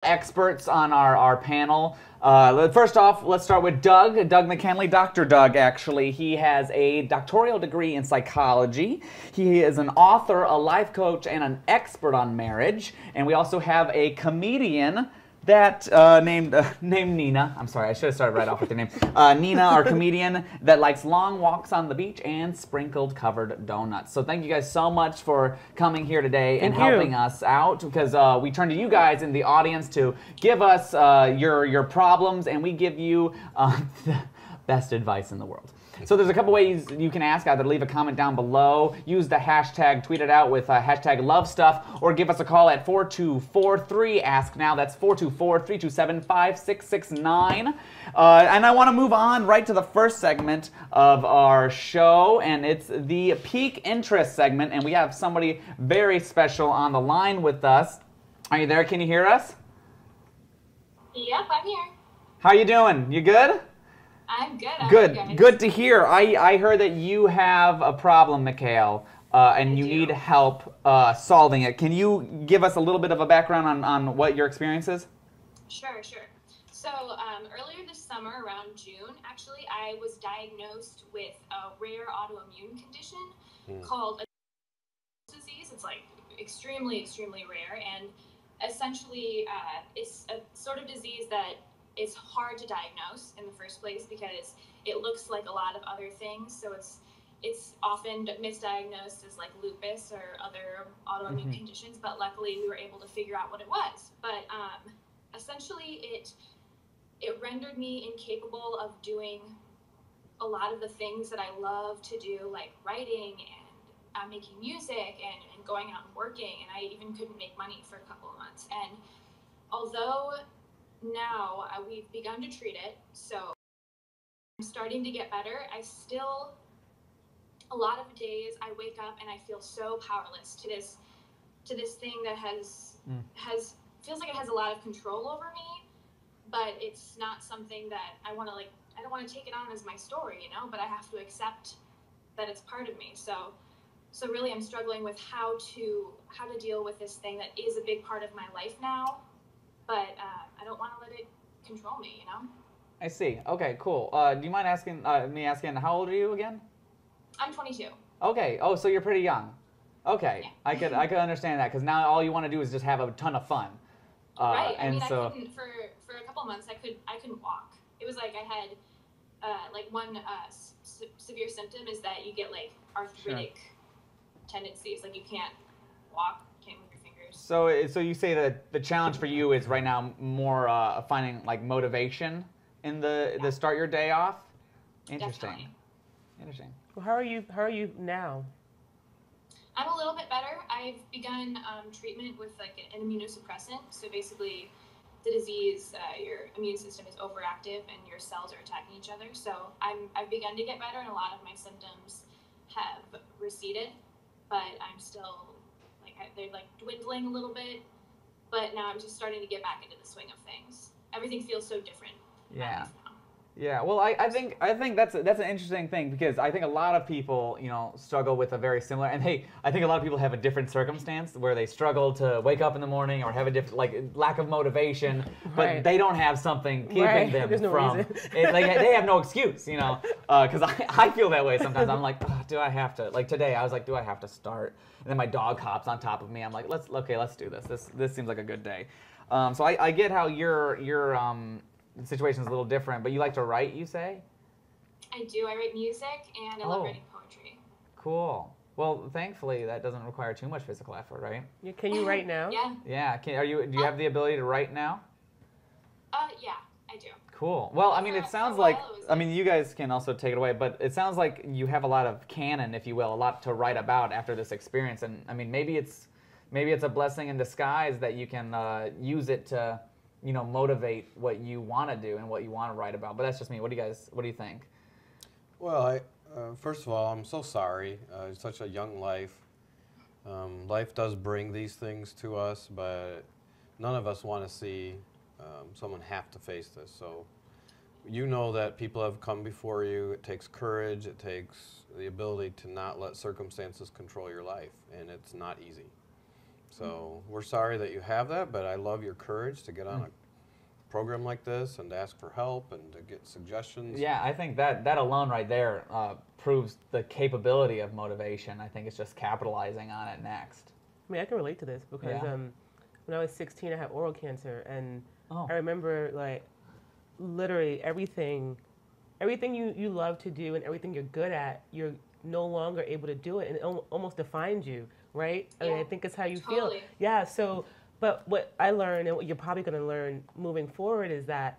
experts on our panel. First off, let's start with Doug Mckinley, Dr. Doug, actually. He has a doctoral degree in psychology. He is an author, a life coach, and an expert on marriage. And we also have a comedian that named Nina. I'm sorry, I should have started right off with your name. Nina, our comedian that likes long walks on the beach and sprinkled covered donuts. So thank you guys so much for coming here today and helping us out, because we turn to you guys in the audience to give us your problems, and we give you the best advice in the world. So there's a couple ways you can ask. Either leave a comment down below, use the hashtag, tweet it out with hashtag LoveStuff, or give us a call at 424-3ASK-NOW. That's 424-327-5669. And I want to move on right to the first segment of our show, and it's the Peak Interest segment, and we have somebody very special on the line with us. Are you there? Can you hear us? Yep, I'm here. How you doing? You good? I'm good. Good to hear. I heard that you have a problem, Mikhail, and you need help solving it. Can you give us a little bit of a background on what your experience is? Sure. So earlier this summer, around June, actually, I was diagnosed with a rare autoimmune condition called a disease. It's like extremely, extremely rare, and essentially it's a sort of disease that it's hard to diagnose in the first place because it looks like a lot of other things. So it's often misdiagnosed as like lupus or other autoimmune conditions, but luckily we were able to figure out what it was. But essentially it rendered me incapable of doing a lot of the things that I love to do, like writing and making music and going out and working. And I even couldn't make money for a couple of months. And although now we've begun to treat it, so I'm starting to get better, I still, a lot of days I wake up and I feel so powerless to this thing that feels like it has a lot of control over me, but it's not something that I want to, like, I don't want to take it on as my story, you know, but I have to accept that it's part of me. So really I'm struggling with how to deal with this thing that is a big part of my life now, but I don't want to let it control me, you know? I see. Okay, cool. Do you mind me asking, how old are you again? I'm 22. Okay. Oh, so you're pretty young. Okay. Yeah. I could understand that, because now all you want to do is just have a ton of fun. Right. I mean, so I couldn't, for a couple of months, I couldn't walk. It was like I had like one severe symptom is that you get like arthritic tendencies, like you can't walk. So you say that the challenge for you is right now more finding like motivation in the start your day off? Interesting. Definitely. Interesting. Well, how are you now? I'm a little bit better. I've begun treatment with like an immunosuppressant. So basically the disease, your immune system is overactive and your cells are attacking each other. So I've begun to get better, and a lot of my symptoms have receded, but I'm still they're like dwindling a little bit, but now I'm just starting to get back into the swing of things. Everything feels so different. Yeah. Yeah. Well, I think that's an interesting thing, because I think a lot of people, you know, struggle with a very similar, and I think a lot of people have a different circumstance where they struggle to wake up in the morning or have a different, like, lack of motivation, but they don't have something keeping them from it, like they have no excuse, you know, because I feel that way sometimes. I'm like, oh, do I have to? Like today, I was like, do I have to start? And then my dog hops on top of me. I'm like, let's do this. This seems like a good day. So I get how your situation is a little different, but you like to write, you say? I do. I write music, and I love writing poetry. Cool. Well, thankfully, that doesn't require too much physical effort, right? Yeah, can you write now? Yeah. Yeah. Do you have the ability to write now? Yeah, I do. Cool. Well, I mean, it sounds like, I mean, you guys can also take it away, but it sounds like you have a lot of canon, if you will, a lot to write about after this experience. And I mean, maybe it's a blessing in disguise that you can use it to, you know, motivate what you want to do and what you want to write about. But that's just me. What do you think? Well, first of all, I'm so sorry. It's such a young life. Life does bring these things to us, but none of us want to see someone have to face this. So you know that people have come before you. It takes courage. It takes the ability to not let circumstances control your life, and it's not easy. So we're sorry that you have that, but I love your courage to get on a program like this and to ask for help and to get suggestions. Yeah, I think that alone right there proves the capability of motivation. I think it's just capitalizing on it next. I mean, I can relate to this because when I was 16, I had oral cancer, and I remember like literally everything you love to do and everything you're good at, you're no longer able to do it, and it almost defines you, right? I mean, I think it's how you feel. Yeah. So, but what I learned and what you're probably going to learn moving forward is that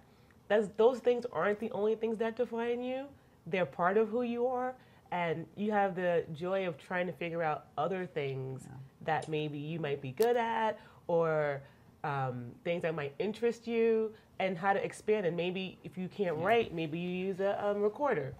those things aren't the only things that define you. They're part of who you are, and you have the joy of trying to figure out other things that maybe you might be good at, or things that might interest you, and how to expand. And maybe if you can't write, maybe you use a recorder,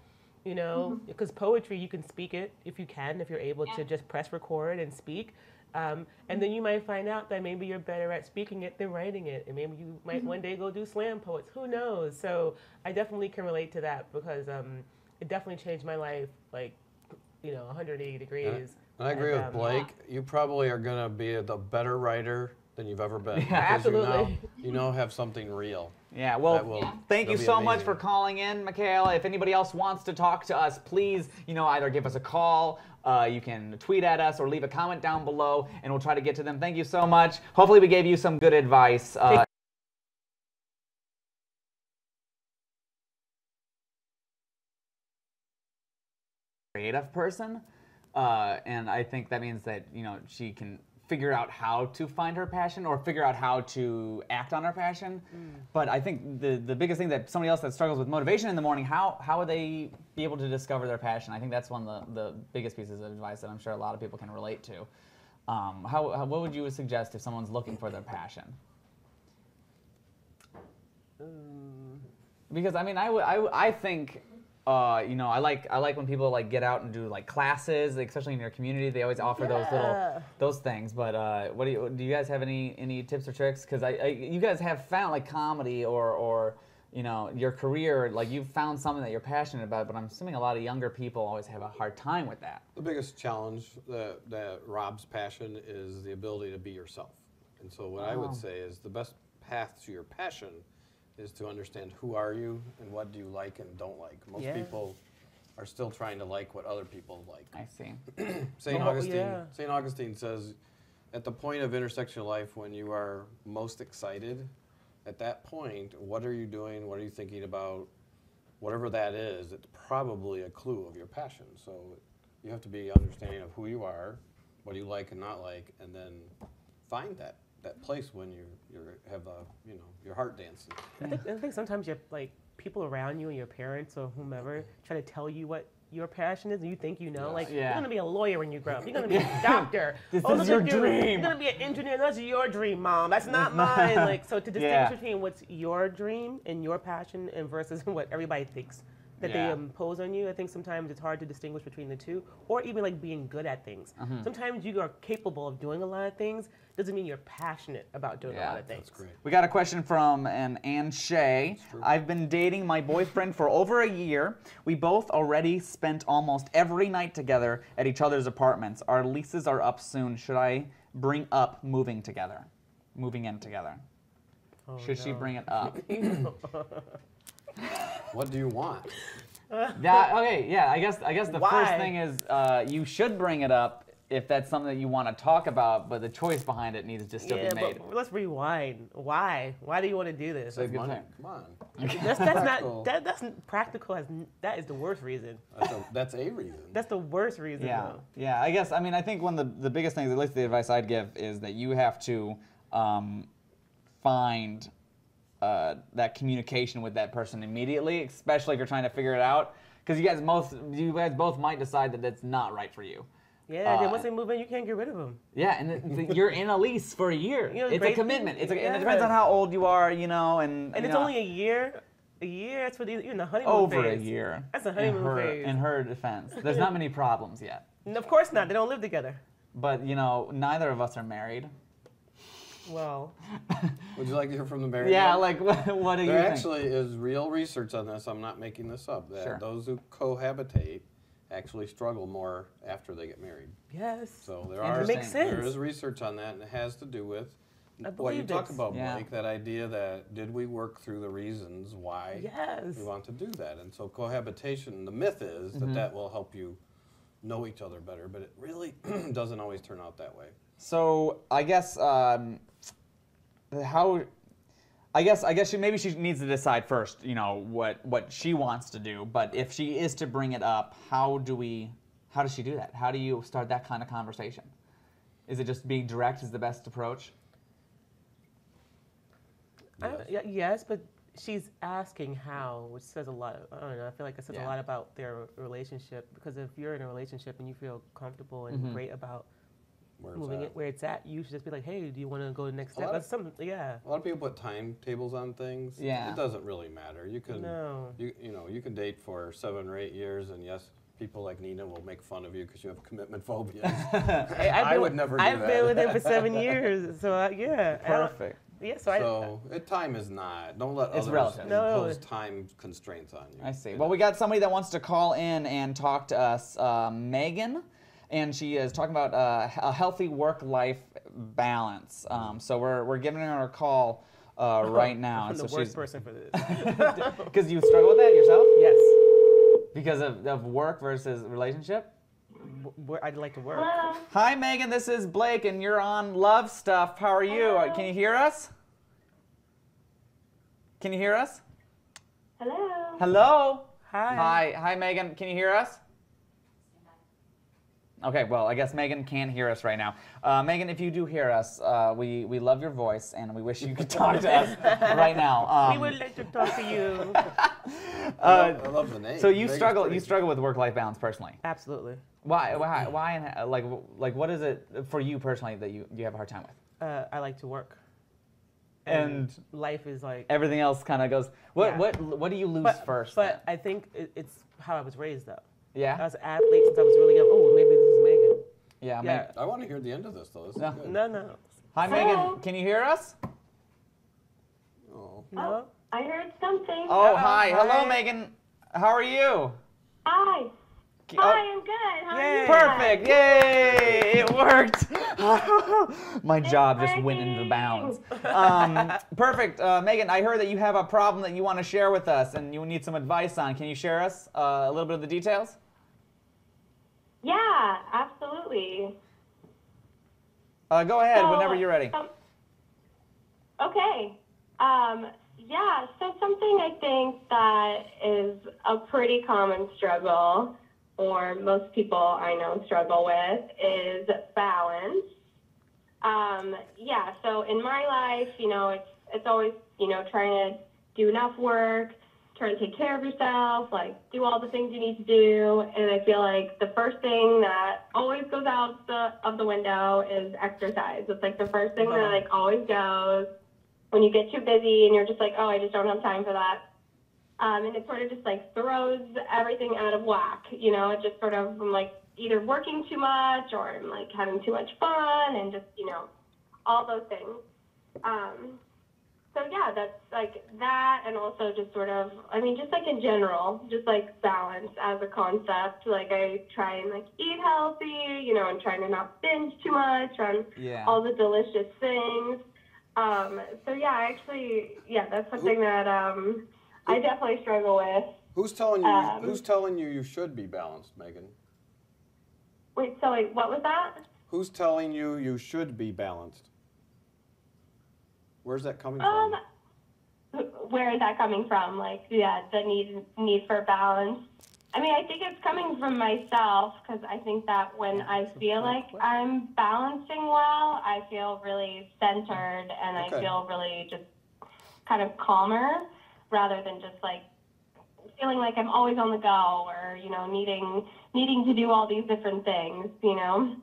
you know, because poetry, you can speak it if you're able to just press record and speak. And then you might find out that maybe you're better at speaking it than writing it. And maybe you might one day go do slam poets. Who knows? So I definitely can relate to that because it definitely changed my life, like, 180 degrees. And I agree with Blake. You probably are going to be a better writer than you've ever been. Yeah, absolutely. You now have something real. Yeah, well, thank you so much for calling in, Michaela. If anybody else wants to talk to us, please, either give us a call, you can tweet at us, or leave a comment down below, and we'll try to get to them. Thank you so much. Hopefully we gave you some good advice. Creative person, and I think that means that, she can figure out how to find her passion or figure out how to act on her passion. But I think the biggest thing that somebody else that struggles with motivation in the morning, how would they be able to discover their passion? I think that's one of the biggest pieces of advice that I'm sure a lot of people can relate to. What would you suggest if someone's looking for their passion? Because I mean, I think I like when people like get out and do like classes, especially in your community. They always offer those things. But do you guys have any tips or tricks? Because you guys have found like comedy or your career, like you've found something that you're passionate about. But I'm assuming a lot of younger people always have a hard time with that. The biggest challenge that robs passion is the ability to be yourself. And so what I would say is the best path to your passion is to understand who are you and what do you like and don't like. Most people are still trying to like what other people like. I see. Saint Augustine says, at the point of intersection of life when you are most excited, at that point, what are you doing? What are you thinking about? Whatever that is, it's probably a clue of your passion. So you have to be understanding of who you are, what you like and not like, and then find that place when you have your heart dancing. I think sometimes you have like people around you and your parents or whomever try to tell you what your passion is, and you think you're going to be a lawyer when you grow up. You're going to be a doctor. This is your dream. You're going to be an engineer. That's your dream, Mom. That's not mine. Like, so to distinguish between what's your dream and your passion and versus what everybody thinks that they impose on you, I think sometimes it's hard to distinguish between the two, or even like being good at things. Sometimes you are capable of doing a lot of things, doesn't mean you're passionate about doing a lot of things. That's great. We got a question from Ann Shay. I've been dating my boyfriend for over a year. We both already spent almost every night together at each other's apartments. Our leases are up soon. Should I bring up moving in together? Should she bring it up? What do you want? I guess the first thing is you should bring it up if that's something that you want to talk about, but the choice behind it needs to still be made. But let's rewind. Why? Why do you want to do this? Save money. Come on. That's not practical. That is the worst reason. That's a reason. That's the worst reason. Though. Yeah. I guess. I mean, I think one of the biggest things, at least the advice I'd give, is that you have to find that communication with that person immediately, especially if you're trying to figure it out, because you guys both might decide that that's not right for you. Yeah, then once they move in, you can't get rid of them. Yeah, and you're in a lease for a year. It's a commitment. And it depends on how old you are, and it's only a year. A year, that's what you're in the honeymoon over phase. A year. That's a honeymoon phase. In her defense, there's not many problems yet. And of course not. They don't live together. But neither of us are married. Well, would you like to hear from the married? Yeah, one? like what do you think? There actually is real research on this. I'm not making this up. That those who cohabitate actually struggle more after they get married. Yes. So makes sense. there is research on that, and it has to do with what you talk about, Blake, that idea that did we work through the reasons why we want to do that. And so cohabitation, the myth is that will help you know each other better, but it really doesn't always turn out that way. So I guess I guess maybe she needs to decide first, what she wants to do. But if she is to bring it up, how does she do that? How do you start that kind of conversation? Is it just being direct is the best approach? Yes, but she's asking how, which says a lot. I don't know. I feel like it says a lot about their relationship, because if you're in a relationship and you feel comfortable and great about moving it where it's at, you should just be like, hey, do you want to go to the next step? That's something. Yeah. A lot of people put timetables on things. Yeah. It doesn't really matter. You can you can date for 7 or 8 years, and yes, people like Nina will make fun of you because you have commitment phobia. I would never do that. I've been with him for 7 years, so yeah. Perfect. Yeah, time is not. Don't let it's others relative. impose time constraints on you. I see. Well, we got somebody that wants to call in and talk to us, Megan, and she is talking about a healthy work-life balance. So we're giving her a call right now. I'm the worst person for this. Because you struggle with that yourself? Yes. Because of work versus relationship? I'd like to work. Hello. Hi, Megan. This is Blake, and you're on Love Stuff. How are you? Hello. Can you hear us? Can you hear us? Hello. Hello? Hi. Hi, Megan. Can you hear us? Okay, well, I guess Megan can't hear us right now. Megan, if you do hear us, we love your voice, and we wish you could talk to us right now. We would like to talk to you. I love the name. So you struggle with work-life balance personally. Absolutely. Why, and like, what is it for you personally that you have a hard time with? I like to work. And life is like everything else kind of goes. What do you lose first? But I think it's how I was raised, though. Yeah. I was an athlete since I was really young. Oh, maybe this is Megan. Yeah. I want to hear the end of this, though. This is good. No. Hi, Megan. Can you hear us? Oh. No. I heard something. Oh, hi. Hello, Megan. How are you? Hi. Hi, I'm good. How are you? Perfect. Yay! It worked. My job just went into the bounds. Perfect. Megan, I heard that you have a problem that you want to share with us and you need some advice on. Can you share us a little bit of the details? Yeah, absolutely. Go ahead whenever you're ready. Okay. Yeah, so something I think that is a pretty common struggle, or most people I know struggle with, is balance. Yeah, so in my life, it's always, trying to do enough work, trying to take care of yourself, like do all the things you need to do. And I feel like the first thing that always goes out of the window is exercise. It's like the first thing that like always goes when you get too busy and you're just like, oh, I just don't have time for that. And it sort of just like throws everything out of whack. It just sort of, I'm like either working too much or I'm like having too much fun and just, all those things. So yeah, that's like that. And also just sort of, just like in general, just like balance as a concept. Like I try and like eat healthy, and trying to not binge too much on all the delicious things. So yeah, that's something that, I definitely struggle with. Who's telling you you should be balanced, Megan? Wait, what was that? Who's telling you you should be balanced? Where's that coming from? Where is that coming from? Like, the need for balance. I think it's coming from myself, because I think that when I feel like I'm balancing well, I feel really centered and I feel really just kind of calmer, rather than just like feeling like I'm always on the go or, needing to do all these different things, So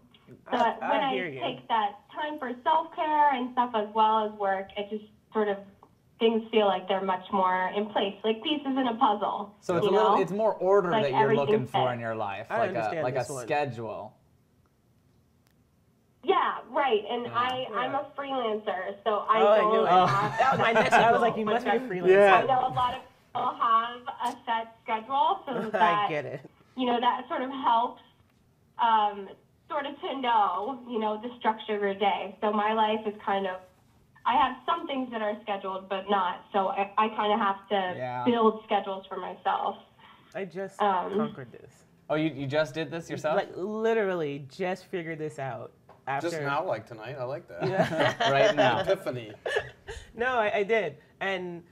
when I take that time for self-care and stuff as well as work, it just sort of, things feel like they're much more in place, like pieces in a puzzle. So it's more order that you're looking for in your life, like a schedule. Yeah, right. And I'm a freelancer, so I don't that was my next. I was like, you must be a freelancer. Yeah. I know a lot of people have a set schedule, so that I get it. that sort of helps sort of to know, the structure of your day. So my life is kind of, I have some things that are scheduled, but not. So I kind of have to build schedules for myself. I just conquered this. Oh, you just did this yourself? Like, literally just figured this out. After. Just now, like tonight? I like that. Yeah. Right now. Epiphany. No, I did. And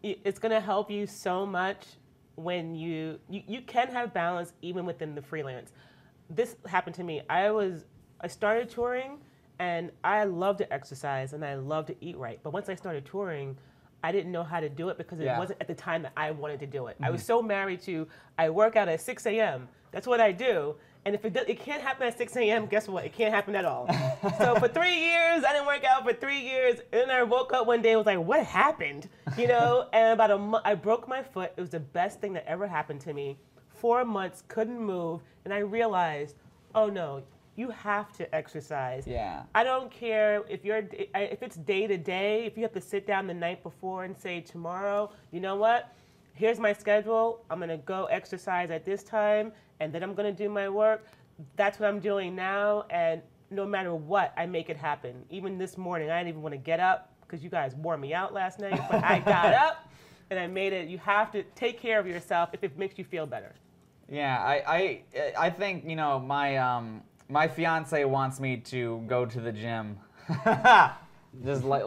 it's going to help you so much when you can have balance even within the freelance. This happened to me. I started touring, and I love to exercise, and I love to eat right. But once I started touring, I didn't know how to do it because it wasn't at the time that I wanted to do it. I was so married to, I work out at 6 a.m. That's what I do. And if it can't happen at 6 a.m., guess what? It can't happen at all. So for 3 years, I didn't work out for 3 years. And then I woke up one day and was like, what happened? And about a month, I broke my foot. It was the best thing that ever happened to me. 4 months, couldn't move. And I realized, oh no, you have to exercise. Yeah. I don't care if it's day to day, if you have to sit down the night before and say, tomorrow, you know what? Here's my schedule. I'm going to go exercise at this time, and then I'm going to do my work. That's what I'm doing now, and no matter what, I make it happen. Even this morning, I didn't even want to get up because you guys wore me out last night, but I got up, and I made it. You have to take care of yourself if it makes you feel better. Yeah, I think, my fiance wants me to go to the gym. Just like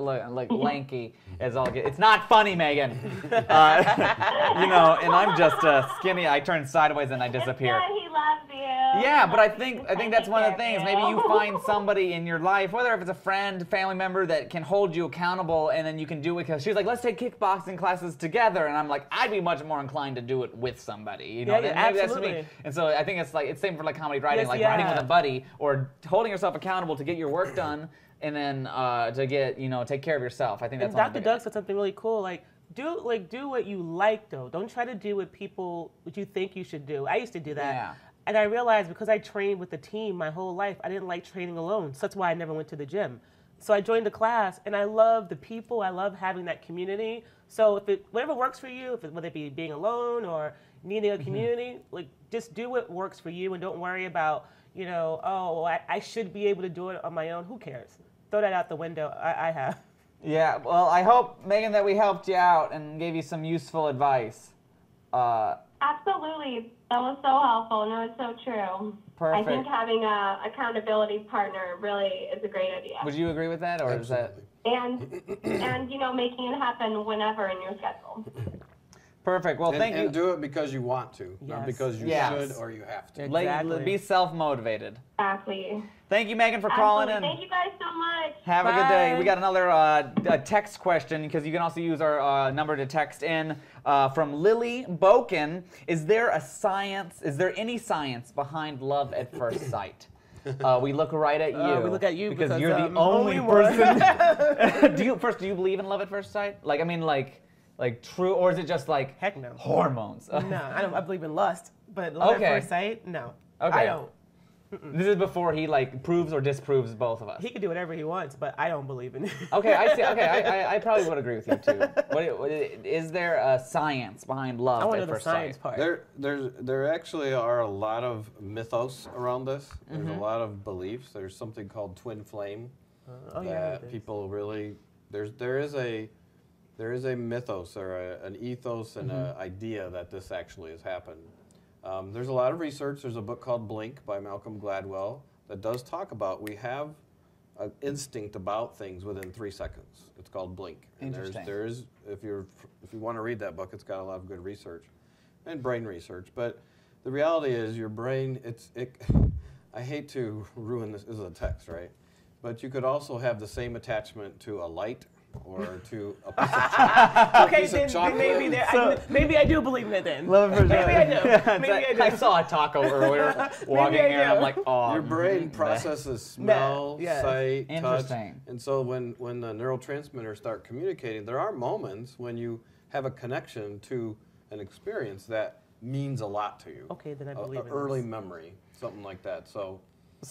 lanky as all get. It's not funny, Megan. And I'm just skinny. I turn sideways and I disappear. It's good, he loves you. Yeah, but I think that's one of the things. Maybe you find somebody in your life, whether if it's a friend, family member, that can hold you accountable, and then you can do it. Because she's like, let's take kickboxing classes together, and I'm like, I'd be much more inclined to do it with somebody. Maybe absolutely. That's me. And so I think it's same for like comedy writing, writing with a buddy, or holding yourself accountable to get your work done. And then to get, take care of yourself. I think that's. And Dr. Doug said something really cool. Do what you like though. Don't try to do what you think you should do. I used to do that. Yeah. And I realized because I trained with a team my whole life, I didn't like training alone. So that's why I never went to the gym. So I joined a class, and I love the people. I love having that community. So whatever works for you, whether it be being alone or needing a community, just do what works for you, and don't worry about I should be able to do it on my own. Who cares? Throw that out the window. I have. Yeah, well, I hope, Megan, that we helped you out and gave you some useful advice. Absolutely. That was so helpful. No, it's so true. Perfect. I think having a accountability partner really is a great idea. Would you agree with that, or Absolutely. And making it happen whenever in your schedule. Perfect. Well, thank you. And do it because you want to, not because you should or you have to. Exactly. Be self-motivated. Exactly. Thank you, Megan, for calling in. Thank you guys so much. Have a good day. We got another text question, because you can also use our number to text in from Lily Boken. Is there any science behind love at first sight? We look right at you. We look at you because you're the only person. Do you believe in love at first sight? Like true, or is it just like heck no hormones? No, I believe in lust, but love at first sight, no. Okay. I don't. This is before he proves or disproves both of us. He can do whatever he wants, but I don't believe in it. Okay, I see. Okay, I probably would agree with you too. Is there a science behind love? I want to at know the first science sight? part. There actually are a lot of mythos around this. There's a lot of beliefs. There's something called twin flame that people really there is a mythos or an ethos and an idea that this actually has happened. There's a lot of research. There's a book called Blink by Malcolm Gladwell that does talk about we have an instinct about things within 3 seconds. It's called Blink. And Interesting. there is if you want to read that book, it's got a lot of good research and brain research. But the reality is your brain. I hate to ruin this. This is a text, right? But you could also have the same attachment to a light or to a piece of chocolate. Okay, then maybe I do believe in it then. Love it for maybe I do. Maybe I do. I saw a taco earlier walking here. I'm like, oh. Your brain processes smell, sight, Interesting. touch. And so when the neurotransmitters start communicating, there are moments when you have a connection to an experience that means a lot to you. Okay, then I believe in it. Early memory, something like that. So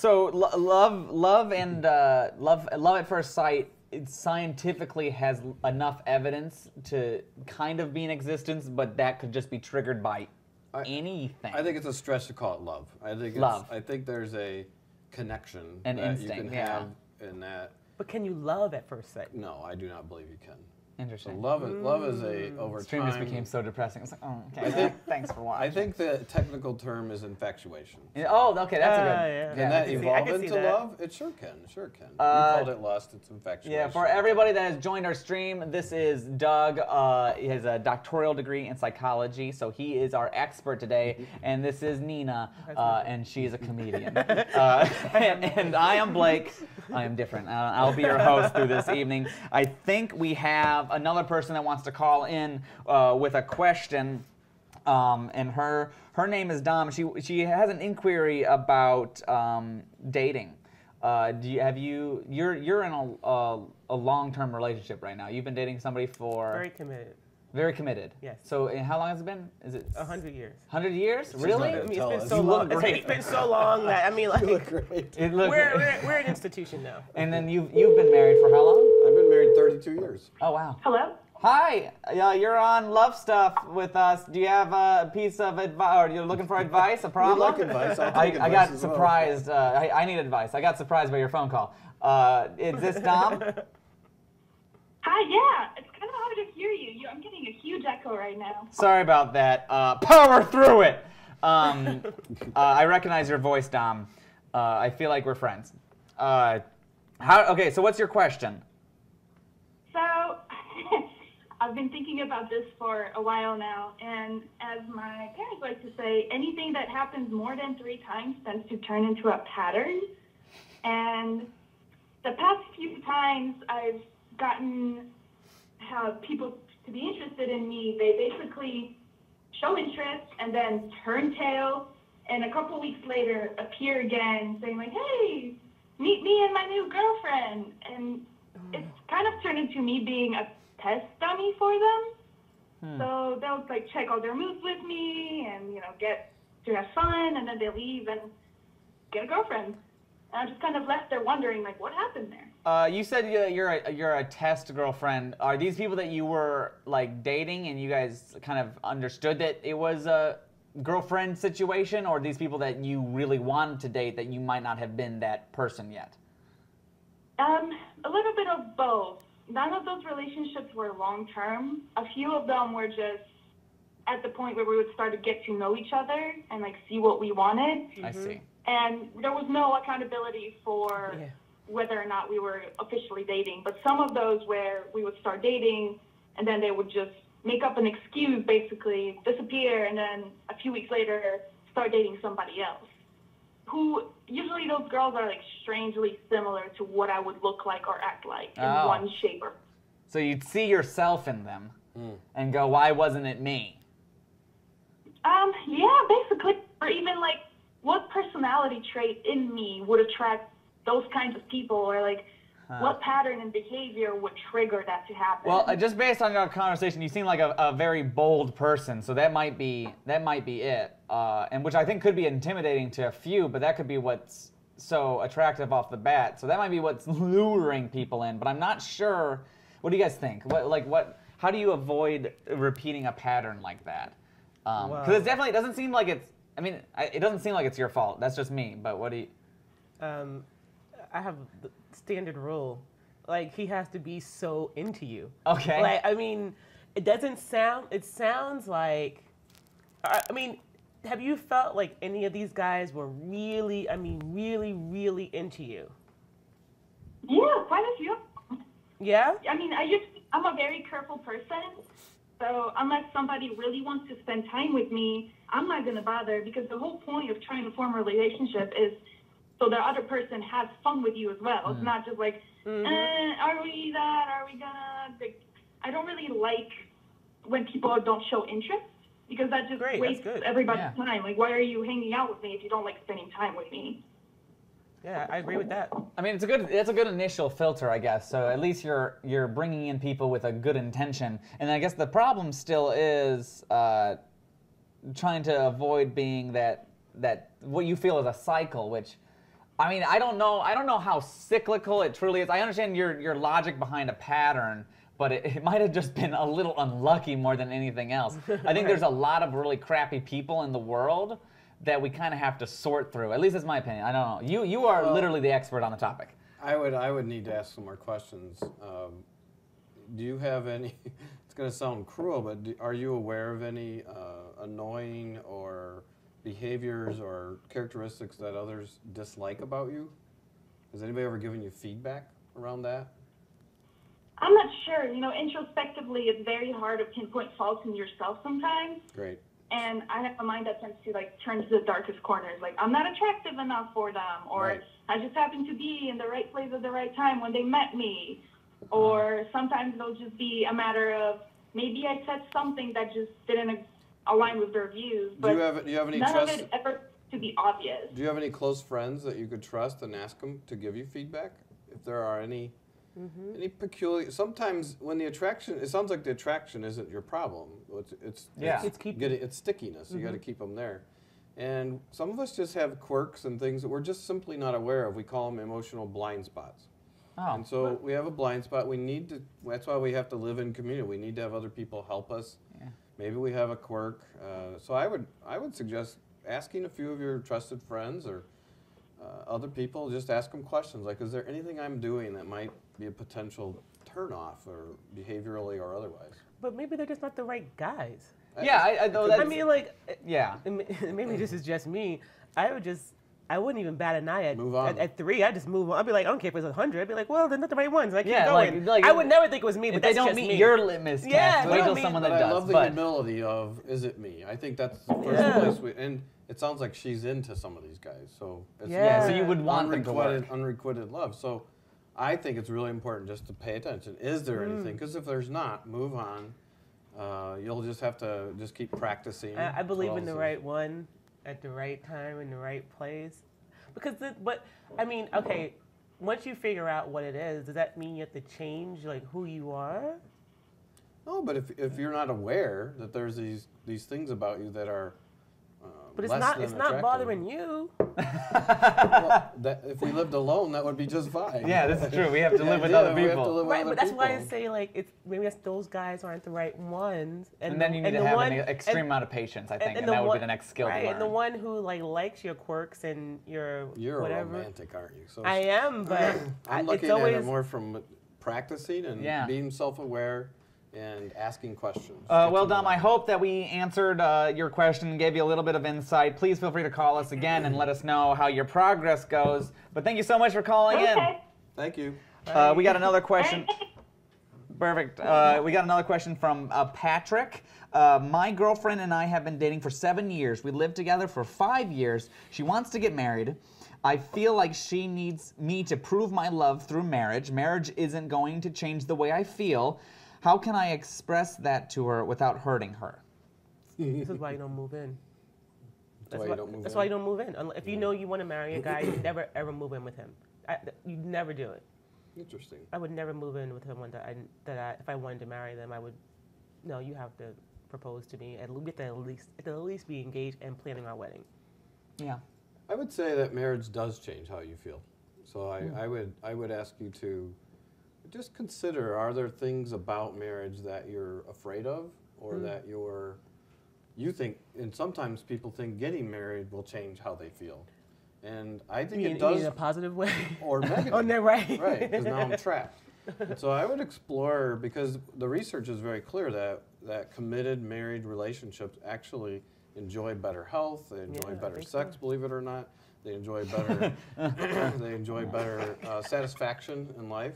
love at first sight, it scientifically has enough evidence to kind of be in existence, but that could just be triggered by anything. I think it's a stretch to call it love. I think love. I think there's a connection An that instinct, you can have in that. But can you love at first sight? No, I do not believe you can. Interesting. So love is over Stream time. just became so depressing. It's like, oh, okay. Thanks for watching. I think the technical term is infatuation. Oh, okay, that's a good. Yeah. Can that evolve into that. love? It sure can. You called it lust. It's infatuation. Yeah, for everybody that has joined our stream, this is Doug. He has a doctoral degree in psychology, so he is our expert today. And this is Nina, and she is a comedian. And I am Blake. I am different. I'll be your host through this evening. I think we have another person that wants to call in with a question. And her name is Dom. She has an inquiry about dating. You're in a long-term relationship right now. You've been dating somebody for Very committed. Very committed. Yes. So how long has it been? Is it 100 years? 100 years? Really? I mean, Tell it's been us. so You look long. great. It's been so long that I mean, like, You look great. we're an institution now. And then you've been married for how long? I've been married 32 years. Oh wow. Hello? Hi, you're on Love Stuff with us. Do you have a piece of advice, or you're looking for advice, a problem? We'd like advice. I'll take I advice got as well. surprised. I need advice. I got surprised by your phone call. Is this Dom? Hi, yeah. It's kind of hard to hear you. I'm getting a huge echo right now. Sorry about that. Power through it. I recognize your voice, Dom. I feel like we're friends. Okay, so what's your question? So, I've been thinking about this for a while now, and as my parents like to say, anything that happens more than 3 times tends to turn into a pattern. And the past few times I've gotten people to be interested in me, they basically show interest and then turn tail, and a couple weeks later appear again saying like, hey, meet me and my new girlfriend. And it's kind of turned into me being a test dummy for them. So they'll like check all their moves with me and, get to have fun, and then they leave and get a girlfriend. And I'm just kind of left there wondering, like, what happened there? You said you're a test girlfriend. Are these people that you were like dating and you guys kind of understood that it was a girlfriend situation, or are these people that you really wanted to date that you might not have been that person yet? A little bit of both. None of those relationships were long-term. A few of them were just at the point where we would start to get to know each other and like see what we wanted. I see. And there was no accountability for whether or not we were officially dating. But some of those where we would start dating and then they would just make up an excuse, basically disappear, and then a few weeks later start dating somebody else. Who usually those girls are like strangely similar to what I would look like or act like in one shape or. So you'd see yourself in them and go, why wasn't it me? Yeah, basically, or even like what personality trait in me would attract those kinds of people, or like what pattern and behavior would trigger that to happen. Well, just based on our conversation, you seem like a very bold person, so that might be it, and which I think could be intimidating to a few, but that could be what's so attractive off the bat. So that might be what's luring people in, but I'm not sure. What do you guys think? How do you avoid repeating a pattern like that? Because it definitely doesn't seem like it's. I mean, it doesn't seem like it's your fault. That's just me. But what do you? I have the standard rule. Like, he has to be so into you. Okay. Like, I mean, it doesn't sound. It sounds like. I mean, have you felt like any of these guys were really, really into you? Yeah, quite a few. Yeah? I mean, I'm a very careful person. So unless somebody really wants to spend time with me, I'm not going to bother, because the whole point of trying to form a relationship is so the other person has fun with you as well. It's not just like, are we that? Are we gonna? Like, I don't really like when people don't show interest, because that just wastes everybody's time. Like, why are you hanging out with me if you don't like spending time with me? Yeah, I agree with that. I mean, it's a good initial filter, I guess. So at least you're bringing in people with a good intention, and I guess the problem still is trying to avoid being that what you feel is a cycle. Which, I mean, I don't know how cyclical it truly is. I understand your logic behind a pattern, but it might have just been a little unlucky more than anything else. I think there's a lot of really crappy people in the world that we kind of have to sort through. At least that's my opinion. I don't know. You are literally the expert on the topic. I would need to ask some more questions. Do you have any? It's going to sound cruel, but are you aware of any annoying or behaviors or characteristics that others dislike about you? Has anybody ever given you feedback around that? I'm not sure. You know, introspectively, it's very hard to pinpoint faults in yourself sometimes. Great. And I have a mind that tends to like turn to the darkest corners. Like, I'm not attractive enough for them, or Right. I just happened to be in the right place at the right time when they met me. Or sometimes it'll just be a matter of maybe I said something that just didn't align with their views. But Do you have any none trust? of it ever to be obvious. Do you have any close friends that you could trust and ask them to give you feedback? If there are any peculiar, sometimes when the attraction, it sounds like the attraction isn't your problem. It's stickiness. You got to keep them there. And some of us just have quirks and things that we're just simply not aware of. We call them emotional blind spots. Oh. And so we have a blind spot. We need to. That's why we have to live in community. We need to have other people help us. Yeah. Maybe we have a quirk. So I would suggest asking a few of your trusted friends or other people. Just ask them questions like, "Is there anything I'm doing that might be a potential turnoff, or behaviorally or otherwise?" But maybe they're just not the right guys. Yeah, I know that. I mean, like, yeah. Maybe this is just me. I wouldn't even bat an eye at Move on. At 3. I'd just move on. I'd be like, I don't care if it's 100. I'd be like, well, they're not the right ones. I keep Yeah, going. like I would never think it was me, but If they that's don't just meet me. your litmus test, Yeah, wait they till don't meet- someone But that I does. love the humility of, is it me? I think that's the first place we, and it sounds like she's into some of these guys. So it's Yeah, so you would want them to work. unrequited love. So I think it's really important just to pay attention. Is there anything? Because if there's not, move on. You'll just have to just keep practicing. I believe in the Well, right one at the right time in the right place. But I mean, okay, once you figure out what it is, does that mean you have to change like who you are? No, but if you're not aware that there's these things about you that are But it's less not than it's not attractive. bothering you. Well, if we lived alone, that would be just fine. Yeah, this is true. We have to live with Yeah, other we have to people. live with Right, other but that's why I people. say like maybe that's those guys aren't the right ones. And then you need to have an extreme amount of patience, I think, and that would be the next skill to learn. And the one who like likes your quirks and your You're whatever. a romantic, aren't you? So I am, but I'm it's looking at always it more from practicing and being self-aware and asking questions. Well, Dom, I hope that we answered your question and gave you a little bit of insight. Please feel free to call us again and let us know how your progress goes. But thank you so much for calling in. Thank you. We got another question. Perfect. We got another question from Patrick. My girlfriend and I have been dating for 7 years. We lived together for 5 years. She wants to get married. I feel like she needs me to prove my love through marriage. Marriage isn't going to change the way I feel. How can I express that to her without hurting her? This is why you don't move in. That's why you don't move That's in. why you don't move in. If you know you want to marry a guy, you never ever move in with him. You never do it. Interesting. I would never move in with someone if I wanted to marry them, I would. No, you have to propose to me. We have to at least be engaged and planning our wedding. Yeah. I would say that marriage does change how you feel. So I would ask you to just consider, are there things about marriage that you're afraid of, or that you think, and sometimes people think getting married will change how they feel. And I think it does. In a positive way? Or negative. Oh, no, right. Right, because now I'm trapped. So I would explore, because the research is very clear that committed married relationships actually enjoy better health, they enjoy better sex, believe it or not. They enjoy better, satisfaction in life.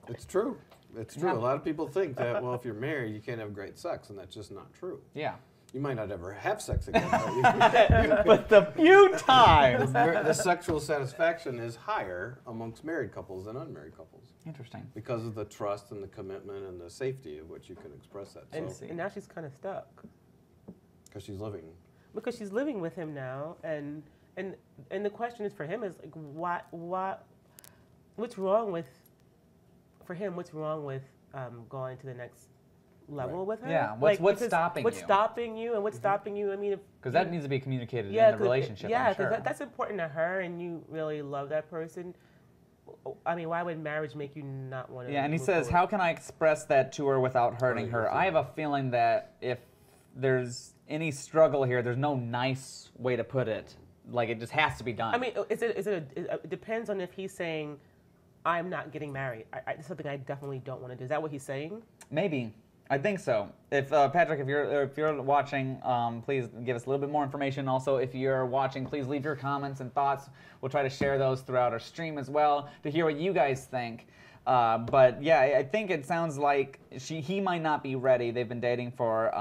It's true. It's true. A lot of people think that, well, if you're married, you can't have great sex, and that's just not true. Yeah. You might not ever have sex again, but the few times. the sexual satisfaction is higher amongst married couples than unmarried couples. Interesting. Because of the trust and the commitment and the safety of which you can express that. And now she's kind of stuck. Because she's living. Because she's living with him now, and the question is for him is like, what's wrong with, for him, what's wrong with going to the next level with her? Yeah, what's stopping you? What's stopping you, and what's stopping you? I mean, because that needs to be communicated in the relationship. Yeah, I'm sure. That's important to her, and you really love that person. I mean, why would marriage make you not want to? Yeah, and he move says, forward? how can I express that to her without hurting her? I have a feeling that if there's any struggle here, there's no nice way to put it. Like, it just has to be done. I mean, it depends on if he's saying, I'm not getting married. It's something I definitely don't want to do. Is that what he's saying? Maybe. I think so. If Patrick, if you're watching, please give us a little bit more information. Also, if you're watching, please leave your comments and thoughts. We'll try to share those throughout our stream as well to hear what you guys think. But yeah, I think it sounds like he might not be ready. They've been dating for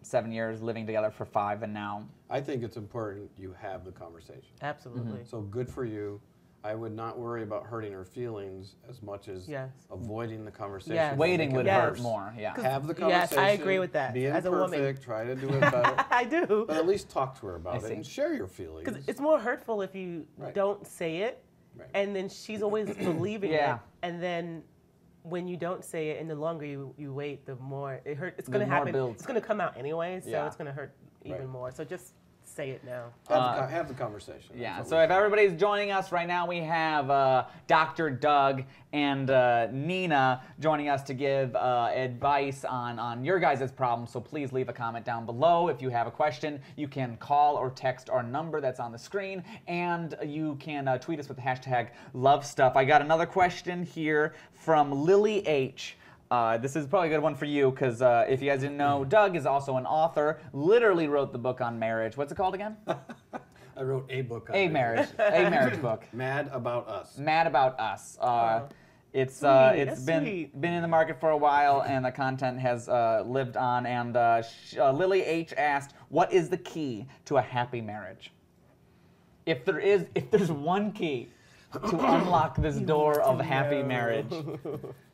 7 years, living together for 5, and now. I think it's important you have the conversation. Absolutely. So good for you. I would not worry about hurting her feelings as much as avoiding the conversation. Yes. Waiting would hurt more. Yeah. Have the conversation. Yes, I agree with that. Be as imperfect. a woman. Try to do it better. I do. But at least talk to her about it and share your feelings. Because it's more hurtful if you don't say it, and then she's always believing it, and then when you don't say it, and the longer you wait, the more it hurts. It's going to happen. It's going to come out anyway, so it's going to hurt even more. So just say it now. Have the conversation. Yeah, so if everybody's joining us right now, we have Dr. Doug and Nina joining us to give advice on your guys' problems. So please leave a comment down below. If you have a question, you can call or text our number that's on the screen, and you can tweet us with the hashtag #LoveStuff. I got another question here from Lily H. This is probably a good one for you, because if you guys didn't know, Doug is also an author, literally wrote the book on marriage. What's it called again? I wrote a book on a marriage book. Mad About Us. Mad About Us. It's been in the market for a while, and the content has lived on. And Lily H asked, "What is the key to a happy marriage?" If there's one key to unlock this door of happy marriage.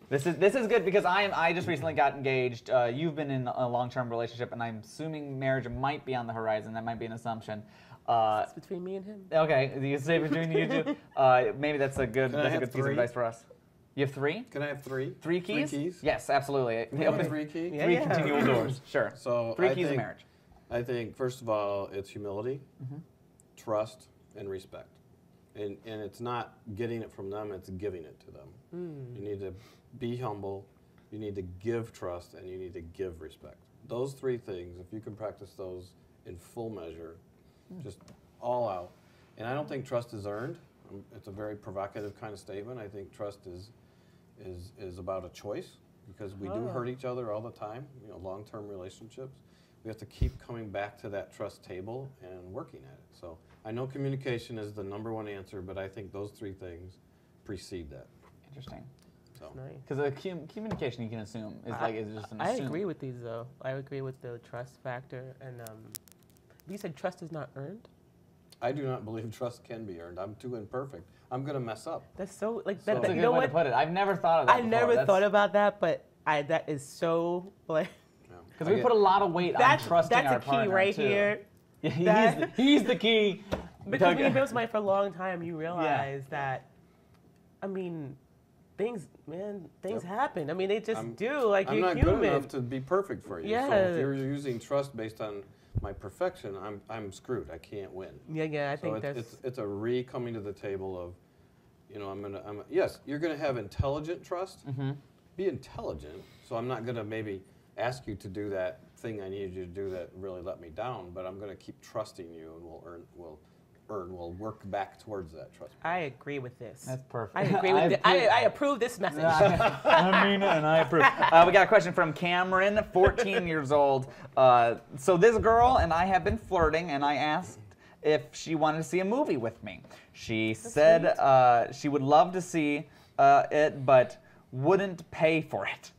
This is good, because I just recently got engaged. You've been in a long-term relationship, and I'm assuming marriage might be on the horizon. That might be an assumption. It's between me and him. Okay, you say between you two. Maybe that's a good piece of advice for us. You have 3? Can I have 3? 3 keys? 3 keys? Yes, absolutely. Open 3 keys? Yeah, 3 continual doors. Sure. So 3 keys of marriage. I think first of all, it's humility, trust, and respect. And it's not getting it from them, it's giving it to them. You need to be humble, you need to give trust, and you need to give respect. Those 3 things, if you can practice those in full measure, just all out. And I don't think trust is earned. It's a very provocative kind of statement. I think trust is about a choice, because we do hurt each other all the time, long-term relationships. We have to keep coming back to that trust table and working at it. So I know communication is the #1 answer, but I think those 3 things precede that. Interesting. So. Because communication, you can assume, is just an assume. I agree with these, though. I agree with the trust factor. And you said trust is not earned? I do not believe trust can be earned. I'm too imperfect. I'm going to mess up. That's so, That's a good way to put it. I've never thought of that before. never thought about that, but that is so, like... Because we put a lot of weight on trusting our partner, That's a key right here. Yeah, he's the key. Because being with somebody for a long time, you realize that, I mean, things happen. I mean, they just do. Like, you're human. I'm not good enough to be perfect for you. Yeah. So if you're using trust based on my perfection, I'm screwed. I can't win. Yeah. I think it's a coming to the table of, yes, you're gonna have intelligent trust. Be intelligent. So I'm not gonna maybe ask you to do that thing I need you to do that really let me down, but I'm gonna keep trusting you, and we'll work back towards that trust. I agree with this. That's perfect. I agree with it. I approve this message. I mean, and I approve. We got a question from Cameron, 14 years old. So this girl and I have been flirting, and I asked if she wanted to see a movie with me. She said she would love to see it, but wouldn't pay for it.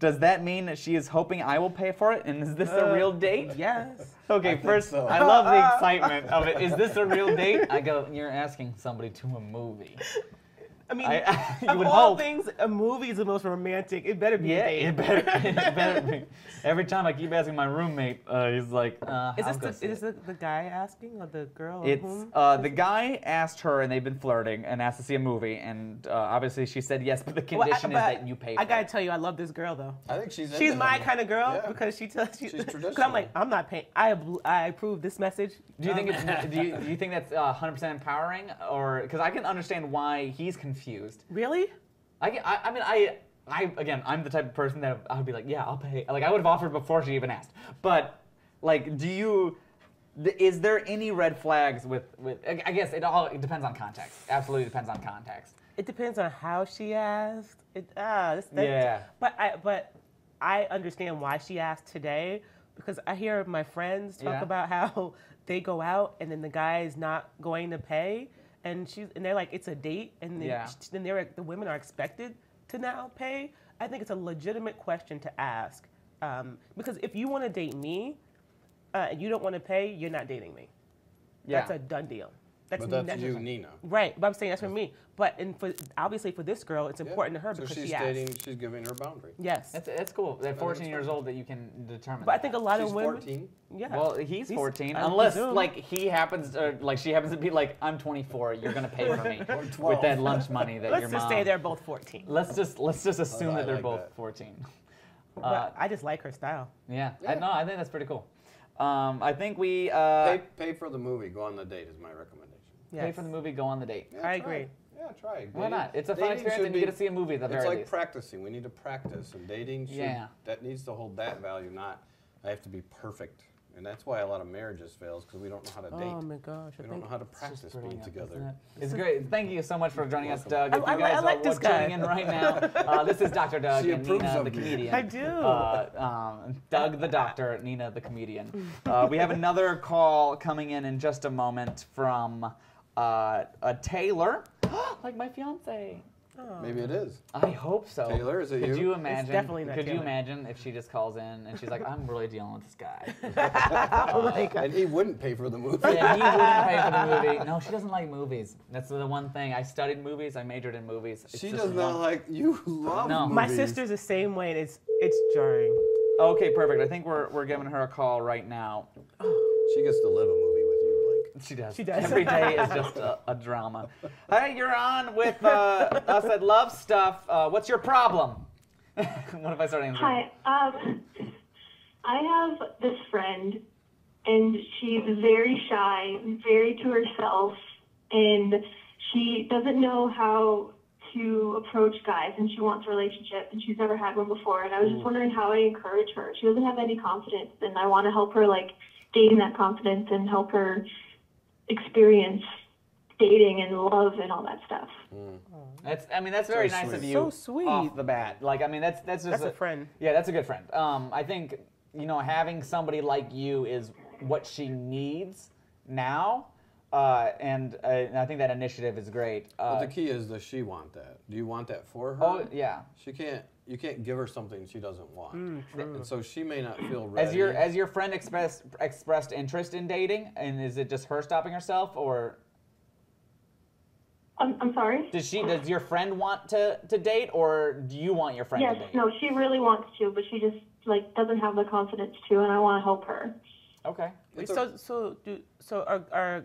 Does that mean that she is hoping I will pay for it? And is this a real date? Yes. Okay, first, I love the excitement of it. Is this a real date? I go, you're asking somebody to a movie. I mean, you would all hope. things, a movie is the most romantic. It better be a date. It better be. Every time I keep asking my roommate, he's like, is this the guy asking, or the girl? It's the guy asked her, and they've been flirting, and asked to see a movie, and obviously she said yes, but the condition is that you pay for it. I gotta tell you, I love this girl though. I think she's my kind of girl, because she's traditional. Because I'm like, I'm not paying. I approve this message. Do you think it's? do you think that's 100% empowering, or because I can understand why he's confused confused. Really? Again, I'm the type of person that I would be like, yeah, I'll pay. Like, I would have offered before she even asked. But, like, is there any red flags with I guess it depends on context. Absolutely depends on context. It depends on how she asked. Yeah. But I understand why she asked today, because I hear my friends talk about how they go out and then the guy is not going to pay, and they're like, it's a date, and then the women are expected to now pay. I think it's a legitimate question to ask, because if you want to date me and you don't want to pay, you're not dating me. Yeah. That's a done deal. That's you, Nina. Right, but I'm saying that's for me. But obviously for this girl, it's important to her because she asked. She's giving her boundary. Yes. That's cool. At 14 years old that you can determine. But I think a lot of women. 14. Yeah. Well, he's 14, unless like she happens to be like, I'm 24. You're gonna pay for me with that lunch money that your mom. Let's just say they're both 14. Let's just assume that they're both 14. But I just like her style. Yeah. I think that's pretty cool. I think we pay for the movie. Go on the date is my recommendation. Yes. Pay for the movie. Go on the date. Yeah, I agree. Yeah, try it. Why not? It's a fun experience, and you get to see a movie at the very least. It's like practicing. We need to practice, and dating that needs to hold that value. Not I have to be perfect, and that's why a lot of marriages fails because we don't know how to date. Oh my gosh! We don't know how to practice being together. It's great. Thank you so much for joining us, Doug. If you I guys like are this guy. tuning in right now, this is Dr. Doug and Nina, the comedian. I do. Doug the doctor, Nina the comedian. We have another call coming in just a moment from a Taylor, like my fiance. Oh. Maybe it is. I hope so. Taylor, is it you? Could you imagine? It's definitely not Could you Taylor. imagine if she just calls in and she's like, I'm really dealing with this guy. Oh my God. And he wouldn't pay for the movie. Yeah, he wouldn't pay for the movie. No, she doesn't like movies. That's the one thing. I studied movies. I majored in movies. She does not like. You love movies. My sister's the same way, and it's jarring. Okay, perfect. I think we're giving her a call right now. She gets to live a movie with you, Blake. She does. She does. Every day is just a drama. Hey, you're on with us at Love Stuff. What's your problem? What if I start answering? Hi. I have this friend, and she's very shy, very to herself, and she doesn't know how to approach guys, and she wants a relationship, and she's never had one before. And I was just wondering how I encourage her. She doesn't have any confidence, and I want to help her gain that confidence and help her experience dating and love and all that stuff. That's very nice of you. So sweet. Off the bat. That's just a friend. Yeah, that's a good friend. I think having somebody like you is what she needs now. And I think that initiative is great. But the key is, does she want that? Do you want that for her? Oh, yeah. You can't give her something she doesn't want. True. And so she may not feel ready. As your friend expressed interest in dating, and is it just her stopping herself, or? I'm sorry? Does your friend want to date, or do you want your friend to date? Yes, no, she really wants to, but she just doesn't have the confidence to, and I want to help her. Okay. So are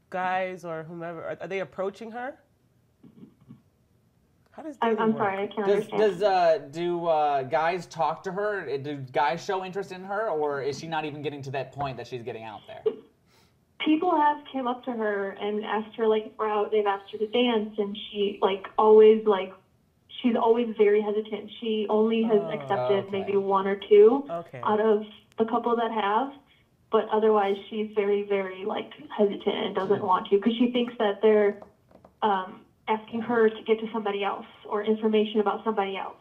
guys or whomever, are they approaching her? How does dating I'm work? sorry, I can't understand. Do guys talk to her? Do guys show interest in her, or is she not even getting to that point that she's getting out there? People have came up to her and asked her if we're out. They've asked her to dance, and she she's always very hesitant. She only has accepted maybe one or two out of the couple that have, but otherwise she's very, very hesitant and doesn't want to because she thinks that they're asking her to get to somebody else or information about somebody else.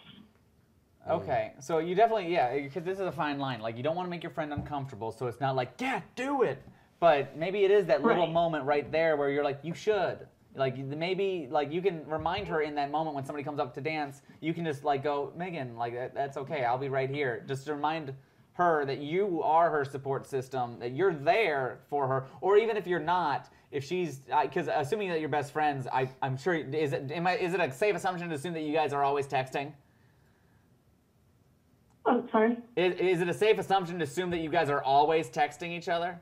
Okay, so you definitely, because this is a fine line. You don't want to make your friend uncomfortable, so it's not do it. But maybe it is that little moment right there where you're like, you should. Maybe you can remind her in that moment when somebody comes up to dance, you can just go, Megan, that's okay, I'll be right here. Just to remind her that you are her support system, that you're there for her, or even if you're not, if she's, because assuming that you're best friends, I'm sure, is it a safe assumption to assume that you guys are always texting? Oh, sorry? Is it a safe assumption to assume that you guys are always texting each other?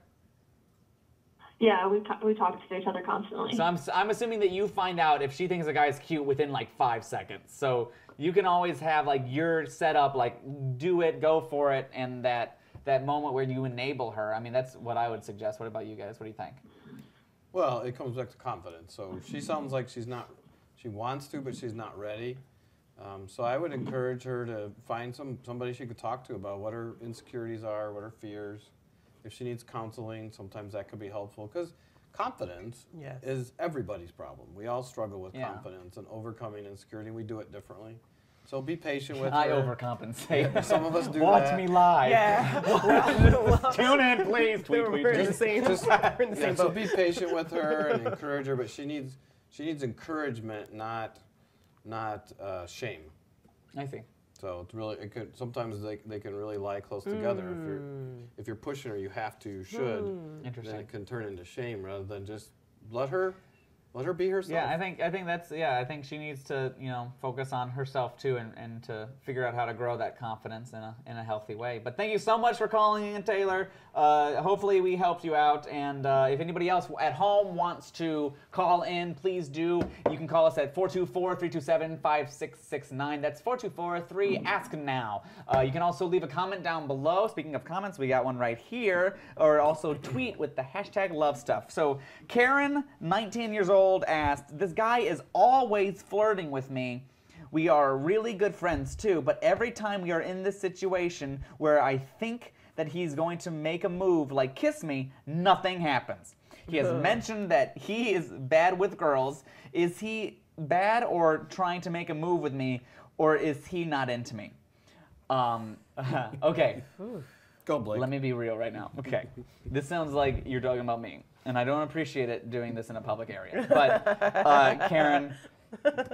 Yeah, we talk to each other constantly. So I'm assuming that you find out if she thinks a guy's cute within 5 seconds. So you can always have your setup, do it, go for it, and that moment where you enable her. I mean, that's what I would suggest. What about you guys? What do you think? Well, it comes back to confidence. So she sounds like she's She wants to, but she's not ready. So I would encourage her to find somebody she could talk to about what her insecurities are, what her fears. If she needs counseling, sometimes that could be helpful, because confidence is everybody's problem. We all struggle with confidence and overcoming insecurity. We do it differently. So be patient with her. I overcompensate. Some of us do Watch that. me live. Yeah. Tune in, please. Tweet, tweet, We're in tweet. the same, we're in the same So boat. be patient with her and encourage her, but she needs encouragement, not shame. I see. So it's really, sometimes they can really lie close together. If you're pushing her, you have to, you should. Interesting. Then it can turn into shame rather than just let her be herself. Yeah, I think that's I think she needs to focus on herself too and to figure out how to grow that confidence in a healthy way. But thank you so much for calling in, Taylor. Hopefully we helped you out. And if anybody else at home wants to call in, please do. You can call us at 424-327-5669. That's 424-3-ASK-NOW. You can also leave a comment down below. Speaking of comments, we got one right here. Or also tweet with the hashtag #LoveStuff. So Karen, 19 years old, asked, this guy is always flirting with me. We are really good friends too, but every time we are in this situation where I think that he's going to make a move like kiss me, nothing happens. He has mentioned that he is bad with girls. Is he bad or trying to make a move with me, or is he not into me? Okay. Go, Blake. Let me be real right now. Okay. This sounds like you're talking about me, and I don't appreciate it doing this in a public area. But, Karen,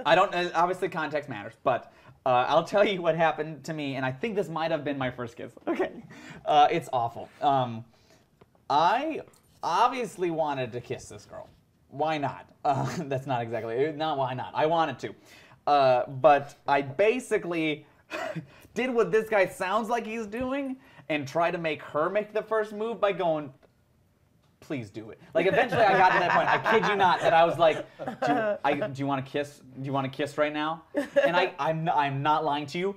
obviously context matters, but I'll tell you what happened to me, and I think this might have been my first kiss. Okay. It's awful. I obviously wanted to kiss this girl. Why not? That's not exactly, not why not. I wanted to. But I basically did what this guy sounds like he's doing and try to make her make the first move by going, please do it. Like eventually I got to that point, I kid you not, that I was like, do you want to kiss? Do you want to kiss right now? And I'm not lying to you.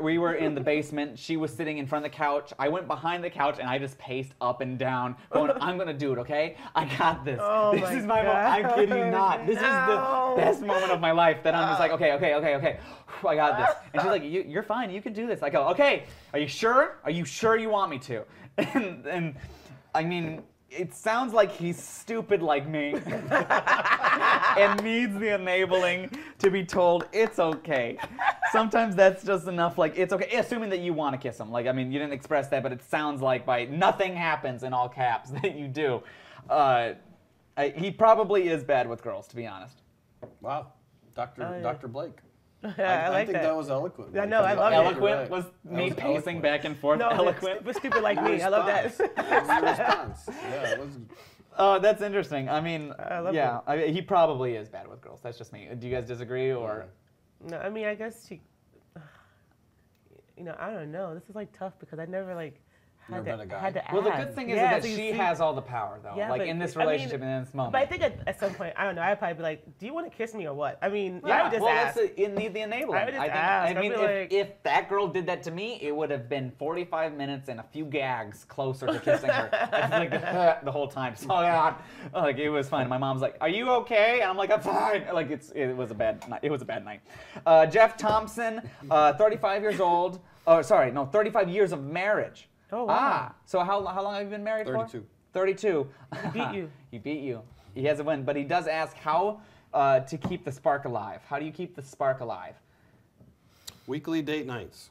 We were in the basement. She was sitting in front of the couch. I went behind the couch and I just paced up and down going, I'm going to do it, okay? I got this. Oh this is my moment. I'm kidding you not. This is the best moment of my life that I'm just like, okay. I got this. And she's like, you're fine. You can do this. I go, okay, are you sure? Are you sure you want me to? And I mean, it sounds like he's stupid like me and needs the enabling to be told it's okay. Sometimes that's just enough, like, it's okay, assuming that you want to kiss him. Like, I mean, you didn't express that, but it sounds like by nothing happens in all caps that you do. He probably is bad with girls, to be honest. Wow. Dr. Blake. Yeah, I think that was eloquent. I know, I love it. Eloquent was me pacing eloquent. back and forth. No, eloquent. but stupid like me. I love that. Your response. Yeah, it was. Oh, that's interesting. I mean, I love he probably is bad with girls. That's just me. Do you guys disagree or? No, I mean, I guess she. I don't know. This is like tough because I never like had Never been a guy. to ask. Well, the good thing is that she has all the power, though. Yeah, like but in this I mean, relationship and in this moment. But I think at some point, I don't know. I'd probably be like, "Do you want to kiss me or what?" I mean, yeah, I would just ask. It need the enabling. I would just ask. I mean, I'd be like- if that girl did that to me, it would have been 45 minutes and a few gags closer to kissing her. It's like the whole time. So God, like it was fine. My mom's like, "Are you okay?" And I'm like, "I'm fine." Like it was a bad night. It was a bad night. Jeff Thompson, 35 years old. Oh, sorry, no, 35 years of marriage. Oh, wow. So how long have you been married 32. for? 32. He beat you. He beat you. He has a win, but he does ask how to keep the spark alive. How do you keep the spark alive? Weekly date nights.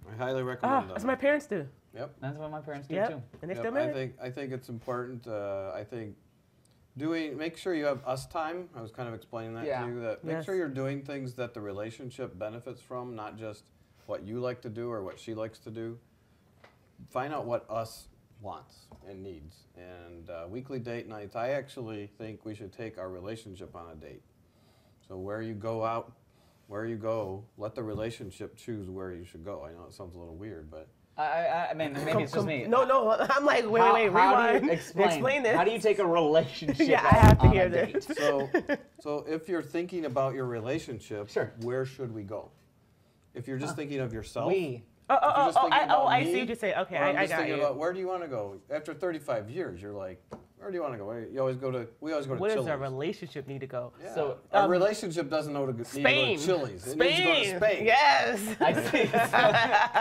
I highly recommend them. That's what my parents do. Yep. That's what my parents do Yep. too. And they Yep, still married. I think it's important. I think make sure you have us time. I was kind of explaining that to you. That make sure you're doing things that the relationship benefits from, not just what you like to do or what she likes to do. Find out what us wants and needs. And weekly date nights, I actually think we should take our relationship on a date. So where you go out, where you go, let the relationship choose where you should go. I know it sounds a little weird, but I mean, maybe it's just me. No, I'm like, wait, How rewind. do you explain this. How do you take a relationship Yeah, I have to on hear a date? this. So if you're thinking about your relationship, Sure. where should we go? If you're just thinking of yourself, I me, see what you're saying. Okay, or I'm I just got thinking you. about where do you want to go? After 35 years, you're like, Where do you want to go? We always go to Where Chili's. does our relationship need to go? Yeah. So our relationship doesn't need to go Spain. to Chili's. It Spain. needs to go to Spain. Yes. I see.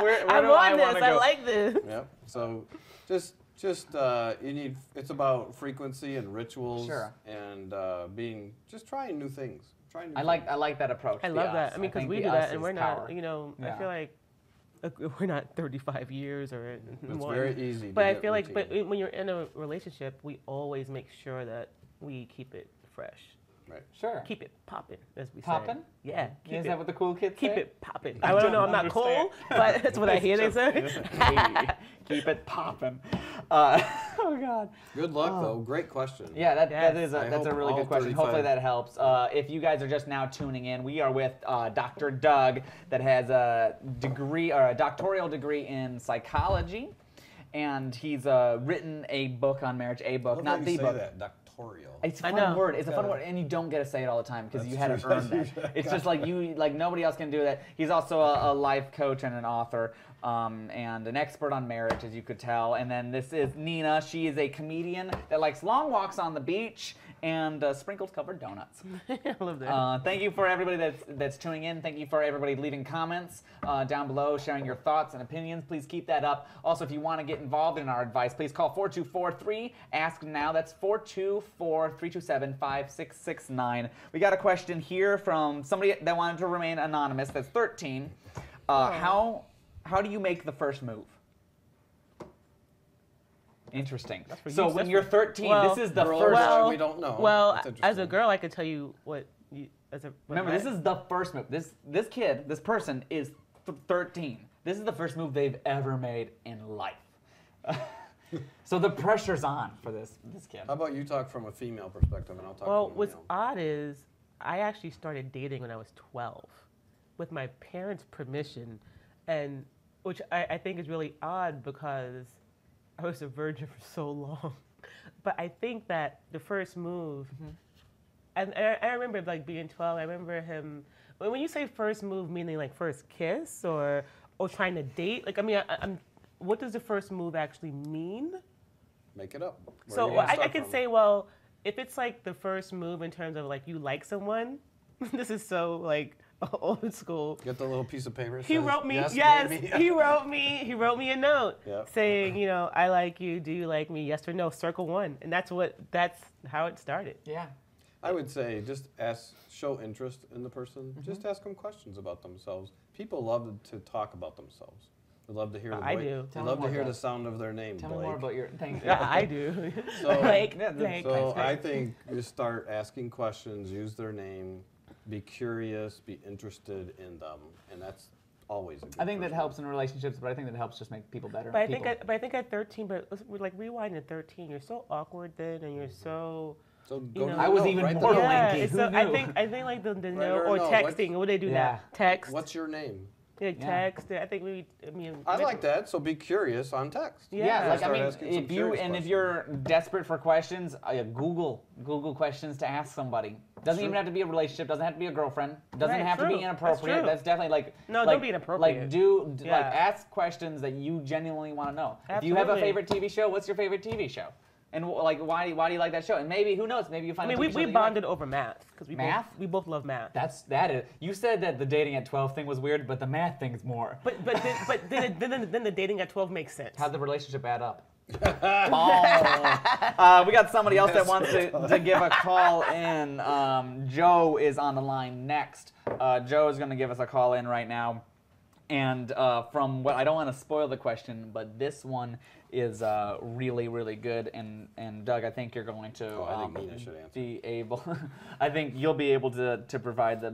Where I do want this. wanna go? I like this. Yep. So just you need. It's about frequency and rituals. Sure. And trying new things. I like that approach. I love that. I mean, because we do that, and we're not. You know, Yeah. I feel like we're not 35 years or It's more. very easy. But to I get feel like, routine. when you're in a relationship, we always make sure that we keep it fresh. Right. Sure. Keep it popping, as we say. Poppin'? Yeah. Is that what the cool kids Keep say? it popping. I don't know. I'm not cool, but that's what I hear they say. Hey, keep it popping. Oh God. Good luck though. Great question. Yeah, Yes. that's a really all good question. 35 Hopefully that helps. If you guys are just now tuning in, we are with Dr. Doug that has a degree or a doctoral degree in psychology, and he's written a book on marriage. A book, not the book. That doctoral. It's a I fun know. word. It's a fun word, and you don't get to say it all the time because you had to true. earn that. It's just like nobody else can do that. He's also a life coach and an author, and an expert on marriage, as you could tell. And then this is Nina. She is a comedian that likes long walks on the beach and sprinkles covered donuts. I love that. Thank you for everybody that's tuning in. Thank you for everybody leaving comments down below, sharing your thoughts and opinions. Please keep that up. Also, if you want to get involved in our advice, please call 4243-ASK NOW. That's 424-327-5669. We got a question here from somebody that wanted to remain anonymous. That's 13. How do you make the first move? Interesting. So when you're 13, Well, this is the Girl, first. we don't know. Well, That's as a interesting. girl, I could tell you what you Remember, this is the first move. This kid, this person is 13. This is the first move they've ever made in life. So the pressure's on for this kid. How about you talk from a female perspective, and I'll talk Well, from a what's male. odd is I actually started dating when I was 12 with my parents' permission, and which I think is really odd because I was a virgin for so long. But I think that the first move, and I remember like being 12, I remember him, when you say first move, meaning like first kiss or trying to date, like, I mean, what does the first move actually mean? Make it up. Where So do you wanna I start can from? say, well, if it's like the first move in terms of like you like someone, this is so like old school. Get the little piece of paper. that He says, wrote me, yes, baby." he wrote me a note Yep. saying, you know, I like you, do you like me, yes or no, circle one. And that's how it started. Yeah. I would say just show interest in the person. Just ask them questions about themselves. People love to talk about themselves. They love to hear the I voice. do. They Tell me love more to hear about the sound of their name, Tell Blake. me more about your thing. Yeah, I do. So- Blake, Yeah, Blake. So I think you start asking questions, use their name, be curious, be interested in them, and that's always a good I think that first helps in relationships, but I think that helps just make people better. But I think at 13, but we're like rewind at 13, you're so awkward then, and you're so. So You go know. to the I was note, even write the more note. lanky. it's Who so, I knew? think like the Write note her a or note. texting. What do they do Yeah. now? Text. What's your name? Yeah, Yeah. text. I think I like that. So be curious on text. Yeah. Yeah, like I Start mean, asking some if you curious and if questions. you're desperate for questions, Google questions to ask somebody. Doesn't even have to be a relationship. Doesn't have to be a girlfriend. Doesn't Right, have to true. be inappropriate. That's true. That's definitely like No, like, don't be inappropriate. Like Yeah. like ask questions that you genuinely want to know. If you have a Absolutely. favorite TV show, what's your favorite TV show? And like why do you like that show? And maybe who knows? Maybe you I find. mean, a TV show we that you like. bonded over math because Math? we both love math. That is. You said that the dating at 12 thing was weird, but the math thing's more. But then the dating at 12 makes sense. How'd the relationship add up? We got somebody else that wants to give a call in. Joe is on the line next. Joe is going to give us a call in right now. And from what I don't want to spoil the question, but this one is really, really good. And Doug, I think you're going to I think Nina should answer. be able. I think you'll be able to provide the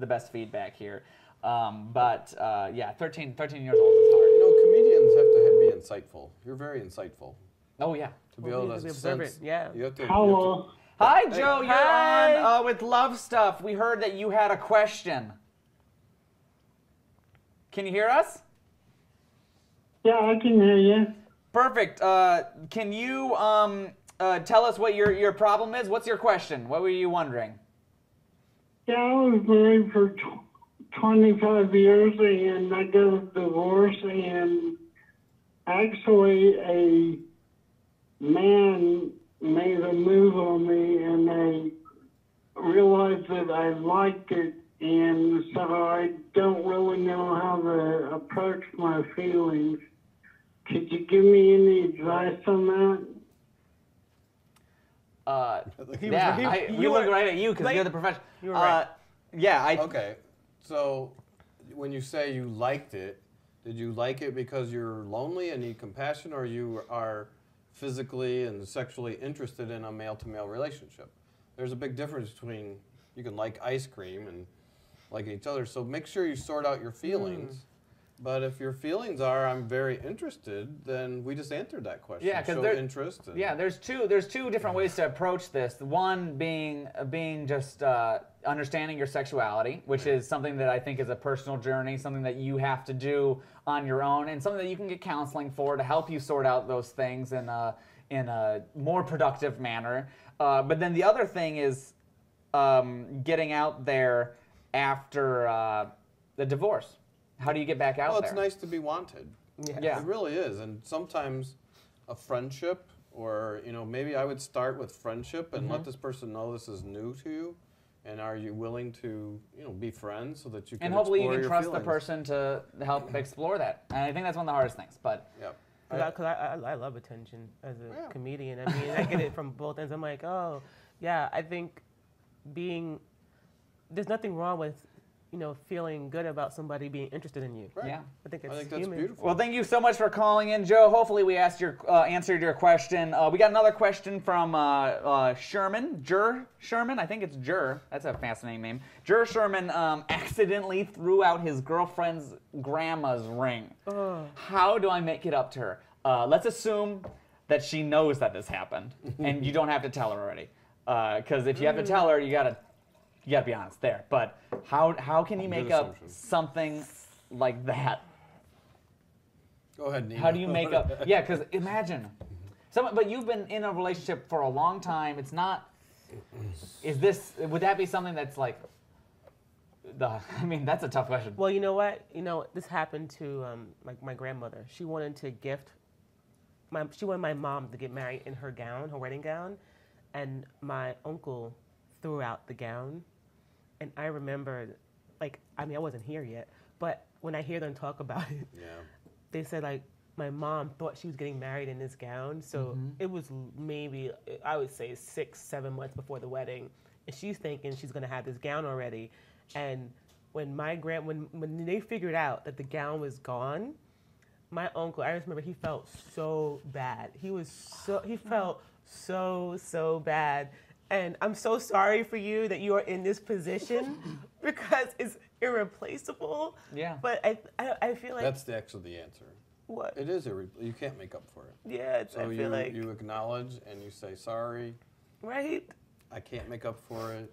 best feedback here. Yeah, 13 years old is hard. You know, comedians have to be insightful. You're very insightful. Oh yeah. To be Well, able we to observe sense. it, yeah. You have to, Hello. Hi, Joe. You're Hi. on with Love Stuff. We heard that you had a question. Can you hear us? Yeah, I can hear you. Perfect. Can you tell us what your problem is? What's your question? What were you wondering? Yeah, I was married for 25 years and I got a divorce, and actually a man made a move on me, and I realized that I liked it, and so I don't really know how to approach my feelings. Could you give me any advice on that? We look right at you because you're the professional. You were right. Okay, so when you say you liked it, did you like it because you're lonely and need compassion, or you are physically and sexually interested in a male-to-male relationship? There's a big difference between you can like ice cream and liking each other, so make sure you sort out your feelings. But if your feelings are, I'm very interested, then we just answered that question. Yeah, because interest. there's two different ways to approach this. One being just understanding your sexuality, which is something that I think is a personal journey, something that you have to do on your own, and something that you can get counseling for to help you sort out those things in a more productive manner. But then the other thing is getting out there after the divorce. How do you get back out there? Well, it's nice to be wanted. Yeah. It really is. And sometimes a friendship, or maybe I would start with friendship and let this person know this is new to you. And are you willing to, be friends so that you can and hopefully you can your trust feelings. the person to help explore that. And I think that's one of the hardest things. But Because I love attention as a comedian. I mean, I get it from both ends. I'm like, oh, yeah, I think there's nothing wrong with, feeling good about somebody being interested in you. Right. yeah. I think that's human. beautiful. Well, thank you so much for calling in, Joe. Hopefully we answered your question. We got another question from Sherman. Sherman? I think it's Jur. That's a fascinating name. Jur Sherman accidentally threw out his girlfriend's grandma's ring. How do I make it up to her? Let's assume that she knows that this happened, and you don't have to tell her already. Because if you have to tell her, you gotta be honest there. But how can you make up something like that? Go ahead, Nina. How do you make up? Yeah, because imagine, but you've been in a relationship for a long time. It's not. Would that be something that's like? I mean, that's a tough question. Well, you know what? This happened to my grandmother. She wanted my mom to get married in her wedding gown, and my uncle threw out the gown. And I remember, I wasn't here yet, but when I hear them talk about it, they said, my mom thought she was getting married in this gown. So it was maybe, I would say 6-7 months before the wedding. And she's thinking she's going to have this gown already. And when when they figured out that the gown was gone, my uncle, I just remember he felt so bad. He felt so bad. And I'm so sorry for you that you are in this position because it's irreplaceable. Yeah. But I feel like that's actually the answer. What? It is you can't make up for it. Yeah. So I feel like you acknowledge and you say sorry. Right. I can't make up for it.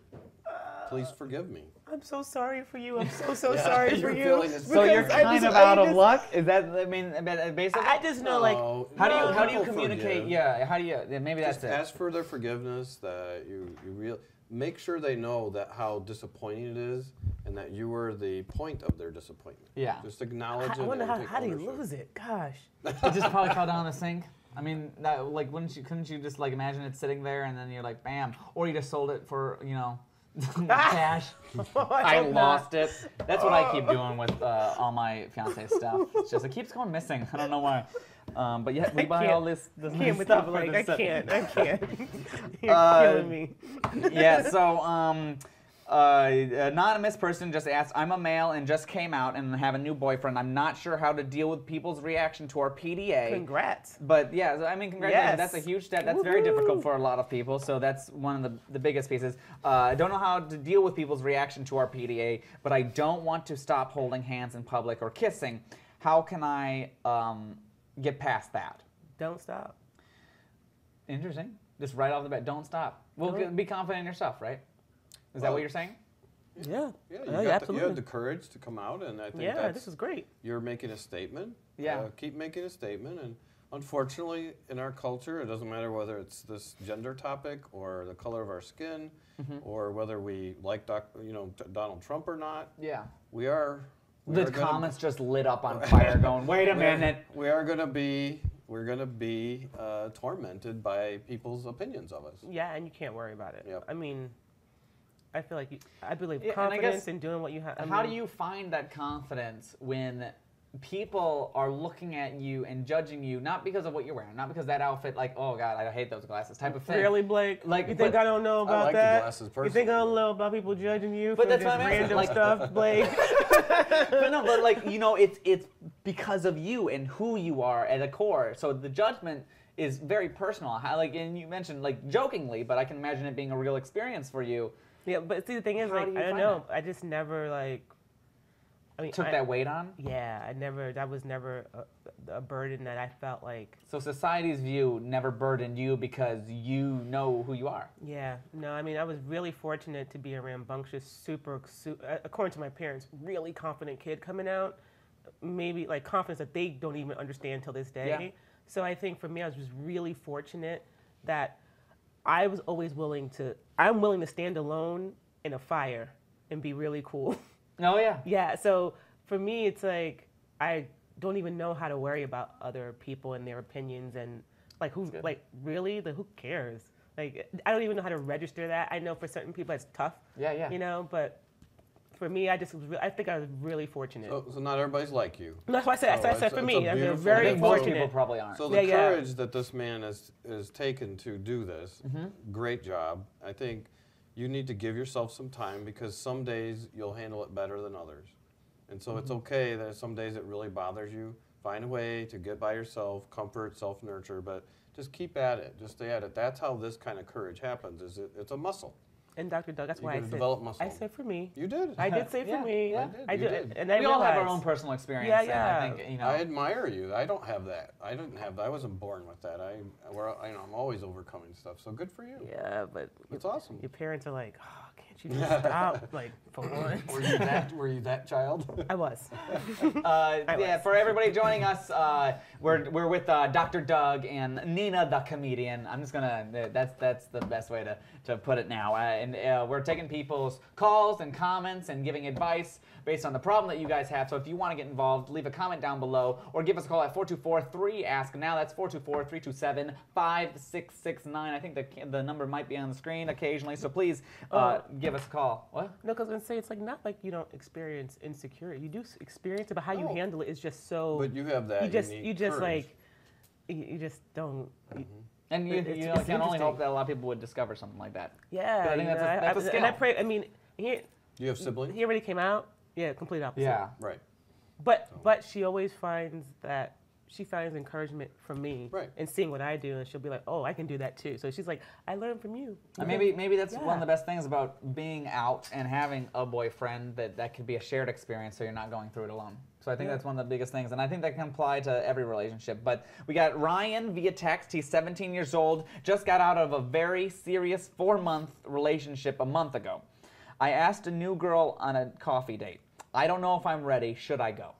Please forgive me. I'm so sorry for you. I'm so sorry for you. So you're kind of out of luck? Is that, basically? I just know, how do you communicate? Forgive. Yeah, how do you, maybe that's just it. Ask for their forgiveness, that make sure they know that how disappointing it is and that you were the point of their disappointment. Yeah. Just acknowledge it. I wonder and how do you ownership. lose it? Gosh. It just probably fell down the sink. I mean, couldn't you just imagine it sitting there and then you're like, bam, or you just sold it for, cash. I lost it. That's what I keep doing with all my fiance stuff. It's just, it keeps going missing. I don't know why. But yet we buy all this nice stuff. I can't. You're killing me. Yeah, so anonymous person just asked, I'm a male and just came out and have a new boyfriend. I'm not sure how to deal with people's reaction to our PDA. Congrats. But yeah, congratulations. Yes. That's a huge step. That's very difficult for a lot of people. So that's one of the biggest pieces. I don't know how to deal with people's reaction to our PDA, but I don't want to stop holding hands in public or kissing. How can I get past that? Don't stop. Interesting. Just right off the bat, don't stop. Well, be confident in yourself, right? Is that what you're saying? Yeah. You had the courage to come out, and I think this is great. You're making a statement. Yeah. Keep making a statement, and unfortunately, in our culture, it doesn't matter whether it's this gender topic or the color of our skin, or whether we like Donald Trump or not. Yeah. The comments just lit up on fire, going, "Wait a minute." We are going to be we're going to be tormented by people's opinions of us. Yeah, and you can't worry about it. Yep. I mean, I feel like I believe Yeah, and I confidence guess in doing what you have. How do you find that confidence when people are looking at you and judging you, not because of what you're wearing, not because that outfit, like, oh God, I hate those glasses type of thing. Really, Blake? Like, you think I don't know about I like that? the glasses personally. You think I don't know about people judging you But for that's this what I'm asking, random like- stuff, Blake? But no, but like, you know, it's because of you and who you are at the core. So the judgment is very personal. How, like, and you mentioned like jokingly, but I can imagine it being a real experience for you. Yeah, but see, the thing is, How like, do you I don't find know. I just never like. I mean, Took that weight on? Yeah, that was never a burden that I felt like. So society's view never burdened you because you know who you are. Yeah, no, I mean, I was really fortunate to be a rambunctious, super, according to my parents, really confident kid coming out. Maybe like confidence that they don't even understand till this day. Yeah. So I think for me, I was just really fortunate that I was always I'm willing to stand alone in a fire and be really cool. Oh yeah. Yeah, so for me, it's like I don't even know how to worry about other people and their opinions and like who who cares? Like I don't even know how to register that. I know for certain people it's tough. Yeah. You know, but for me, I think I was really fortunate. So not everybody's like you. That's why I said. I said for me, I was I very think most people fortunate. probably aren't. So the Yeah. courage that this man has taken to do this, great job. I think you need to give yourself some time because some days you'll handle it better than others. And so it's okay that some days it really bothers you. Find a way to get by yourself, comfort, self-nurture, but just keep at it. Just stay at it. That's how this kind of courage happens. It's a muscle. And Dr. Doug, that's You why I gotta said. develop muscle. I said for me. You did. I did say for me. Yeah. I You did. did. And I We all have our realized- own personal experience. Yeah, and yeah. I think, you know. I admire you. I don't have that. I didn't have that. I wasn't born with that. I'm always overcoming stuff. So good for you. Yeah, but That's awesome. your parents are like, oh, can't you just stop? Like for once. Were you that child? I was. Yeah, for everybody joining us, we're with Dr. Doug and Nina the comedian. I'm just gonna that's the best way to put it now. And we're taking people's calls and comments and giving advice based on the problem that you guys have. So if you want to get involved, leave a comment down below or give us a call at 424-3ASK-NOW. That's 424-327-5669. I think the number might be on the screen occasionally. So please give us a call. What? No, because I was going to say, it's like not like you don't experience insecurity. You do experience it, but how you handle it is just so. But you have that. You just courage. like, you just don't. And you It's can only interesting. hope that a lot of people would discover something like that. Yeah, But I think that's a skill. And I pray. I mean, he Do you have siblings? he already came out. Yeah, complete opposite. Yeah. Right. But she always finds that she finds encouragement from me Right. and seeing what I do, and she'll be like, "Oh, I can do that too." So she's like, "I learned from you." And maybe that's one of Yeah. the best things about being out and having a boyfriend, that could be a shared experience so you're not going through it alone. So I think that's one of the biggest things, and I think that can apply to every relationship. But we got Ryan via text. He's 17 years old, just got out of a very serious 4-month relationship a month ago. I asked a new girl on a coffee date. I don't know if I'm ready. Should I go?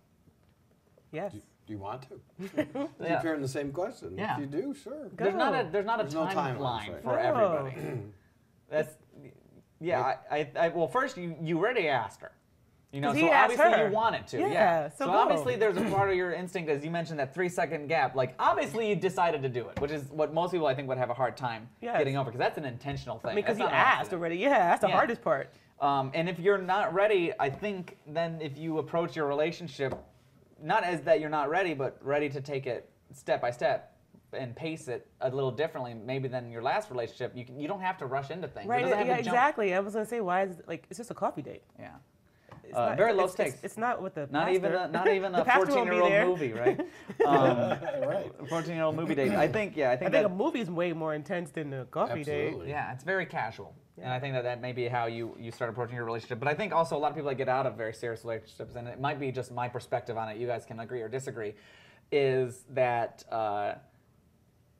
Yes. Do you want to? Keep hearing the same question. Yeah. If you do, sure. There's not a There's no timeline timeline, right? for No. everybody. That's well, first you already asked her. You know, 'Cause so he asked obviously her. you wanted to. Yeah, So so obviously go. there's a part of your instinct, as you mentioned, that 3-second gap. Like obviously you decided to do it, which is what most people I think would have a hard time Yes. getting over, because that's an intentional thing. I mean, because That's you not an asked accident. already. Yeah, that's the Yeah. hardest part. And if you're not ready, I think then if you approach your relationship, not as that you're not ready, but ready to take it step by step and pace it a little differently, maybe than your last relationship, you don't have to rush into things. It Right? doesn't have Yeah, to jump. exactly. I was gonna say, why is it's just a coffee date? Yeah. It's not, very low it's, stakes. It's not with the Not even a The pastor won't be 14-year-old there. movie, right? Right. A 14-year-old movie date. I think I that, think a movie's way more intense than a coffee date. Absolutely. yeah, it's very casual. And I think that may be how you start approaching your relationship. But I think also a lot of people that get out of very serious relationships, and it might be just my perspective on it, you guys can agree or disagree, is that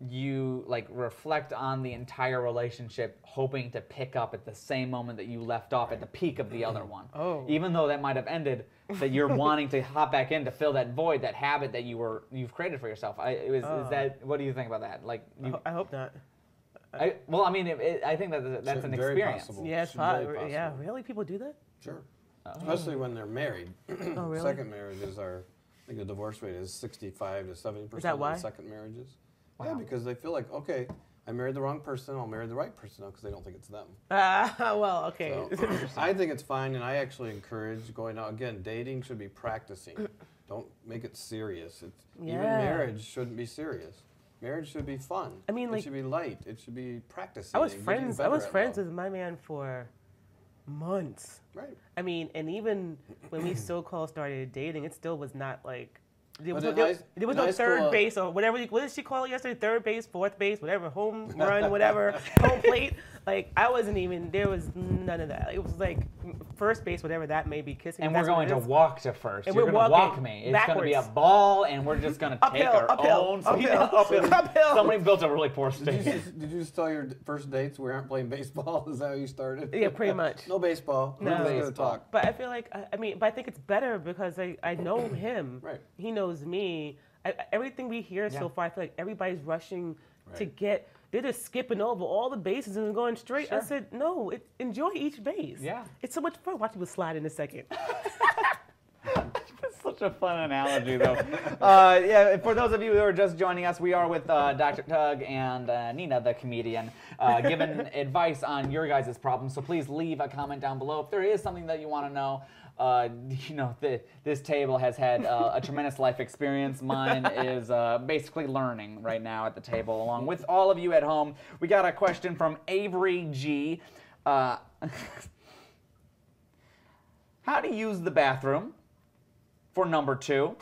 you like reflect on the entire relationship hoping to pick up at the same moment that you left off at the peak of the other one. Oh. Even though that might have ended, that you're wanting to hop back in to fill that void, that habit that you've created for yourself. Is that, what do you think about that? Like I hope not. I think that's an Very experience. possible. Yeah, it's It's very hot. Yeah, possible. really? People do that? Sure. Especially when they're married. Oh, really? Second marriages are I think the divorce rate is 65 to 70% Is that why? of second marriages. Wow. Yeah, because they feel like, okay, I married the wrong person, I'll marry the right person now because they don't think it's them. Well, okay. So, I think it's fine, and I actually encourage going out. Again, dating should be practicing. Don't make it serious. Even marriage shouldn't be serious. Marriage should be fun. I mean, it should be light. It should be practicing. I was friends with my man for months. Right. I mean, and even when we so-called started dating, it still was not like there was no third base or whatever. What did she call it yesterday? Third base, fourth base, whatever, home run, whatever, home plate. Like I wasn't even. There was none of that. It was like first base, whatever that may be, kissing. And we're going to walk to first. And You're we're going to walk walking me. It's backwards. going to be a ball, and we're just going to take our own. Uphill. Somebody built a really poor stadium. Did you just tell your first dates we aren't playing baseball? Is that how you started? Yeah, pretty much. No baseball. No baseball. Gonna talk. But I feel like but I think it's better because I know him. Right. He knows me. Everything we hear so far, I feel like everybody's rushing to get. They're just skipping over all the bases and going straight. Sure. I said, no, enjoy each base. Yeah. It's so much fun. Watch people slide in a second. That's such a fun analogy, though. Yeah, for those of you who are just joining us, we are with Dr. Doug and Nina, the comedian, giving advice on your guys' problems. So please leave a comment down below if there is something that you want to know. This table has had a tremendous life experience. Mine is basically learning right now at the table, along with all of you at home. We got a question from Avery G. How to use the bathroom for number 2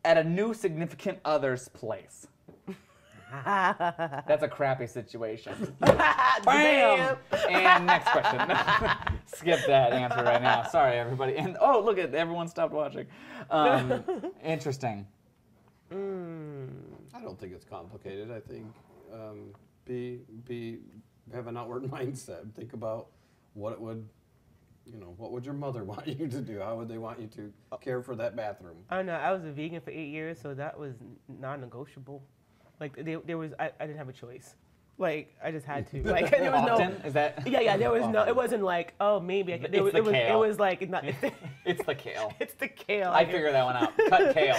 at a new significant other's place? That's a crappy situation. Bam! And next question. Skip that answer right now. Sorry, everybody. And look at everyone stopped watching. Interesting. I don't think it's complicated. I think have an outward mindset. Think about what would your mother want you to do? How would they want you to care for that bathroom? I don't know. I was a vegan for 8 years, so that was non-negotiable. Like there was, I didn't have a choice. Like I just had to. Like there was Often? Is that? Yeah. There was no. It wasn't like maybe I could. It was like it's the kale. It's the kale. I figured that one out. Cut kale.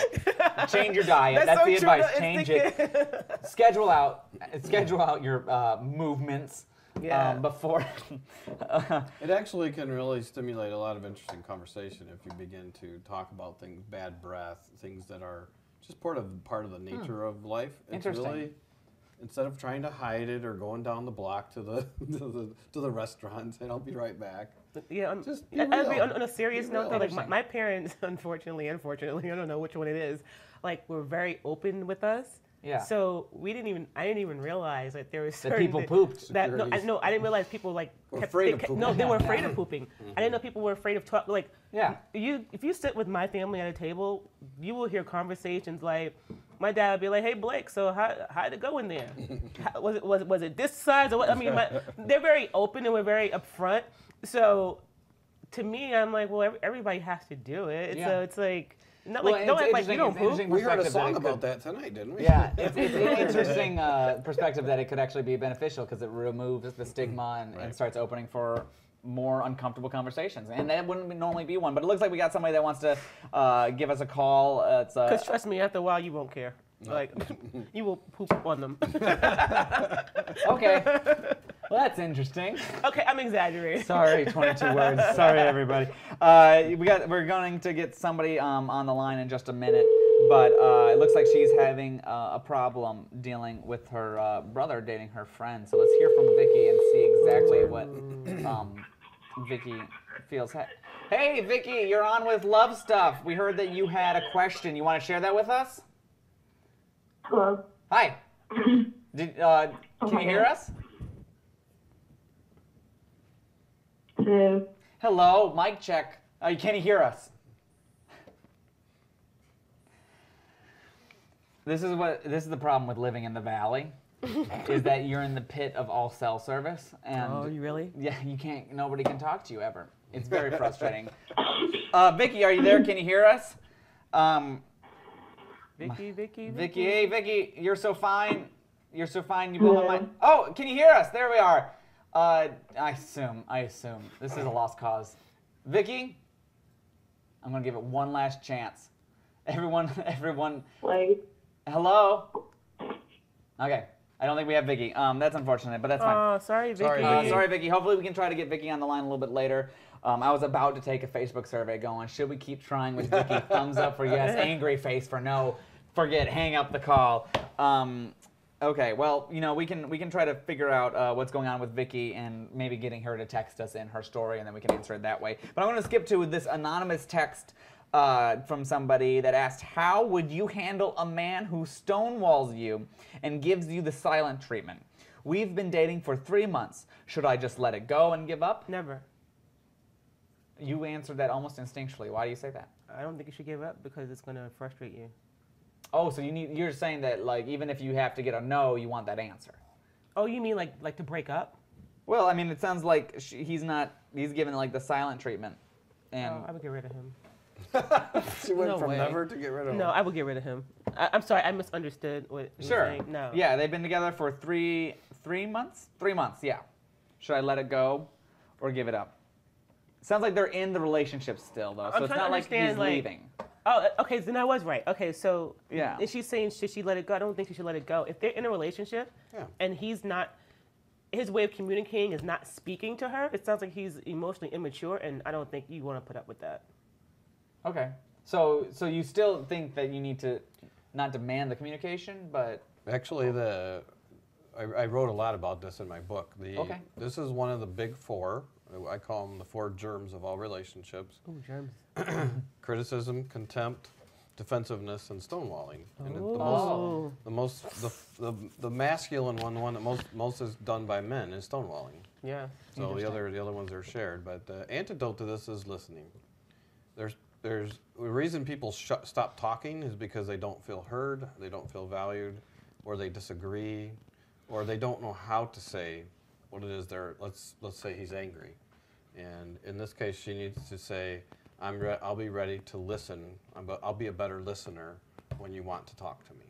Change your diet. That's the advice. Change it. Schedule out your movements. Yeah. Before. It actually can really stimulate a lot of interesting conversation if you begin to talk about things, bad breath, things that are just part of the nature of life. It's really, instead of trying to hide it or going down the block to the restaurant, and I'll be right back. Yeah, on a serious note, though, like my parents, unfortunately, I don't know which one it is, like were very open with us. Yeah. So I didn't even realize that there was certain that people pooped. I didn't realize people like were afraid of pooping. No, they were afraid of pooping. I didn't know people were afraid of talking. Like, yeah. If you sit with my family at a table, you will hear conversations like, my dad would be like, "Hey Blake, so how'd it go in there? Was it this size or what?" I mean, they're very open and we're very upfront. So to me, I'm like, well, everybody has to do it. Yeah. So it's like. Don't act like you don't poop. We heard a song about that tonight, didn't we? Yeah, it's an interesting perspective that it could actually be beneficial because it removes the stigma and starts opening for more uncomfortable conversations. And that wouldn't normally be one, but it looks like we got somebody that wants to give us a call. Because trust me, after a while, you won't care. No. Like, you will poop on them. Okay. Well, that's interesting. Okay, I'm exaggerating. Sorry, 22 words. Sorry, everybody. We're going to get somebody on the line in just a minute, but it looks like she's having a problem dealing with her brother dating her friend. So let's hear from Vicky and see exactly what Vicky feels. Hey, Vicky, you're on with Love Stuff. We heard that you had a question. You want to share that with us? Hello. Hi. Can you hear us? Hello. Hello, mic check. Can you hear us? This is the problem with living in the valley, is that you're in the pit of all cell service, and you really? Yeah, nobody can talk to you ever. It's very frustrating. Vicky, are you there? Can you hear us? Vicky. Hey, Vicky, you're so fine. You're so fine. You blew my mind. Oh, can you hear us? There we are. I assume. This is a lost cause. Vicky, I'm going to give it one last chance. Everyone. Like, Hello? Okay. I don't think we have Vicky. That's unfortunate, but that's fine. Oh, sorry, Vicky. Sorry, Vicky. Hopefully we can try to get Vicky on the line a little bit later. I was about to take a Facebook survey going, should we keep trying with Vicky? Thumbs up for yes, angry face for no, forget, hang up the call. Okay, well, we can try to figure out what's going on with Vicky and maybe getting her to text us in her story, and then we can answer it that way. But I'm going to skip to this anonymous text from somebody that asked, how would you handle a man who stonewalls you and gives you the silent treatment? We've been dating for 3 months. Should I just let it go and give up? Never. You answered that almost instinctually. Why do you say that? I don't think you should give up because it's going to frustrate you. Oh, so you're saying that, like, even if you have to get a no, you want that answer. Oh, you mean like to break up? Well, I mean, it sounds like he's given like the silent treatment. And I would get rid of him. She went No from way. never to get rid of him. No, I would get rid of him. I'm sorry, I misunderstood what you were saying. No. Yeah, they've been together for three months? 3 months, yeah. Should I let it go or give it up? Sounds like they're in the relationship still, though, so it's not like he's leaving. Oh, okay, then I was right. Okay, so yeah. Is she saying should she let it go? I don't think she should let it go. If they're in a relationship and he's not, his way of communicating is not speaking to her, it sounds like he's emotionally immature, and I don't think you want to put up with that. Okay. So you still think that you need to not demand the communication, but... Actually, I wrote a lot about this in my book. This is one of the big four. I call them the 4 germs of all relationships. Ooh, germs. Criticism, contempt, defensiveness, and stonewalling. And the masculine one that most is done by men is stonewalling. Yeah. So the other ones are shared. But the antidote to this is listening. There's the reason people stop talking is because they don't feel heard, they don't feel valued, or they disagree, or they don't know how to say what it is let's say he's angry. And in this case, she needs to say, I'll be ready to listen, I'll be a better listener when you want to talk to me.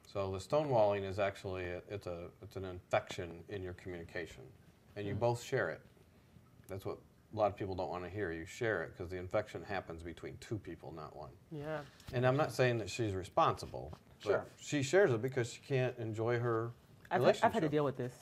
So the stonewalling is actually, it's an infection in your communication. And you both share it. That's what a lot of people don't want to hear. You share it because the infection happens between 2 people, not 1. Yeah. And I'm not saying that she's responsible. Sure. She shares it because she can't enjoy her relationship. I've had to deal with this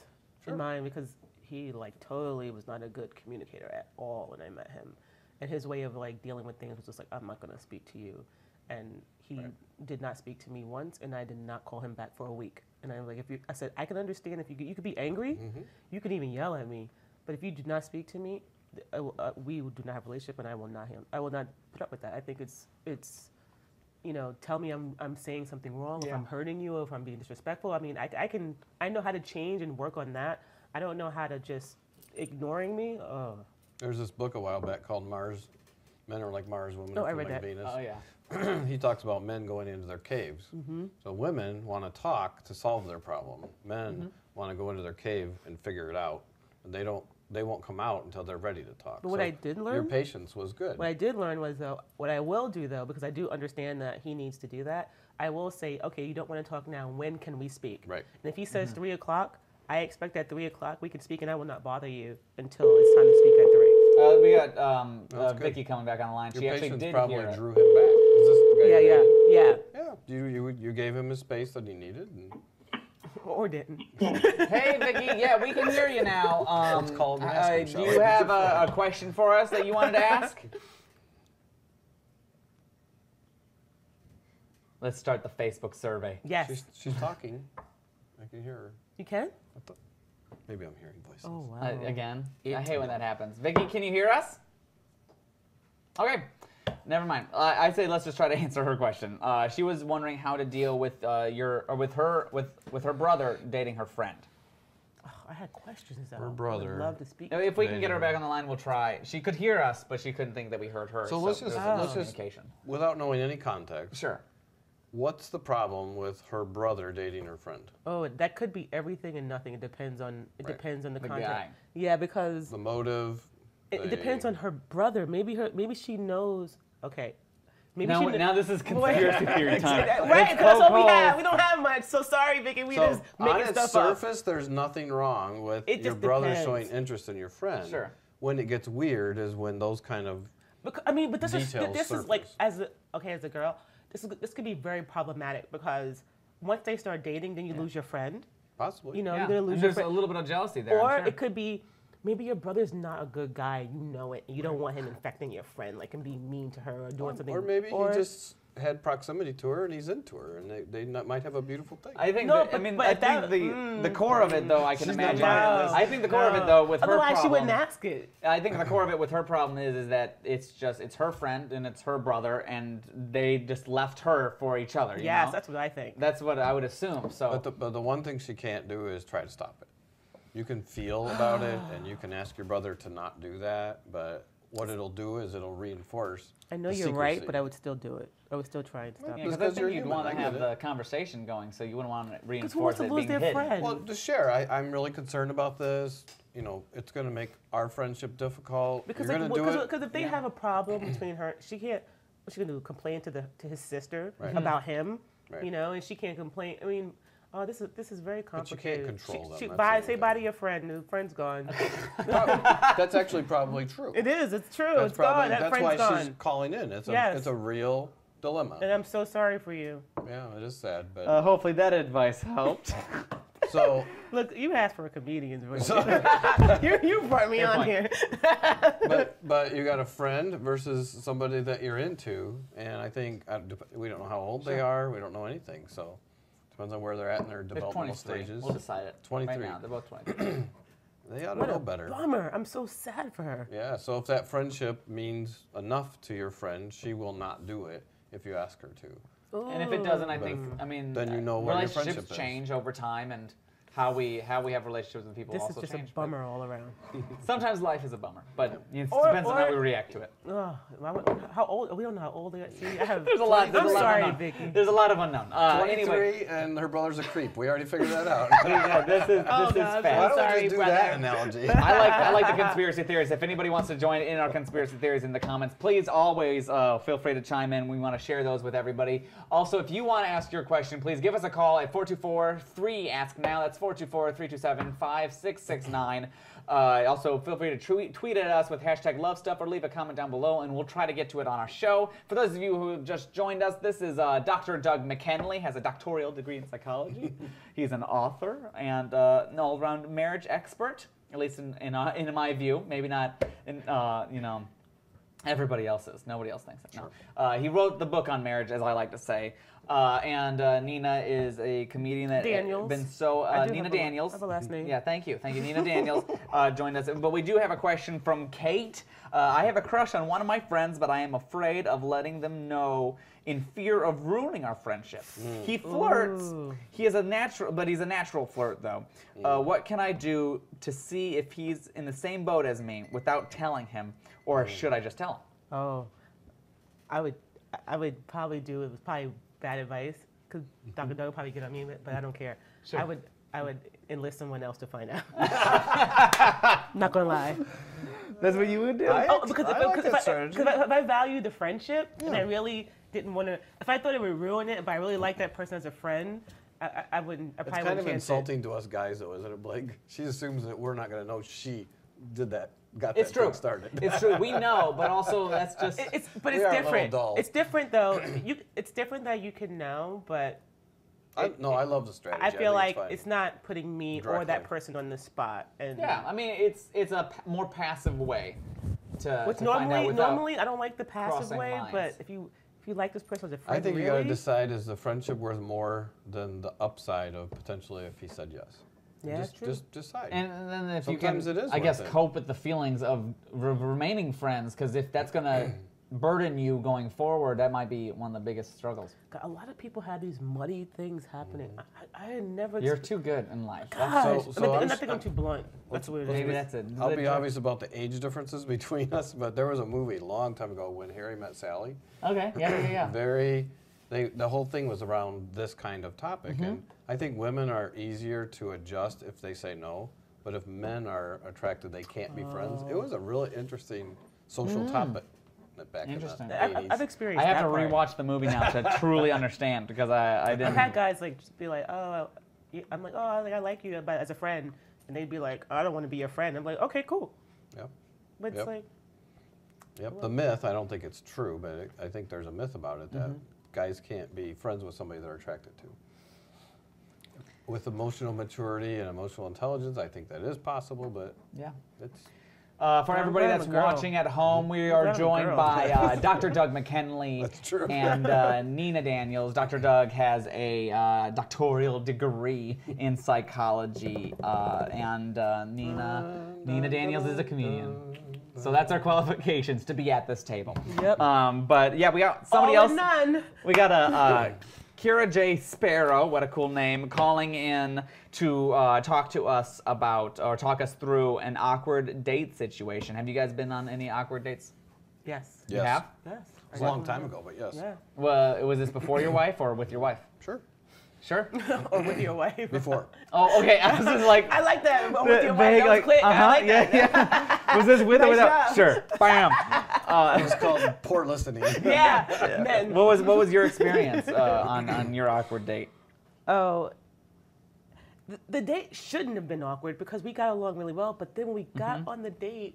in mine because he totally was not a good communicator at all when I met him. And his way of dealing with things was just I'm not going to speak to you. And he did not speak to me once, and I did not call him back for a week. And I was I said, I can understand if you could be angry, you could even yell at me, but if you do not speak to me, we do not have a relationship, and I will not put up with that. I think it's tell me I'm saying something wrong, if I'm hurting you, or if I'm being disrespectful. I mean, I know how to change and work on that. I don't know how to just ignoring me. There's this book a while back called Mars. Men are like Mars, women are like Venus. Oh, yeah. He talks about men going into their caves. So women want to talk to solve their problem. Men want to go into their cave and figure it out. And they won't come out until they're ready to talk. But what I did learn, your patience was good. What I did learn was, though, what I will do, though, because I do understand that he needs to do that, I will say, okay, you don't want to talk now. When can we speak? Right. And if he says 3 o'clock, I expect at 3 o'clock we can speak, and I will not bother you until it's time to speak at 3. We got Vicky coming back on the line. Your she actually did probably hear drew him back. Is this the guy? Yeah. You gave him his space that he needed. Or didn't. Hey, Vicky. Yeah, we can hear you now. It's called asking, do you have a question for us that you wanted to ask? Let's start the Facebook survey. Yes. She's talking. I can hear her. You can? Maybe I'm hearing voices. Oh, wow. Again? I hate when that happens. Vicky, can you hear us? Okay. Never mind. I say let's just try to answer her question. She was wondering how to deal with with her brother dating her friend. Oh, I had questions though. Her brother. I would love to speak. If we can get her back on the line, we'll try. She could hear us, but she couldn't think that we heard her. So let's just without knowing any context. Sure. What's the problem with her brother dating her friend? Oh, that could be everything and nothing. It depends on the context. Guy. Yeah, because the motive. It depends on her brother. Maybe she knows. Okay. Maybe now this is conspiracy theory time. Right, because that's all we have. We don't have much. So sorry, Vicky. We just making stuff up. On its surface, there's nothing wrong with your brother showing interest in your friend. Sure. When it gets weird is when those kind of But this is surface. like as a girl. this could be very problematic because once they start dating, then you lose your friend. Possibly. You know, Yeah. you're gonna lose And your there's friend. a little bit of jealousy there. Or I'm sure. it could be maybe your brother's not a good guy. You know it. And you don't want him infecting your friend, like and being mean to her or doing something. Or maybe he just had proximity to her and he's into her, and they might have a beautiful thing. I think. No, I but- mean, but I that- think the core of it, though, I can She's not imagine. buying this. I think the core of it, though, with her Otherwise, she problem. wouldn't ask it. I think the core of it with her problem is that it's her friend and it's her brother, and they just left her for each other. You Yes, know? that's what I think. That's what I would assume. So. But the one thing she can't do is try to stop it. You can feel about it, and you can ask your brother to not do that, but what it'll do is it'll reinforce. I know the you're right, secrecy. but I would still do it. I would still try and stop Yeah, it. because I Because think you're you'd human, want I to get have it. the conversation going, so you wouldn't want to Because reinforce who wants to it lose being their hidden. friend? Well, just share. I'm really concerned about this. You know, it's going to make our friendship difficult. Because You're like, going to do it. because if they have a problem between her, she can't. What's she gonna do? Complain to his sister Right. about him? Right. You know, and she can't complain. I mean, oh, this is very But you can't complicated. control them, that's Bye. the Say only bye to thing. your friend. The friend's gone. That's actually probably true. It is. It's true. That's It's gone. That that's friend's why gone. she's calling in. It's Yes. a real dilemma. And I'm so sorry for you. Yeah, it is sad, but Hopefully that advice helped. so Look, you asked for a comedian's voice. So- you brought me on point. here. but you got a friend versus somebody that you're into, and I think we don't know how old they are. We don't know anything, so depends on where they're at in their They're developmental 23. stages. We'll decide it. 23. Right now, they're both 23. They ought to What know a better. bummer. I'm so sad for her. Yeah, so if that friendship means enough to your friend, she will not do it if you ask her to. And if it doesn't, I But think, I mean, then you know where your relationships friendship is. change over time, and how we have relationships with people This also is just change. a bummer all around. Sometimes life is a bummer, but it Or- depends on how we or- react to it. Oh, how old? We don't know how old they are. See, I have. There's a lot. There's I'm a lot sorry, of unknown. Vicky. There's a lot of unknown. 23, Anyway, and her brother's a creep. We already figured that out. this is Oh, this God, is Why fast. don't Sorry, we just do brother. that analogy? I like the conspiracy theories. If anybody wants to join in our conspiracy theories in the comments, please always feel free to chime in. We want to share those with everybody. Also, if you want to ask your question, please give us a call at 424-3-ASK-NOW. That's 424-327-5669. Also, feel free to tweet at us with hashtag #LoveStuff or leave a comment down below, and we'll try to get to it on our show. For those of you who have just joined us, this is Dr. Doug Mckinley, has a doctoral degree in psychology. He's an author and an all-around marriage expert, at least in my view. Maybe not in, everybody else's. Nobody else thinks that. No. He wrote the book on marriage, as I like to say. And Nina is a comedian that Daniels. been so I do Nina have a- Daniels. I have a last name. Yeah, thank you. Nina Daniels joined us. But we do have a question from Kate. I have a crush on one of my friends, but I am afraid of letting them know in fear of ruining our friendship. He flirts. Ooh. He's a natural flirt, though. What can I do to see if he's in the same boat as me without telling him, or should I just tell him? Oh, I would probably do. It was probably bad advice because Dr. Doug would probably get on me, but I don't care. Sure. I would enlist someone else to find out. Not gonna lie. That's what you would do. Because if I value the friendship and I really didn't want to, if I thought it would ruin it, but I really like that person as a friend, I wouldn't. I It's probably kind wouldn't of chance insulting to us guys, though, isn't it, Blake? She assumes that we're not going to know she did that, got It's that true. thing started. It's true. We know, but also that's just. But We it's are a little different. dull. It's different though. It's different that you can know, but I love the strategy. I feel like think it's not putting me or that Directly. person on the spot. And Yeah, I mean it's a more passive way to. which to find out without- normally I don't like the passive crossing way, lines. but if you like this person as a friend, I think you really, got to decide, is the friendship worth more than the upside of potentially if he said yes? Yeah, just, true. just decide. And then if Sometimes you can, it is I guess, worth it. cope with the feelings of remaining friends, because if that's gonna burden you going forward, that might be one of the biggest struggles. a lot of people have these muddy things happening. I had never. You're too good in life. Gosh, So I I'm think I'm too blunt. That's what it is. Maybe that's it. I'll be obvious about the age differences between us, but there was a movie a long time ago, When Harry Met Sally. Okay. Yeah. The whole thing was around this kind of topic, and I think women are easier to adjust if they say no, but if men are attracted, they can't be friends. It was a really interesting social topic back Interesting. in the 80s. I've experienced I have that to part. rewatch the movie now to truly understand, because I didn't. I've had guys like just be like, oh, I'm like, oh, I like you, but as a friend, and they'd be like, I don't want to be your friend. I'm like, okay, cool. Yep. But it's Yep. like, Yep. The myth, I don't think it's true, but I think there's a myth about it that guys can't be friends with somebody they're attracted to. With emotional maturity and emotional intelligence, I think that is possible, but yeah, it's... For everybody that's watching at home, we are joined by Dr. Doug Mckinley and Nina Daniels. Dr. Doug has a doctoral degree in psychology, and Nina Daniels is a comedian. So that's our qualifications to be at this table. Yep. But yeah, we got somebody else. None. We got a Kira J. Sparrow, what a cool name, calling in to talk to us about, or talk us through an awkward date situation. Have you guys been on any awkward dates? Yes. You have? Yes. It was a long time ago, but yes. Yeah. Well, was this before your wife or with your wife? Sure. Sure? Or with your wife. Before. Oh, okay. I was just like... I like that. But with your wife, that was quick. I like that. Yeah. Was this with or without? job. Sure. Bam. It was called poor listening. Yeah. Man. What was your experience on your awkward date? Oh, the date shouldn't have been awkward because we got along really well. But then when we got on the date,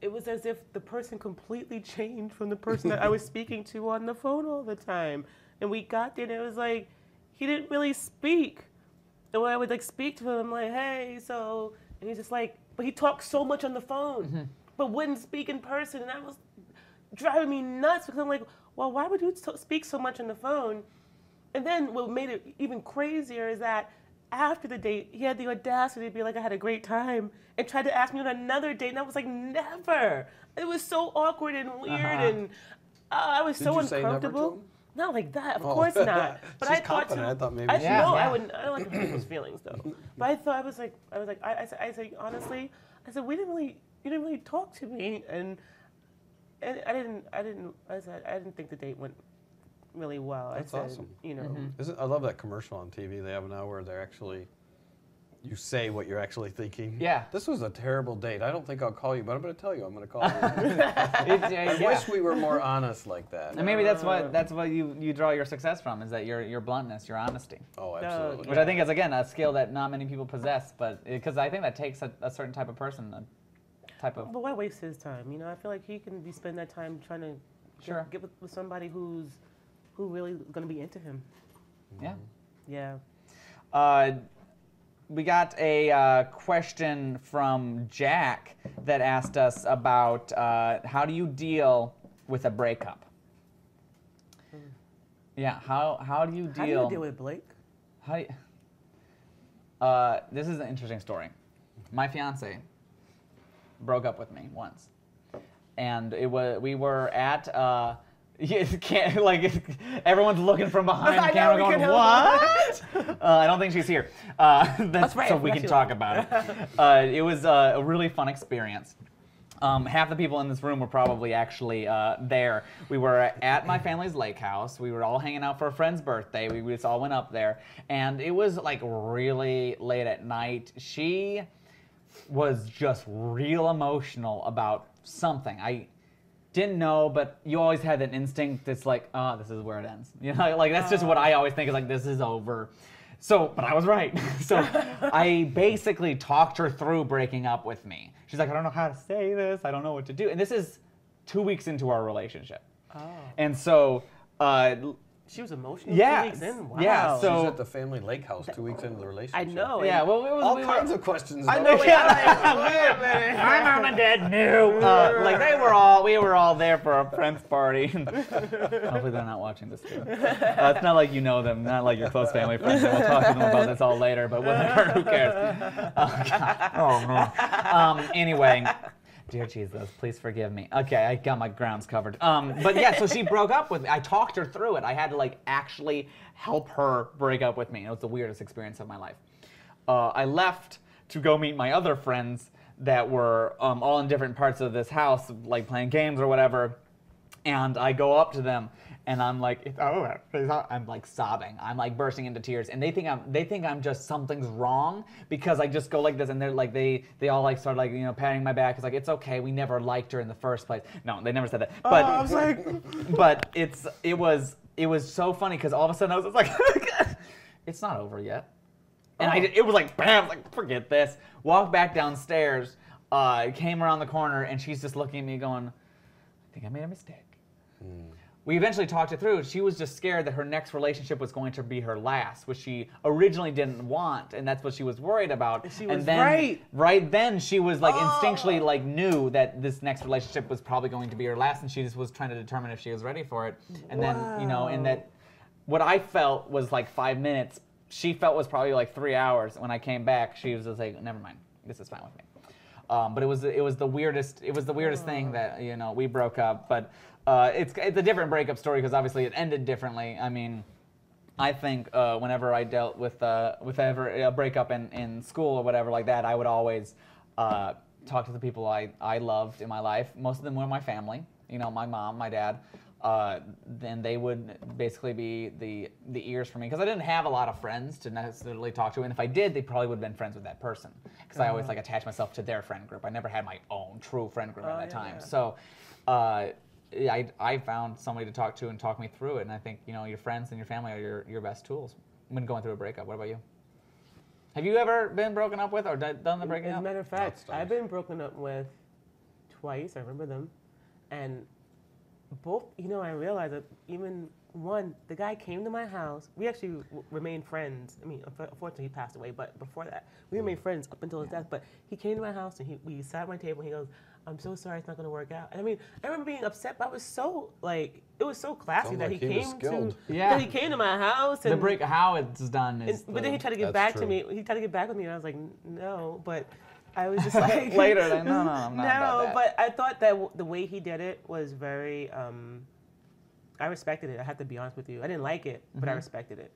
it was as if the person completely changed from the person that I was speaking to on the phone all the time. And we got there, and it was like, he didn't really speak. And when I would like speak to him, I'm like, hey, so, and he's just like, but he talked so much on the phone, but wouldn't speak in person. And that was driving me nuts because I'm like, well, why would you speak so much on the phone? And then what made it even crazier is that after the date, he had the audacity to be like, I had a great time, and tried to ask me on another date. And I was like, never. It was so awkward and weird, and I was so uncomfortable. Say never to him? Not like that, of course not. But She's I thought confident. I thought maybe. No, I wouldn't. I don't like people's feelings though. But I thought I said honestly, I said you didn't really talk to me, and I didn't think the date went really well. That's I said, awesome. You know, I love that commercial on TV they have now where they're actually. You say what you're actually thinking. Yeah. This was a terrible date. I don't think I'll call you, but I'm going to tell you I'm going to call you. I wish we were more honest like that. And maybe that's what you draw your success from, is that your bluntness, your honesty. Oh, absolutely. Which I think is, again, a skill that not many people possess, but because I think that takes a certain type of person, But why waste his time? You know, I feel like he can spend that time trying to get with somebody who really going to be into him. Yeah. Yeah. We got a question from Jack that asked us about how do you deal with a breakup? Yeah, how do you deal? How do you deal with Blake? This is an interesting story. My fiance broke up with me once, and we were at. Everyone's looking from behind the camera going, what? I don't think she's here. That's right. So we can talk about it. It was a really fun experience. Half the people in this room were probably actually there. We were at my family's lake house. We were all hanging out for a friend's birthday. We just all went up there. And it was like really late at night. She was just real emotional about something. I didn't know, but you always had that instinct that's like, oh, this is where it ends. You know, like that's just what I always think is like, this is over. So, but I was right. So I basically talked her through breaking up with me. She's like, I don't know how to say this. I don't know what to do. And this is 2 weeks into our relationship. Oh. And so, she was emotional. Yeah. 2 weeks in. Wow. Yeah. So she's at the family lake house 2 weeks into the relationship. I know. Yeah. Well, it was all kinds of questions. I know. My mom and dad knew. Like we were all there for a friend's party. Hopefully they're not watching this too. It's not like you know them, not like your close family friends. We'll talk to them about this all later. But whatever. Who cares? Oh, God. Oh no. Anyway. Dear Jesus, please forgive me. Okay, I got my grounds covered. But yeah, so she broke up with me. I talked her through it. I had to like actually help her break up with me. It was the weirdest experience of my life. I left to go meet my other friends that were all in different parts of this house, like playing games or whatever. And I go up to them, and I'm like, it's over. I'm like sobbing. I'm like bursting into tears, and they think I'm just something's wrong because I just go like this, and they're like they all like start like patting my back. It's like it's okay. We never liked her in the first place. No, they never said that. But I was like, but it was so funny because all of a sudden I was just like, it's not over yet, and it was like bam, like forget this. Walked back downstairs, came around the corner, and she's just looking at me going, I think I made a mistake. we eventually talked it through. She was just scared that her next relationship was going to be her last, which she originally didn't want, and that's what she was worried about. She was and then, right then, she was like instinctually like knew that this next relationship was probably going to be her last, and she just was trying to determine if she was ready for it. And then, you know, and that what I felt was like 5 minutes. She felt was probably like 3 hours. When I came back, she was just like, never mind, this is fine with me. But it was the weirdest thing that, you know, we broke up. But it's a different breakup story because obviously it ended differently. I mean, I think whenever I dealt with ever a breakup in school or whatever like that, I would always talk to the people I loved in my life. Most of them were my family. You know, my mom, my dad. Then they would basically be the ears for me because I didn't have a lot of friends to necessarily talk to, and if I did, they probably would have been friends with that person because I always like attach myself to their friend group. I never had my own true friend group at that time. So I found somebody to talk to and talk me through it, and I think, you know, your friends and your family are your best tools when going through a breakup. What about you? Have you ever been broken up with or done the breaking up? As a matter of fact, I've been broken up with twice. I remember them, and both, you know, I realized that even one, the guy came to my house. We actually remained friends. I mean, unfortunately, he passed away, but before that, we remained friends up until his death. But he came to my house, and we sat at my table, and he goes, I'm so sorry it's not going to work out. And I mean, I remember being upset, but I was so, like, it was so classy that he came to my house. And the break, how it's done is... But then he tried to get back to me. He tried to get back with me, and I was like, no, but... I was just like later, like, no, I'm not about that. But I thought that the way he did it was very. I respected it. I have to be honest with you. I didn't like it, but I respected it.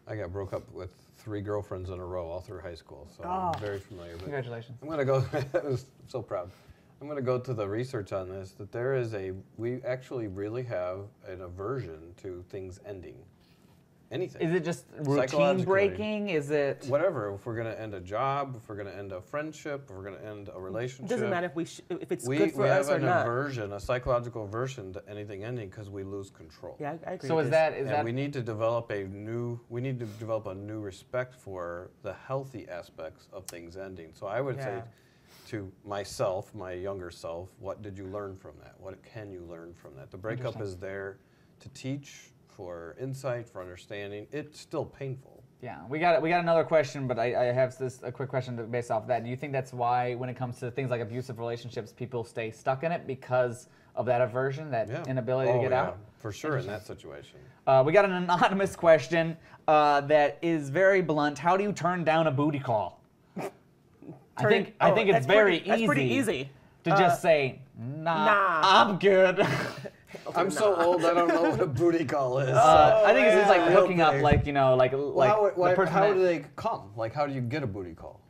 I got broke up with 3 girlfriends in a row all through high school, so I'm very familiar with it. Congratulations. I'm gonna go. I was so proud. I'm gonna go to the research on this. That there is we actually really have an aversion to things ending. Anything. Is it just routine breaking? Is it whatever? If we're gonna end a job, if we're gonna end a friendship, if we're gonna end a relationship, it doesn't matter if it's good for us or not. We have an aversion, a psychological aversion to anything ending because we lose control. Yeah, I agree. So with is this. that we need to develop a new respect for the healthy aspects of things ending. So I would say to myself, my younger self, what did you learn from that? What can you learn from that? The breakup is there to teach, for insight, for understanding. It's still painful. Yeah, we got another question, but I have a quick question based off that. Do you think that's why, when it comes to things like abusive relationships, people stay stuck in it because of that aversion, that inability to get out? For sure, in that situation. We got an anonymous question that is very blunt. How do you turn down a booty call? I think it's very easy. That's pretty easy. To just say, nah, I'm good. I'm so old, I don't know what a booty call is. I think it's just like hooking up, like, you know, like how do they come? Like, how do you get a booty call?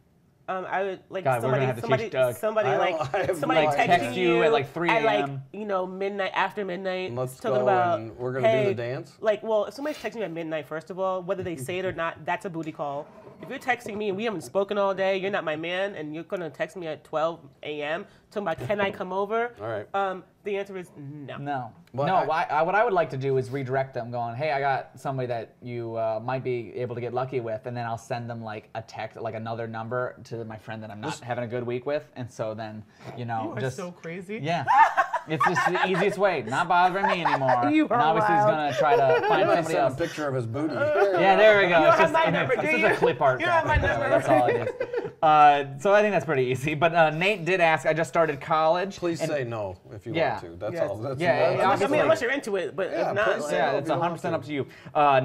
I would like somebody texting you at like 3 a.m. At like, you know, after midnight. Let's talking go about, and we're gonna do the dance. Like, well, if somebody's texting me at midnight, first of all, whether they say it or not, that's a booty call. If you're texting me and we haven't spoken all day, you're not my man, and you're gonna text me at 12 a.m. talking about can I come over? All right. The answer is no. No. Well, what I would like to do is redirect them, going, hey, I got somebody that you might be able to get lucky with, and then I'll send them like a text, like another number to my friend that I'm not having a good week with, and so then, you know, you are so crazy. Yeah. It's just the easiest way, not bothering me anymore. You are and obviously he's gonna try to find somebody else. A picture of his booty. Yeah, there we go. You It's have my number, this is a clip art. You have my number. That's all it is. So I think that's pretty easy. But Nate did ask. I just started college. Please say no if you want to. That's all. That's unless you're into it, but if not, it's 100% up to you.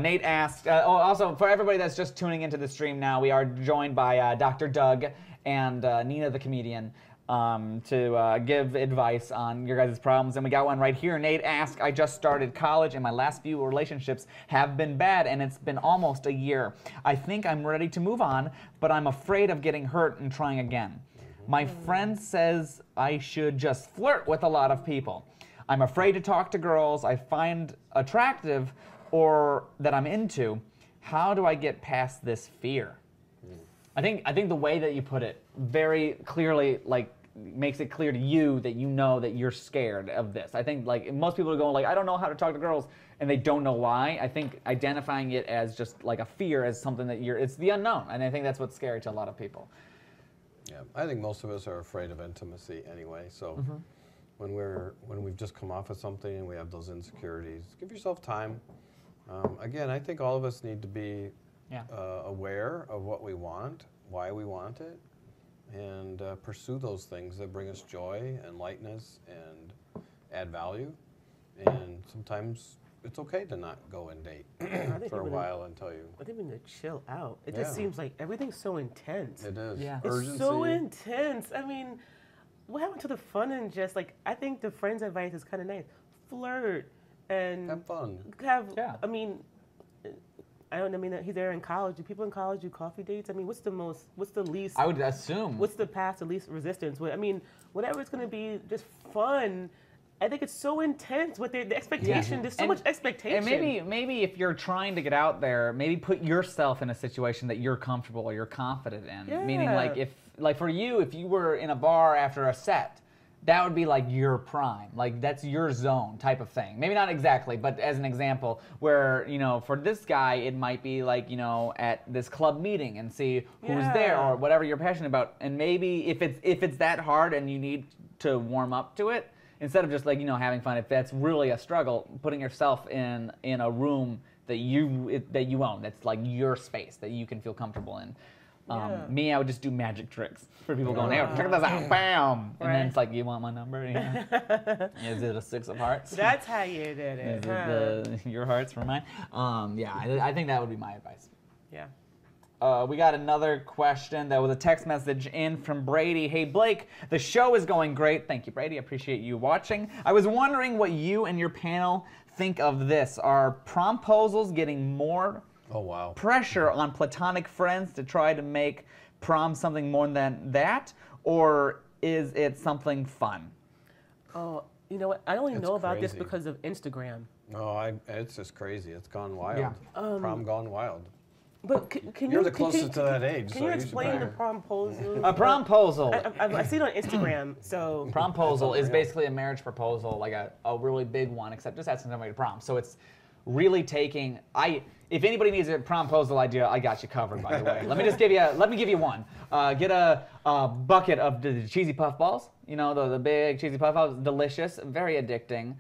Nate asked. Also for everybody that's just tuning into the stream now, we are joined by Dr. Doug and Nina the comedian. To give advice on your guys' problems, and we got one right here. Nate asked, I just started college and my last few relationships have been bad and it's been almost a year. I think I'm ready to move on, but I'm afraid of getting hurt and trying again. My friend says I should just flirt with a lot of people. I'm afraid to talk to girls I find attractive or that I'm into. How do I get past this fear? I think the way that you put it very clearly, like, makes it clear to you that you know that you're scared of this. I think like most people are going like, I don't know how to talk to girls, and they don't know why. I think identifying it as just like a fear, as something that it's the unknown, and I think that's what's scary to a lot of people. Yeah, I think most of us are afraid of intimacy anyway, so when we've just come off of something and we have those insecurities. Give yourself time. Again, I think all of us need to be aware of what we want, why we want it, and pursue those things that bring us joy and lightness and add value. And sometimes it's okay to not go and date for a while until you... I think we need to chill out. It just seems like everything's so intense. It is. Yeah. It's so intense. I mean, what happened to the fun and just like, I think the friend's advice is kind of nice. Flirt and... Have fun. I mean, he's there in college. Do people in college do coffee dates? I mean, what's the least... I would assume. What's the path to least resistance? I mean, whatever it's going to be, just fun. I think it's so intense with the expectation. There's so much expectation. And maybe if you're trying to get out there, maybe put yourself in a situation that you're comfortable or you're confident in. Yeah. Meaning, like for you, if you were in a bar after a set, that would be like your prime. Like that's your zone type of thing. Maybe not exactly, but as an example, where for this guy, it might be like at this club meeting and see who's there or whatever you're passionate about. And maybe if it's that hard and you need to warm up to it. Instead of just like having fun, if that's really a struggle, putting yourself in a room that you own, that's like your space that you can feel comfortable in. Me, I would just do magic tricks for people going, hey, check this out, bam, and then it's like, you want my number? Yeah. Is it a 6 of hearts? That's how you did it. Is it your hearts for mine? I think that would be my advice. Yeah. We got another question that was a text message in from Brady. Hey, Blake, the show is going great. Thank you, Brady. I appreciate you watching. I was wondering what you and your panel think of this. Are promposals getting more pressure on platonic friends to try to make prom something more than that? Or is it something fun? Oh, you know what? I only know about this because of Instagram. No, it's just crazy. It's gone wild. Yeah. Prom gone wild. But you're the closest to that age. Can you explain the promposal? A promposal. I see it on Instagram. So promposal is basically a marriage proposal, like a really big one, except just asking somebody to prom. So it's really taking. If anybody needs a promposal idea, I got you covered. By the way, let me give you one. Get a bucket of the cheesy puff balls. The big cheesy puff balls, delicious, very addicting.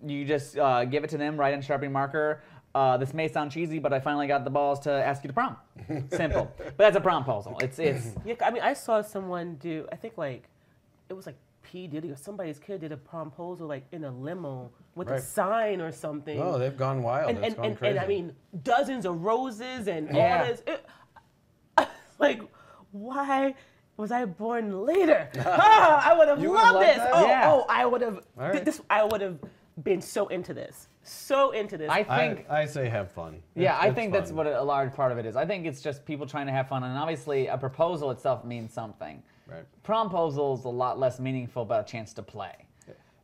You just give it to them, write in Sharpie marker. This may sound cheesy, but I finally got the balls to ask you to prom. Simple. But that's a promposal. It's. Yeah, I mean, I saw someone do. I think it was like P. Diddy or somebody's kid did a promposal like in a limo with a sign or something. Oh, they've gone wild. It's gone crazy. And I mean, dozens of roses and all this. Like, why was I born later? I would have loved this. I would have. Right. I would have been so into this. I say have fun. Yeah, I think that's what a large part of it is. I think it's just people trying to have fun, and obviously a proposal itself means something. Right. Promposal's a lot less meaningful, but a chance to play.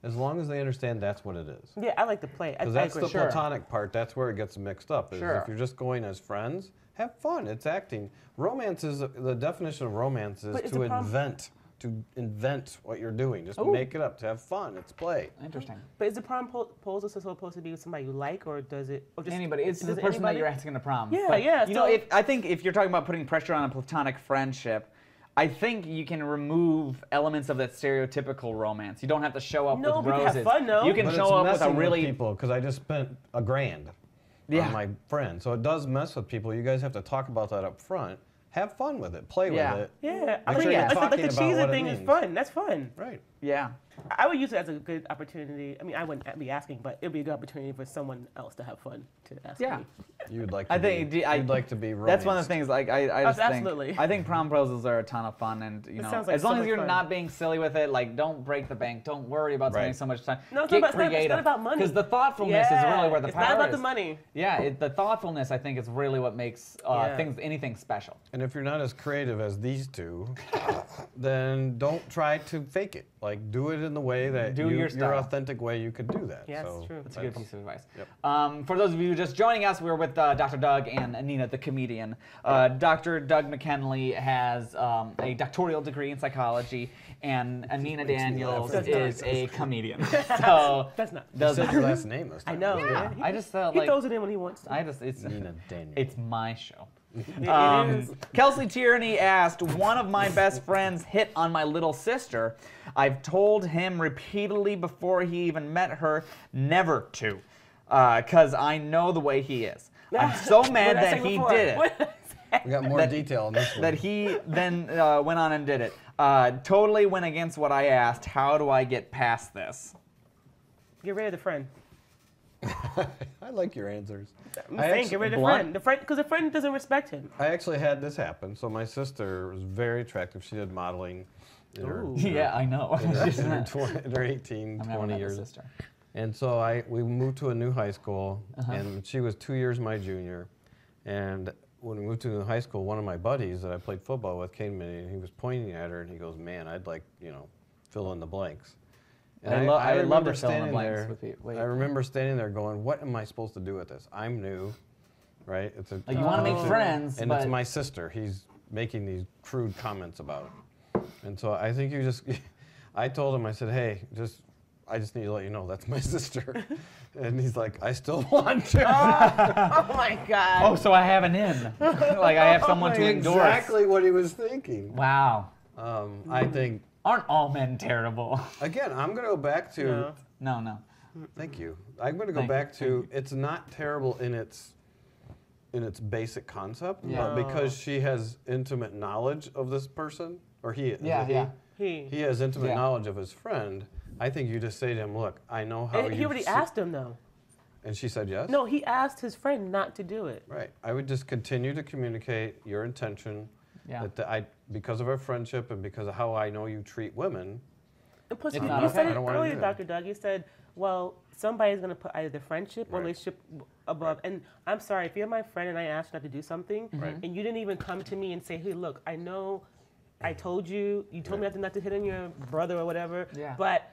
As long as they understand that's what it is. Yeah, I like to play. Because that's the platonic part. That's where it gets mixed up. If you're just going as friends, have fun. It's acting. Romance is the definition of romance is to invent. To invent what you're doing. Just make it up. To have fun. It's play. Interesting. But is the proposal supposed to be with somebody you like, or does it? Or just anybody. It's the person that you're asking to prom. Yeah, but, I think if you're talking about putting pressure on a platonic friendship, I think you can remove elements of that stereotypical romance. You don't have to show up with roses. Have fun, You can show up with a really people because I just spent $1,000 on my friend, so it does mess with people. You guys have to talk about that up front. Have fun with it. Play with it. Yeah. I think the cheesy thing is fun. That's fun. Right. Yeah. I would use it as a good opportunity. I mean, I wouldn't be asking, but it would be a good opportunity for someone else to have fun to ask me. You'd like to you'd like to be romanced. That's one of the things. Like I just absolutely. I think prom proposals are a ton of fun, and as long as you're not being silly with it, like don't break the bank, don't worry about spending so much time. No, Get creative. It's not about money. Because the thoughtfulness is really where the power is. It's not about the money. Yeah, the thoughtfulness I think is really what makes anything special. And if you're not as creative as these two, then don't try to fake it. Like do it in the way that your authentic way you could do that. Yeah, that's true. That's a good piece of advice. Yep. For those of you just joining us, we're with Dr. Doug and Nina, the comedian. Dr. Doug Mckinley has a doctoral degree in psychology, and Nina Daniels is a comedian. So that's not. You said your last name. I know. Yeah. I just felt he throws it in when he wants to. It's Nina Daniels. It's my show. Kelsey Tierney asked, one of my best friends hit on my little sister. I've told him repeatedly before he even met her never to, because I know the way he is. I'm so mad that he did it. We got more detail on this one. That he then went on and did it. Totally went against what I asked. How do I get past this? Get rid of the friend. I like your answers. I'm saying get rid of the friend. Because the friend doesn't respect him. I actually had this happen. So my sister was very attractive. She did modeling. In her, yeah, I know. In her 18, 20 years. Sister. And so we moved to a new high school, and she was 2 years my junior. And when we moved to a new high school, one of my buddies that I played football with came to me, and he was pointing at her, and he goes, "Man, I'd like, fill in the blanks." And I would love to fill in the standing blanks there. with you. Wait. I remember standing there going, "What am I supposed to do with this? I'm new, right? It's you want to make friends, and but it's my sister. He's making these crude comments about it." And so I think I told him, I said, "Hey, I just need to let you know that's my sister." And he's like, "I still want to." Oh my God. Oh, so I have an in. Like I have someone to endorse. Exactly what he was thinking. Wow. I think. Aren't all men terrible? Again, I'm going to go back to. No. Thank you. I'm going to go back to. It's not terrible in its basic concept, but because she has intimate knowledge of this person, or he. He has intimate knowledge of his friend. I think you just say to him, "Look, I know how He already asked him, though. And she said yes? No, he asked his friend not to do it. Right. I would just continue to communicate your intention that because of our friendship and because of how I know you treat women. And plus, you said it earlier, Dr. Doug. You said, well, somebody's going to put either the friendship or relationship above. And I'm sorry, if you're my friend and I asked you not to do something, and you didn't even come to me and say, hey, look, I know I told you told me not to hit on your brother or whatever, but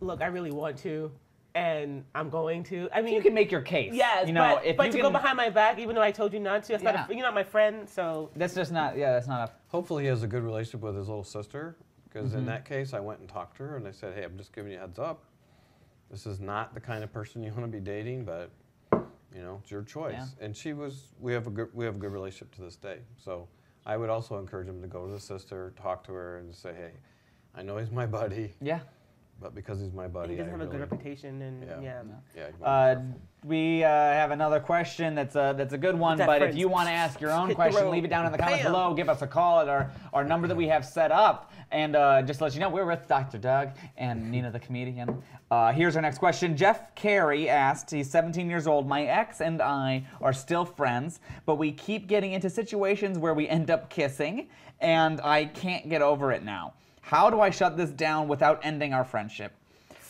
look, I really want to, and I'm going to. I mean, you can make your case. Yes, but to go behind my back, even though I told you not to, you're not my friend, so. That's just not, that's not a. Hopefully he has a good relationship with his little sister, because in that case, I went and talked to her, and I said, hey, I'm just giving you a heads up. This is not the kind of person you want to be dating, but, it's your choice. Yeah. And we have a good relationship to this day. So I would also encourage him to go to the sister, talk to her, and say, hey, I know he's my buddy. Yeah. But because he's my buddy, he doesn't have a good reputation, and we have another question that's a good one. But if you want to ask your own question, leave it down in the comments below. Give us a call at our number that we have set up, and just to let you know, we're with Dr. Doug and Nina the comedian. Here's our next question. Jeff Carey asked, he's 17 years old. My ex and I are still friends, but we keep getting into situations where we end up kissing, and I can't get over it now. How do I shut this down without ending our friendship?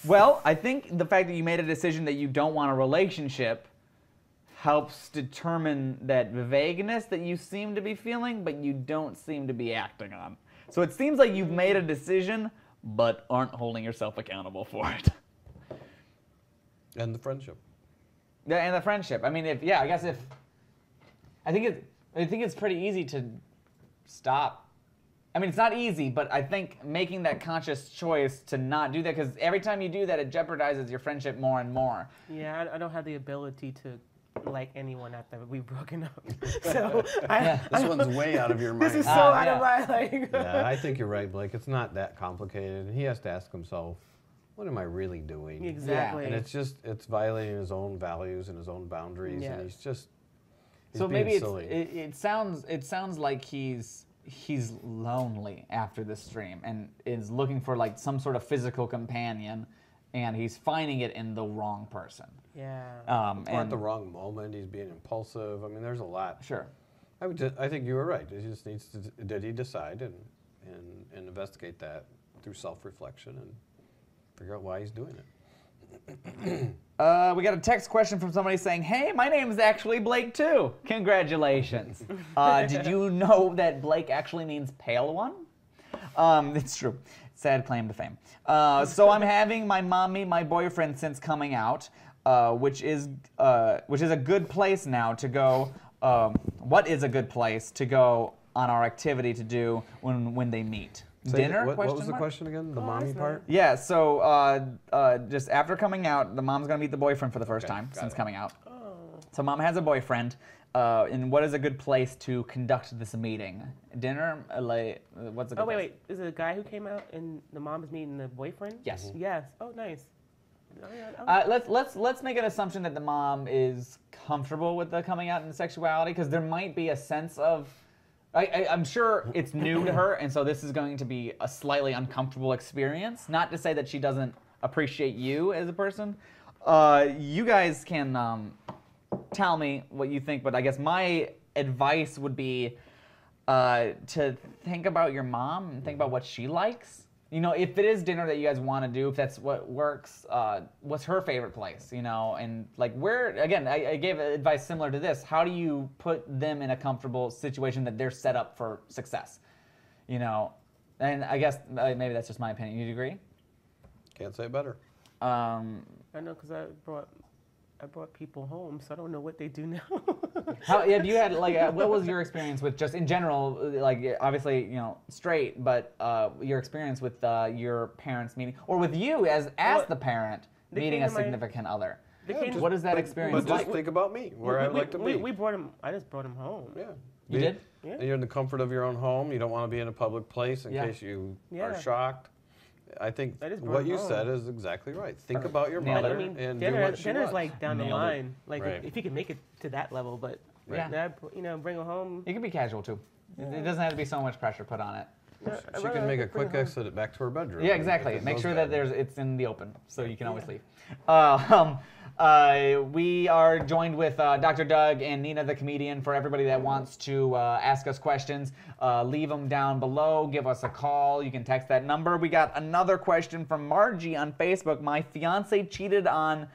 Well, I think the fact that you made a decision that you don't want a relationship helps determine that vagueness that you seem to be feeling, but you don't seem to be acting on. So it seems like you've made a decision, but aren't holding yourself accountable for it. And the friendship. Yeah, and the friendship. I mean, I think it's pretty easy to stop. I mean, it's not easy, but I think making that conscious choice to not do that, because every time you do that, it jeopardizes your friendship more and more. Yeah, I don't have the ability to like anyone after we've broken up. So this one's way out of your mind. This is so out of my Yeah, I think you're right, Blake. It's not that complicated. He has to ask himself, what am I really doing? Exactly. And it's violating his own values and his own boundaries, and he's so maybe silly. it sounds like he's lonely after this stream and is looking for like some sort of physical companion, and he's finding it in the wrong person. Yeah. Or at the wrong moment, he's being impulsive. I mean, there's a lot. Sure. I think you were right. He just needs to. Did he decide and investigate that through self-reflection and figure out why he's doing it. We got a text question from somebody saying, hey, my name is actually Blake too. Congratulations. Did you know that Blake actually means pale one? It's true. Sad claim to fame. So I'm having my mom meet my boyfriend since coming out, which is a good place now to go. What is a good place to go on our activity to do when they meet? Dinner? What was the question again? The mommy part? Yeah, so just after coming out, the mom's going to meet the boyfriend for the first time since coming out. Oh. So mom has a boyfriend. and what is a good place to conduct this meeting? Dinner? Like, what's a good place? Wait. Is it a guy who came out and the mom's meeting the boyfriend? Yes. Yes. Oh, nice. Let's make an assumption that the mom is comfortable with the coming out in sexuality, because there might be a sense of, I'm sure it's new to her, and so this is going to be a slightly uncomfortable experience. Not to say that she doesn't appreciate you as a person. You guys can tell me what you think, but I guess my advice would be to think about your mom and think about what she likes. You know, if it is dinner that you guys want to do, if that's what works, what's her favorite place, you know? And like where, again, I gave advice similar to this. How do you put them in a comfortable situation that they're set up for success? You know, and I guess maybe that's just my opinion. You agree? Can't say it better. I know, because I brought people home, so I don't know what they do now. Have you had, like, what was your experience with, just in general, like, obviously, you know, straight, but your experience with your parents meeting, or with you as the parent meeting a significant other? What is that experience like? like? Just think about me, where I'd like to be. We brought him. I just brought him home. Yeah. You did? Yeah. You're in the comfort of your own home. You don't want to be in a public place in case you are shocked. I think what you said is exactly right. Think about your mother and do what she dinner's wants. like down the line. Like Right. if you can make it to that level, but you know, bring her home. It can be casual too. It doesn't have to be so much pressure put on it. She can make a quick exit back to her bedroom. Yeah, exactly. Make sure that it's in the open, so you can always leave. We are joined with Dr. Doug and Nina, the comedian. For everybody that wants to ask us questions, leave them down below. Give us a call. You can text that number. We got another question from Margie on Facebook. My fiance cheated on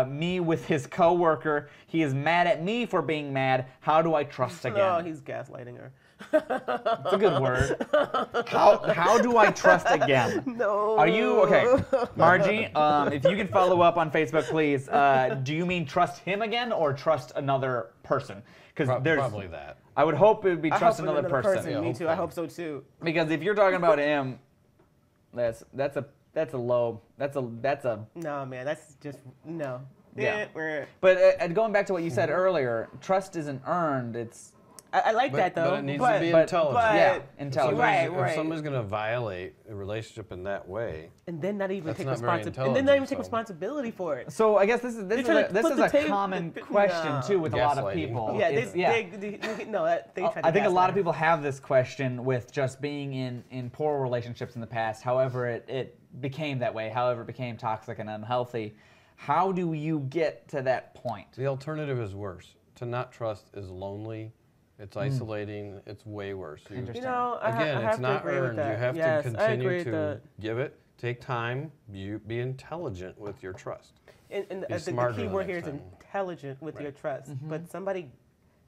me with his coworker. He is mad at me for being mad. How do I trust again? Oh, he's gaslighting her. It's a good word. How do I trust again? No. Are you okay, Margie? If you can follow up on Facebook, please. Do you mean trust him again or trust another person? Because probably that. I would hope it would be trust another person. Me too. I hope so too. Because if you're talking about him, that's a low. That's a. No, man. That's just no. Yeah. But going back to what you said earlier, trust isn't earned. It's. I like that though. But it needs to be intelligent. Yeah, intelligent. Right. If somebody's going to violate a relationship in that way, and then not even take responsibility, responsibility for it. So I guess this is a common question too with a lot of people. Yeah, they I think a lot of people have this question with just being in poor relationships in the past. However, it became that way. However, it became toxic and unhealthy. How do you get to that point? The alternative is worse. To not trust is lonely. It's isolating. It's way worse. Interesting. You know, it's not earned. You have to continue to give it. Take time. Be intelligent with your trust. And the key word here is intelligent with your trust. Mm-hmm. But somebody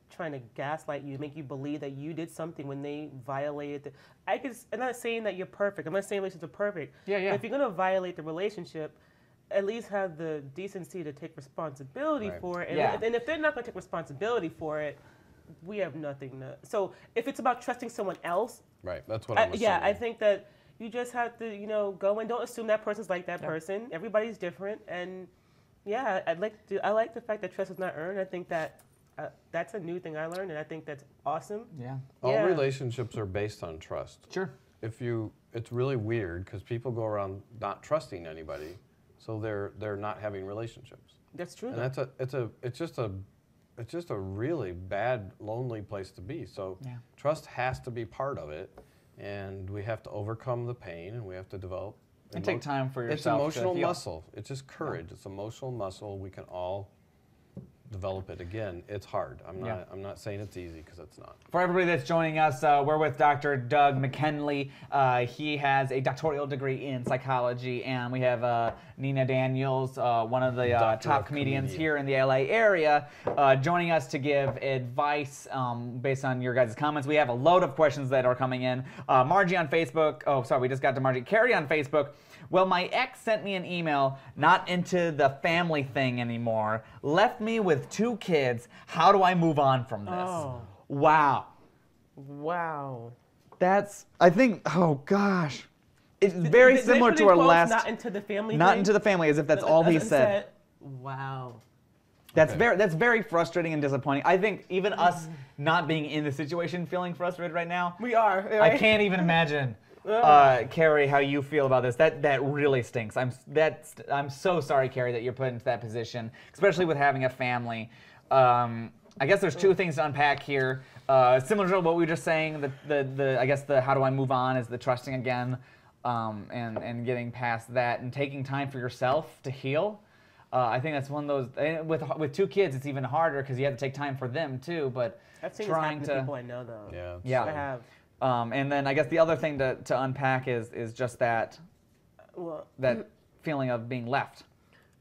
trying to gaslight you, make you believe that you did something when they violated. I'm not saying that you're perfect. I'm not saying relationships are perfect. Yeah. But if you're going to violate the relationship, at least have the decency to take responsibility for it. And if they're not going to take responsibility for it, we have nothing to. So if it's about trusting someone else, right? That's what I'm assuming. I think that you just have to, go and don't assume that person's like that person. Everybody's different, and I like the fact that trust is not earned. I think that that's a new thing I learned, and I think that's awesome. Yeah. All relationships are based on trust. Sure. It's really weird because people go around not trusting anybody, so they're not having relationships. That's true. And it's just a really bad, lonely place to be. So trust has to be part of it, and we have to overcome the pain, and we have to develop. And take time for yourself. It's emotional muscle. It's just courage. It's emotional muscle. We can all develop it. Again, it's hard. I'm not saying it's easy, because it's not. For everybody that's joining us, we're with Dr. Doug Mckinley. He has a doctoral degree in psychology, and we have Nina Daniels, one of the top comedians here in the LA area, joining us to give advice based on your guys' comments. We have a load of questions that are coming in. Margie on Facebook. Oh, sorry, we just got to Margie. Carrie on Facebook. Well, my ex sent me an email, not into the family thing anymore, left me with 2 kids. How do I move on from this? Oh. Wow. I think, oh gosh. It's very similar to our last. Not into the family Not thing? into the family, as if that's all he said. Wow. That's very frustrating and disappointing. I think even us not being in the situation feeling frustrated right now. We are. Right? I can't even imagine, Carrie, how you feel about this. That really stinks. I'm so sorry, Carrie, that you're put into that position, especially with having a family. I guess there's two things to unpack here. Similar to what we were just saying, I guess the how do I move on is the trusting again, and getting past that and taking time for yourself to heal. I think that's one of those. With two kids, it's even harder because you have to take time for them too. But I've seen trying this happen to people I know though. Yeah. I have. And then I guess the other thing to unpack is just that feeling of being left.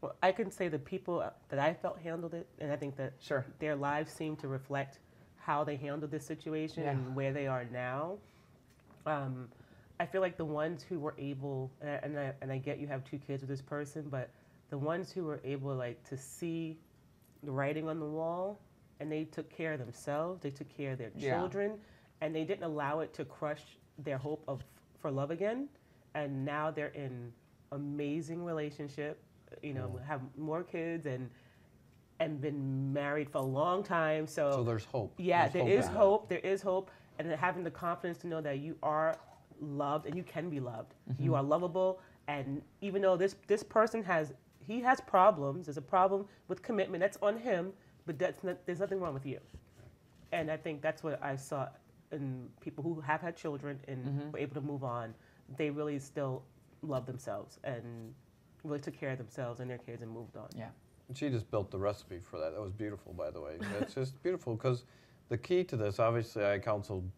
Well, I can say the people that I felt handled it, and I think that their lives seem to reflect how they handled this situation and where they are now. I feel like the ones who were able, and I get you have two kids with this person, but the ones who were able to see the writing on the wall, and they took care of themselves, they took care of their children, and they didn't allow it to crush their hope for love again. And now they're in amazing relationship, have more kids and been married for a long time. So there's hope. Yeah, there is hope. There is hope, and then having the confidence to know that you are loved and you can be loved. You are lovable, and even though this person has problems, there's a problem with commitment. That's on him, but there's nothing wrong with you. And I think that's what I saw in people who have had children and were able to move on. They really still love themselves and really took care of themselves and their kids and moved on. Yeah. And she just built the recipe for that. That was beautiful, by the way. It's just beautiful because the key to this, obviously I counseled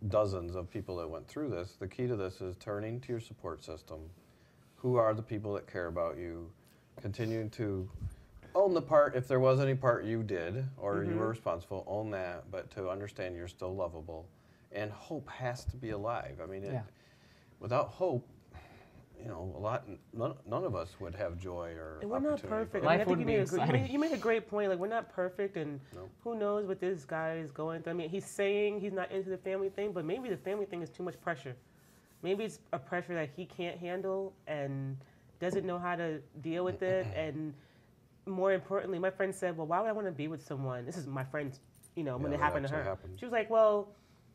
dozens of people that went through this. The key to this is turning to your support system. Who are the people that care about you? Continuing to own the part, if there was any part you did or you were responsible, own that, but to understand you're still lovable. And hope has to be alive. I mean, without hope, none of us would have joy or and we're not perfect. Life I think you made a great point. Like, we're not perfect, and who knows what this guy is going through. I mean, he's saying he's not into the family thing, but maybe the family thing is too much pressure. Maybe it's a pressure that he can't handle and doesn't know how to deal with it. And more importantly, my friend said, well, why would I want to be with someone? This is my friend's, when it happened to her. She was like, well,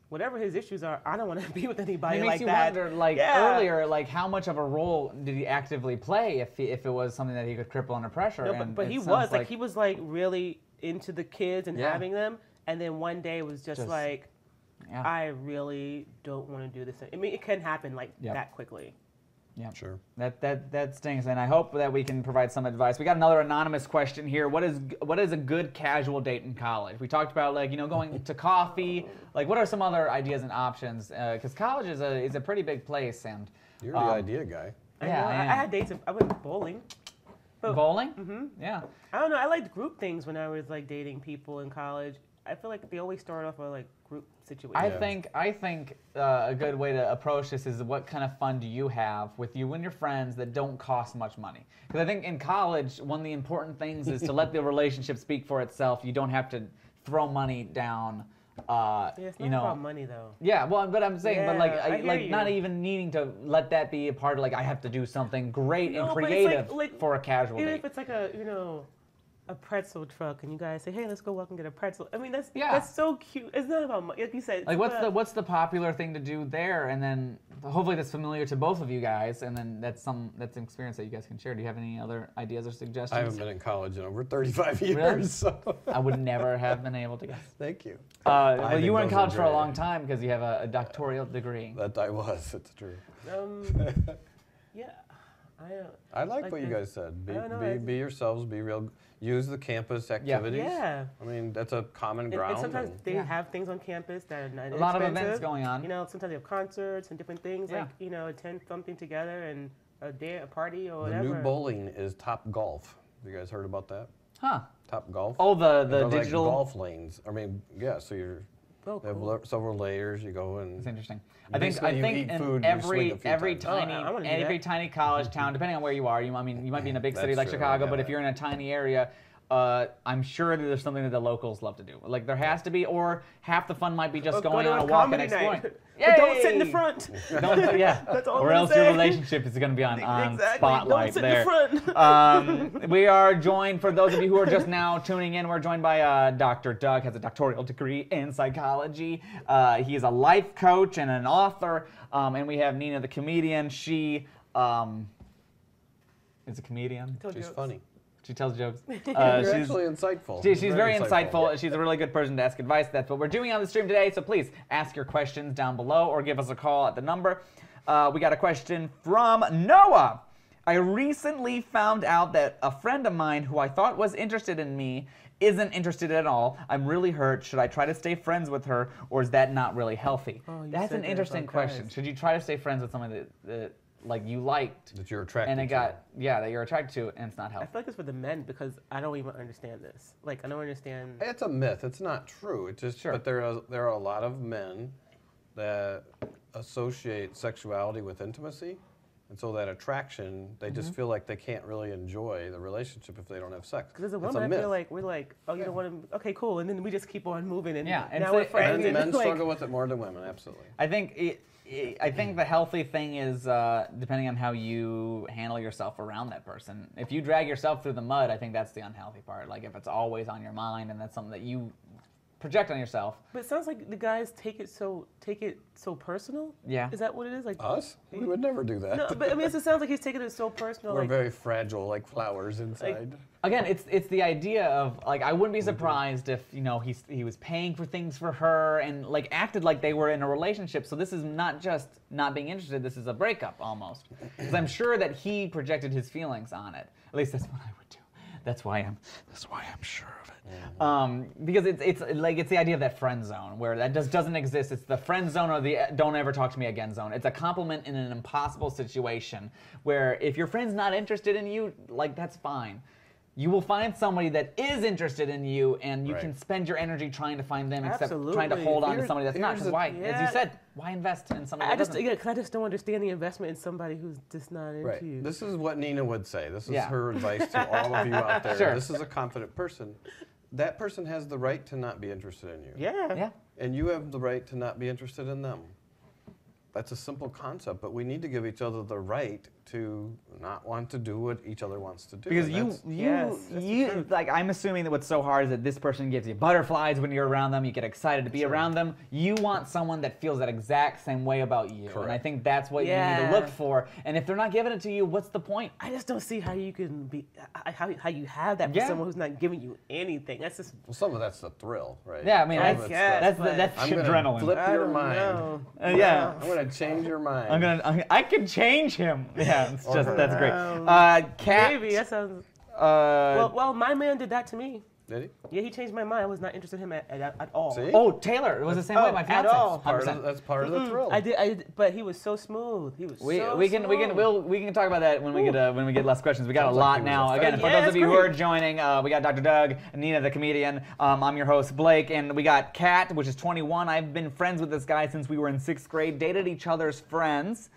whatever his issues are, I don't want to be with anybody like that. It makes you wonder, earlier, how much of a role did he actively play if it was something that he could cripple under pressure? No, but he was really into the kids and having them, and then one day it was just I really don't want to do this. I mean, it can happen that quickly. Yeah, sure. That stings, and I hope that we can provide some advice. We got another anonymous question here. What is a good casual date in college? We talked about going to coffee. What are some other ideas and options? Because college is a pretty big place, and you're the idea guy. I had dates. I went bowling. Bowling? Mm-hmm. Yeah. I don't know. I liked group things when I was dating people in college. I feel like they always start off with group situations. I think a good way to approach this is what kind of fun do you have with you and your friends that don't cost much money? Because I think in college, one of the important things is to let the relationship speak for itself. You don't have to throw money down. It's not about money though. Yeah, well, but I'm saying, not even needing to let that be a part of I have to do something great and creative for a casual date. Even if it's a pretzel truck and you guys say, hey, let's go walk and get a pretzel. I mean, that's so cute. It's not about money. Like you said, what's the popular thing to do there? And then hopefully that's familiar to both of you guys, and then that's an experience that you guys can share. Do you have any other ideas or suggestions? I haven't been in college in over 35 years. Really? So. I would never have been able to guess. Thank you. Well, you were in college for a long time because you have a doctoral degree. That I was. It's true. Yeah. I like what you guys said. Be yourselves. Be real. Use the campus activities. Yeah. I mean, that's a common ground. And sometimes they have things on campus that are not inexpensive. A lot of events going on. Sometimes they have concerts and different things. Attend something together and a party or whatever. The new bowling is Top Golf. Have you guys heard about that? Huh. Top Golf. Oh, the digital golf lanes. I mean, yeah. So you're. Oh, they cool. have several layers. You go and. It's interesting. I think in every tiny college town, depending on where you are, you might be in a big city like Chicago, but if you're in a tiny area, I'm sure that there's something that the locals love to do. There has to be, or half the fun might be just going on a walk and exploring. But don't sit in the front. Yeah. That's all or I'm else saying. your relationship is going to be on Exactly. spotlight Don't sit there. in the front. We are joined, for those of you who are just now tuning in, we're joined by Dr. Doug, has a doctoral degree in psychology. He is a life coach and an author. And we have Nina, the comedian. She is a comedian. She's funny. She tells jokes. She's actually insightful. She's very insightful. She's a really good person to ask advice. That's what we're doing on the stream today. So please ask your questions down below or give us a call at the number. We got a question from Noah. I recently found out that a friend of mine who I thought was interested in me isn't interested at all. I'm really hurt. Should I try to stay friends with her, or is that not really healthy? That's an interesting question. Should you try to stay friends with someone that like you liked, that you're attracted and that you're attracted to, and it's not I healthy? feel like it's for the men because I don't even understand this. Like I don't understand. It's a myth. It's not true. It's just, but there are a lot of men that associate sexuality with intimacy, and so that attraction, they just feel like they can't really enjoy the relationship if they don't have sex. Because as a woman, I feel like we're like, oh, you don't want to, okay, cool, and then we just keep on moving, and and now we're friends. Men struggle with it more than women, absolutely. I think the healthy thing is depending on how you handle yourself around that person. If you drag yourself through the mud, I think that's the unhealthy part. Like if it's always on your mind and that's something that you project on yourself. But it sounds like the guys take it so personal. Yeah. Is that what it is? Like us? We would never do that. No, but I mean, it sounds like he's taking it so personal. We're like, very fragile, like flowers inside. Again, it's the idea of like I wouldn't be surprised if he was paying for things for her and like acted like they were in a relationship. So this is not just not being interested. This is a breakup almost. Because I'm sure that he projected his feelings on it. At least that's what I would do. That's why I'm sure of it. Because it's the idea of that friend zone where that doesn't exist. It's the friend zone or the don't ever talk to me again zone. It's a compliment in an impossible situation where if your friend's not interested in you, like that's fine. You will find somebody that is interested in you, and you can spend your energy trying to find them, except trying to hold on to somebody that's not. Because why, as you said, why invest in somebody that doesn't? Because I just don't understand the investment in somebody who's just not into you. This is what Nina would say. This is her advice to all of you out there. Sure. This is a confident person. That person has the right to not be interested in you. Yeah. And you have the right to not be interested in them. That's a simple concept, but we need to give each other the right to not want to do what each other wants to do. Because you like, I'm assuming that what's so hard is that this person gives you butterflies when you're around them. You get excited to be around them. You want someone that feels that exact same way about you. Correct. And I think that's what you need to look for. And if they're not giving it to you, what's the point? I just don't see how you can be, how you have that for someone who's not giving you anything. That's just. Well, some of that's the thrill, right? Yeah, I mean, that's I'm adrenaline. gonna flip your mind. Yeah. I'm gonna change your mind. I can change him. Yeah, it's just that's great. Kat. Maybe that sounds. Well, my man did that to me. Did he? Yeah, he changed my mind. I was not interested in him at all. See? Oh, Taylor, it was the same way. My fiance. At all. That's part of the thrill. I did, but he was so smooth. He was We so can talk about that when we get less questions. We got a lot now. Again, for those of you who are joining, we got Dr. Doug, Nina, the comedian. I'm your host, Blake, and we got Kat, which is 21. I've been friends with this guy since we were in 6th grade. Dated each other's friends.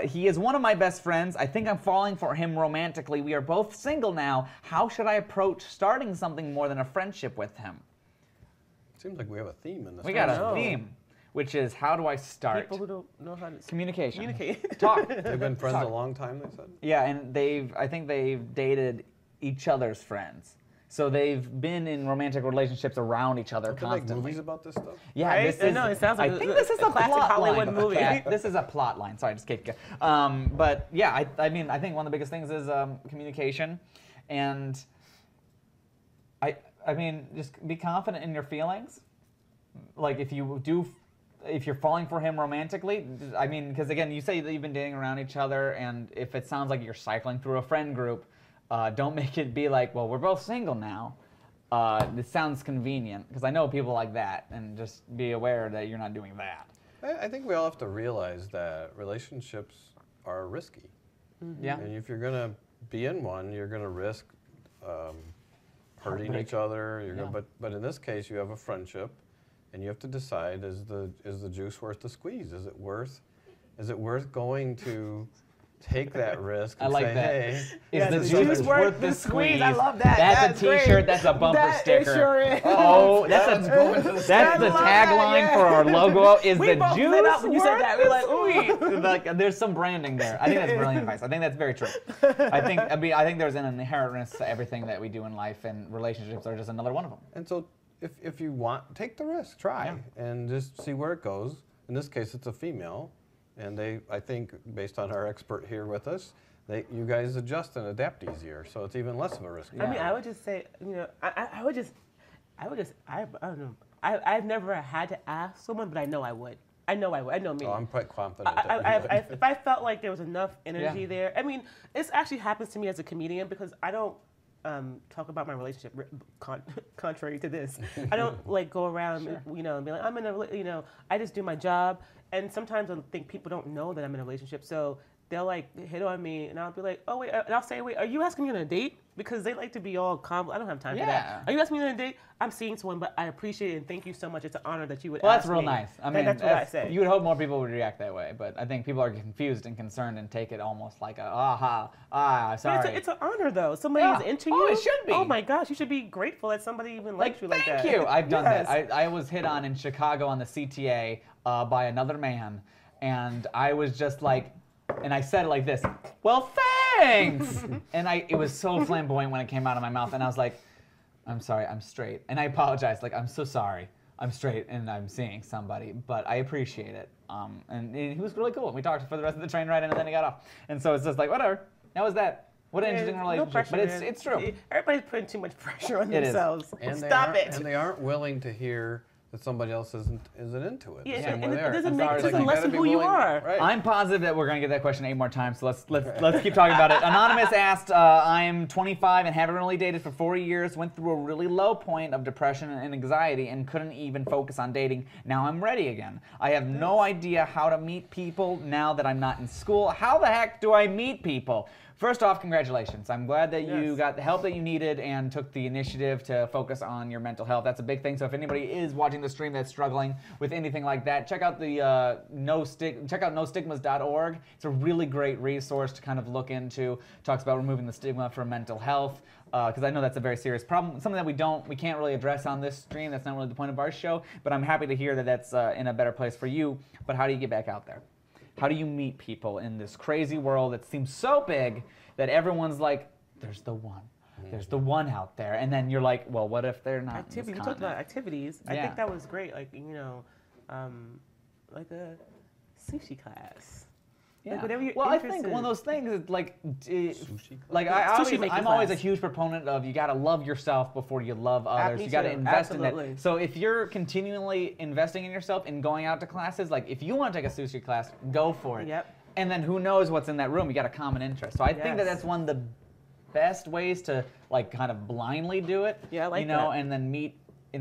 He is one of my best friends. I think I'm falling for him romantically. We are both single now. How should I approach starting something more than a friendship with him? Seems like we have a theme in this. We got a theme, which is how do I start? People who don't know how to communicate. Talk. They've been friends a long time, they said? Yeah, and I think they've dated each other's friends. So they've been in romantic relationships around each other constantly. Make movies about this stuff? Yeah, right? this is. No, it sounds like I think this is a classic plot Hollywood line. movie. This is a plot line. Sorry, just kidding. But yeah, I mean, I think one of the biggest things is communication, and I mean, just be confident in your feelings. Like if you're falling for him romantically, I mean, because again, you say that you've been dating around each other, and if it sounds like you're cycling through a friend group. Don't make it be like, well, we're both single now. This sounds convenient, because I know people like that, and just be aware that you're not doing that. I think we all have to realize that relationships are risky. Mm-hmm. Yeah. And if you're going to be in one, you're going to risk hurting each other. But in this case, you have a friendship, and you have to decide: is the juice worth the squeeze? Is it worth going to take that risk and I like say, that. hey, Is the the juice juice worth the squeeze? I love that. That's a T-shirt. great. That's a bumper That sticker. It sure is. Oh, that's the tagline for our logo. Is We the both juice lit up when you said worth that. the We're like, squeeze? Like, there's some branding there. I think that's brilliant advice. I think that's very true. I think there's an inherentness to everything that we do in life, and relationships are just another one of them. and so if you want, take the risk, try, and just see where it goes. In this case, it's a female, and I think, based on our expert here with us, you guys adjust and adapt easier, so it's even less of a risk. I mean, I would just say, I don't know. I've never had to ask someone, but I know I would. I know me. Oh, I'm quite confident. If I felt like there was enough energy there, I mean, this actually happens to me as a comedian because I don't talk about my relationship. Contrary to this, I don't like go around, and be like, I'm in a, I just do my job, and sometimes I think people don't know that I'm in a relationship, so they'll like hit on me, and I'll be like, oh wait, and I'll say, wait, are you asking me on a date? Because they like to be all calm. I don't have time for that. Are you asking me on a date? I'm seeing someone, but I appreciate it and thank you so much. It's an honor that you would ask me. Well, that's real nice. I mean, that's what I say. You would hope more people would react that way, but I think people are confused and concerned and take it almost like sorry. But it's an honor though. Somebody's into you. Oh, it should be. Oh my gosh, you should be grateful that somebody even likes you like that. Thank you. I've done that. I was hit on in Chicago on the CTA by another man, and I was just like, and I said it like this, well, thanks! And it was so flamboyant when it came out of my mouth, and I was like, I'm sorry, I'm straight. And I apologized, like, I'm so sorry. I'm straight and I'm seeing somebody, but I appreciate it. And he was really cool. We talked for the rest of the train ride, and then he got off. And so it's just like, whatever. That was that. What an interesting relationship. No pressure, but man. it's true. Everybody's putting too much pressure on It is. themselves. And Stop it. And they aren't willing to hear that somebody else isn't into it. Yeah, the same and way it they are. doesn't make- it doesn't You lessen gotta be who you willing- are. Right. I'm positive that we're going to get that question 8 more times, so let's keep talking about it. Anonymous asked, I'm 25 and haven't really dated for 4 years, went through a really low point of depression and anxiety and couldn't even focus on dating. Now I'm ready again. I have no idea how to meet people now that I'm not in school. How the heck do I meet people? First off, congratulations. I'm glad that you got the help that you needed and took the initiative to focus on your mental health. That's a big thing. So if anybody is watching the stream that's struggling with anything like that, check out the check out nostigmas.org. It's a really great resource to kind of look into. Talks about removing the stigma from mental health. Because I know that's a very serious problem, something that we can't really address on this stream. That's not really the point of our show. But I'm happy to hear that that's in a better place for you. But how do you get back out there? How do you meet people in this crazy world that seems so big that everyone's like, there's the one. There's the one out there. And then you're like, well, what if they're not Activity. in We this talked about continent? activities. I think that was great. Like, like a sushi class. Yeah. Like whatever you're well, I interested think one of those things is like, Sushi like I'm always a huge proponent of you got to love yourself before you love others. You got to invest in that. So if you're continually investing in yourself and going out to classes, like if you want to take a sushi class, go for it. Yep. And then who knows what's in that room? You got a common interest. So I think that that's one of the best ways to like kind of blindly do it. Yeah, I like that. that. And then meet in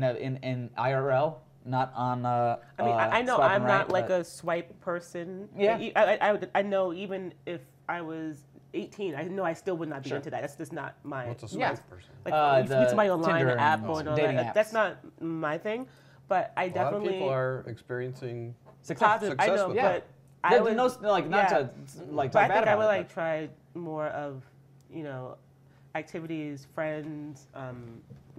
IRL. Not on. I mean, I know I'm not like a swipe person. Yeah. I know even if I was 18, I know I still would not be into that. That's just not my. What's a swipe person? Like the somebody online Tinder app and going on dating that. apps. That's not my thing. But I definitely. A lot of people are experiencing positive. I know, with but I would would not to like but talk I bad think about I would it, like try more of, activities, friends,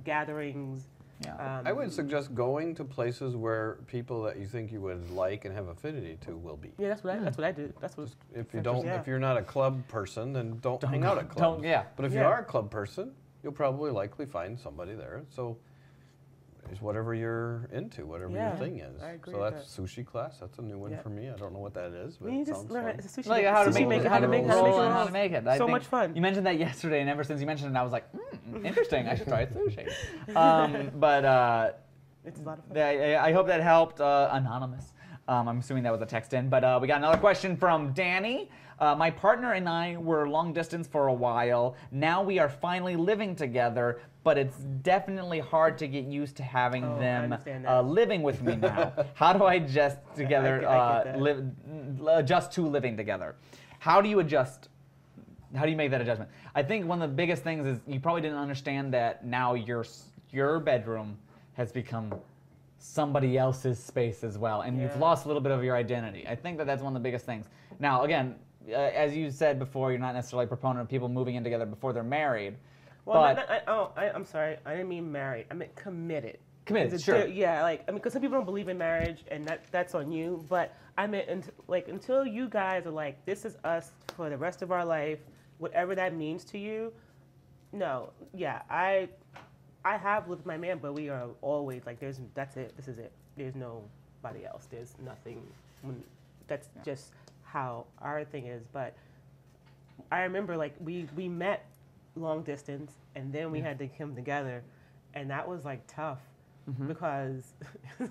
gatherings. Yeah. I would suggest going to places where people that you think you would like and have affinity to will be. Yeah, that's what I do. That's what. If you're not a club person, then don't hang out at clubs. But if you are a club person, you'll probably likely find somebody there. So it's whatever you're into, whatever your thing is. I agree so with that's sushi class. That's a new one for me. I don't know what that is, but you it just sounds learn fun. it's a sushi. Like how to sushi make maker, how to make it. So much fun. You mentioned that yesterday, and ever since you mentioned it, I was like, interesting. I should try sushi. But it's a lot of fun. I hope that helped. Anonymous. I'm assuming that was a text in. But we got another question from Danny. My partner and I were long distance for a while. Now we are finally living together, but it's definitely hard to get used to having them living with me now. How do I adjust together? Adjust to living together. How do you adjust? How do you make that adjustment? I think one of the biggest things is you probably didn't understand that now your bedroom has become somebody else's space as well, and you've lost a little bit of your identity. I think that that's one of the biggest things. Now, again, as you said before, you're not necessarily a proponent of people moving in together before they're married. Well, but I'm sorry. I didn't mean married. I meant committed. Committed, sure. Yeah, like, I mean, because some people don't believe in marriage, and that's on you. But I meant, until you guys are like, this is us for the rest of our life, whatever that means to you. No, yeah, I have lived with my man, but we are always like, that's it. This is it. There's nobody else. There's nothing. That's just how our thing is. But I remember, like, we met long distance, and then we had to come together, and that was like tough. Because,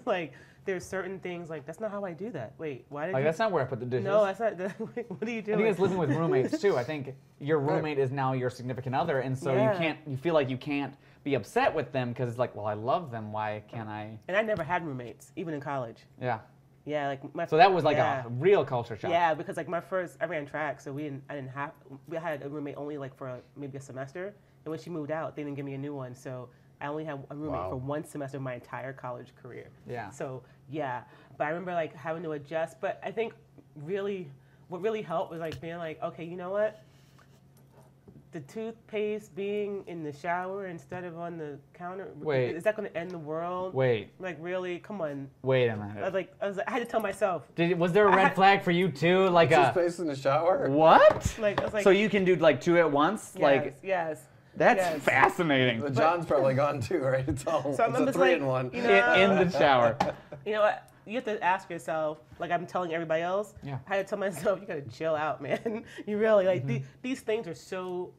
like, there's certain things like, that's not how I do that. Wait, why did you? That's not where I put the dishes. No, that's not. What are you doing? I think it's living with roommates too. I think your roommate is now your significant other, and so you feel like you can't be upset with them because it's like, well, I love them. Why can't I? And I never had roommates, even in college. Yeah. Yeah, like so that was like a real culture shock. Yeah, because like I ran track, so we had a roommate only like for maybe a semester, and when she moved out, they didn't give me a new one, so I only had a roommate for one semester of my entire college career. Yeah. So yeah, but I remember like having to adjust. But I think what really helped was like being like, okay, you know what? The toothpaste being in the shower instead of on the counter. Wait. Is that going to end the world? Wait. Like really? Come on. Wait a minute. I had to tell myself. Was there a red flag for you too? Like toothpaste in the shower? What? Like, I was like, so you can do like 2 at once? Yes. Yes. That's fascinating. But John's probably gone too, right? It's all so it's a 3-in-1. You know, in the shower. You know what? You have to ask yourself, like I'm telling everybody else. Yeah. I had to tell myself, you gotta chill out, man. You really like these things are so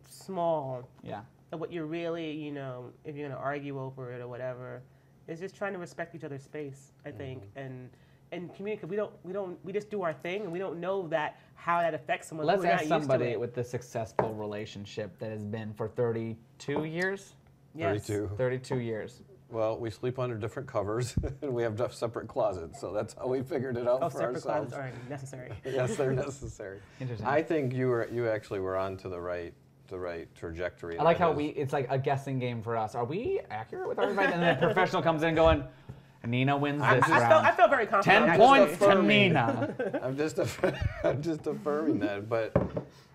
small. Yeah. And what you're really, you know, if you're gonna argue over it or whatever, is just trying to respect each other's space. I think and communicate. We just do our thing, and we don't know that how that affects someone. Let's ask somebody with a successful relationship that has been for 32 years. Yes. 32 years. Well, we sleep under different covers, and we have separate closets, so that's how we figured it out for ourselves. Separate closets are necessary. Yes, they're necessary. Interesting. I think you actually were on to the right trajectory. I like how it's like a guessing game for us. Are we accurate with our advice? And then a professional comes in going, Nina wins this round. I felt very confident. 10 points to Nina. I'm just affirming that, but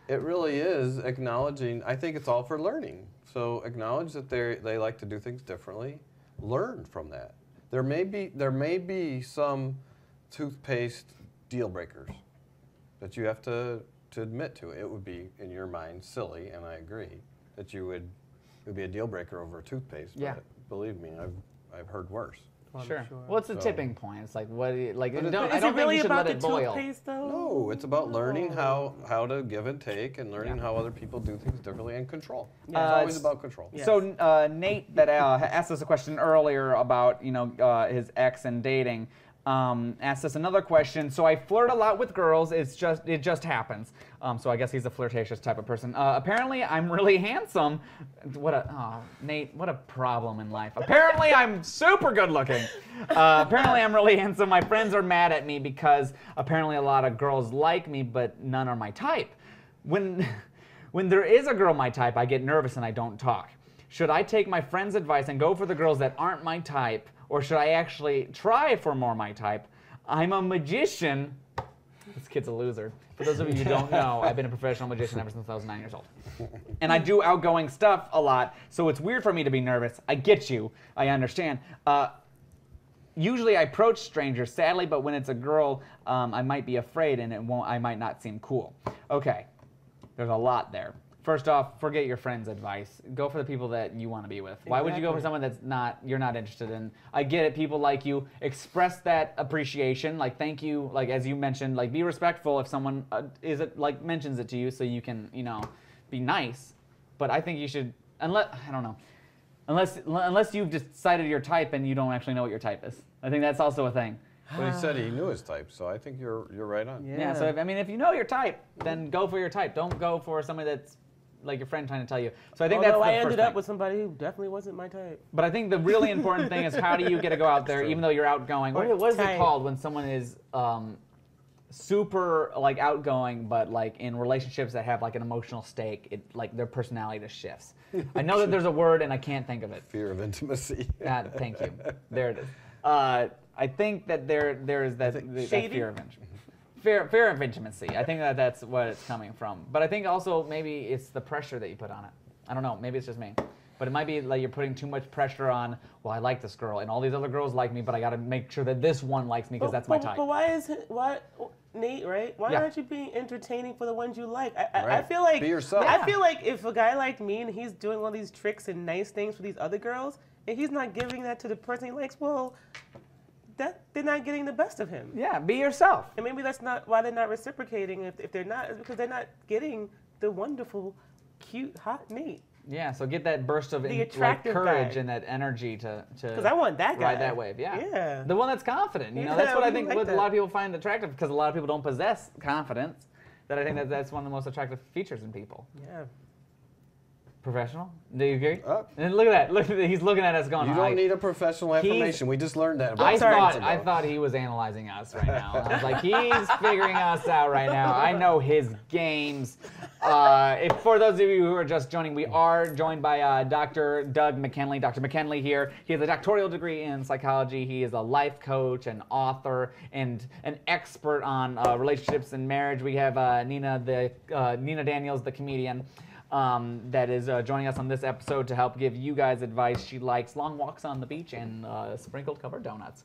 it really is acknowledging. I think it's all for learning. So acknowledge that they like to do things differently. Learn from that. There may be some toothpaste deal breakers that you have to admit to. It would be in your mind silly, and I agree that it would be a deal breaker over toothpaste. Yeah. But believe me, I've heard worse. Sure. What's the tipping point? It's like what? Like I don't really think you should let it boil. No, it's about learning how to give and take, and learning how other people do things differently, and control. It's always about control. Yes. So Nate that asked us a question earlier about his ex and dating. Asked us another question. So I flirt a lot with girls. It just happens. So I guess he's a flirtatious type of person. Apparently I'm really handsome. Nate, what a problem in life. Apparently I'm super good looking. Apparently I'm really handsome. My friends are mad at me because apparently a lot of girls like me, but none are my type. When there is a girl my type, I get nervous and I don't talk. Should I take my friend's advice and go for the girls that aren't my type? Or should I actually try for more my type? I'm a magician. This kid's a loser. For those of you who don't know, I've been a professional magician ever since I was 9 years old. And I do outgoing stuff a lot, so it's weird for me to be nervous. I get you. I understand. Usually I approach strangers, sadly, but when it's a girl, I might be afraid and I might not seem cool. Okay, there's a lot there. First off, forget your friend's advice. Go for the people that you want to be with. Exactly. Why would you go for someone you're not interested in? I get it, people like you. Express that appreciation, like thank you, like as you mentioned, like be respectful if someone mentions it to you so you can, be nice. But I think you should, unless you've decided your type and you don't actually know what your type is. I think that's also a thing. But he said he knew his type, so I think you're right on. Yeah. So if you know your type, then go for your type. Don't go for somebody that's like your friend trying to tell you. So I think that's the first thing. I ended up with somebody who definitely wasn't my type. But I think the really important thing is how do you get to go out there, even though you're outgoing. What is it called when someone is super outgoing, but in relationships that have an emotional stake, their personality just shifts. I know that there's a word and I can't think of it. Fear of intimacy. Thank you. There it is. I think that there is that fear of intimacy. Fear of intimacy. I think that's what it's coming from. But I think also maybe it's the pressure that you put on it. I don't know. Maybe it's just me. But it might be like you're putting too much pressure on, well, I like this girl, and all these other girls like me, but I got to make sure that this one likes me because that's my type. But why, Nate, right? Why aren't you being entertaining for the ones you like? I Right. feel like Be yourself. I feel like if a guy like me and he's doing all these tricks and nice things for these other girls, and he's not giving that to the person he likes, well, they're not getting the best of him. Yeah, be yourself. And maybe that's not why they're not reciprocating. If they're not, it's because they're not getting the wonderful, cute, hot Nate. Yeah, so get that burst of attractive courage guy. and that energy to Because I want that guy. ride that wave. Yeah. Yeah. The one that's confident. You know, Yeah, that's what I we think like what a that. lot of people find attractive because a lot of people don't possess confidence. That I think that's one of the most attractive features in people. Yeah. Professional? Do you agree? Oh. And look at that. Look, he's looking at us going. You don't need a professional affirmation. We just learned that. I about 10 minutes thought ago. he was analyzing us right now. I was like, he's figuring us out right now. I know his games. For those of you who are just joining, we are joined by Dr. Doug Mckinley. Dr. Mckinley here. He has a doctoral degree in psychology. He is a life coach, an author, and an expert on relationships and marriage. We have Nina Daniels, the comedian. That is joining us on this episode to help give you guys advice. She likes long walks on the beach and sprinkled covered donuts.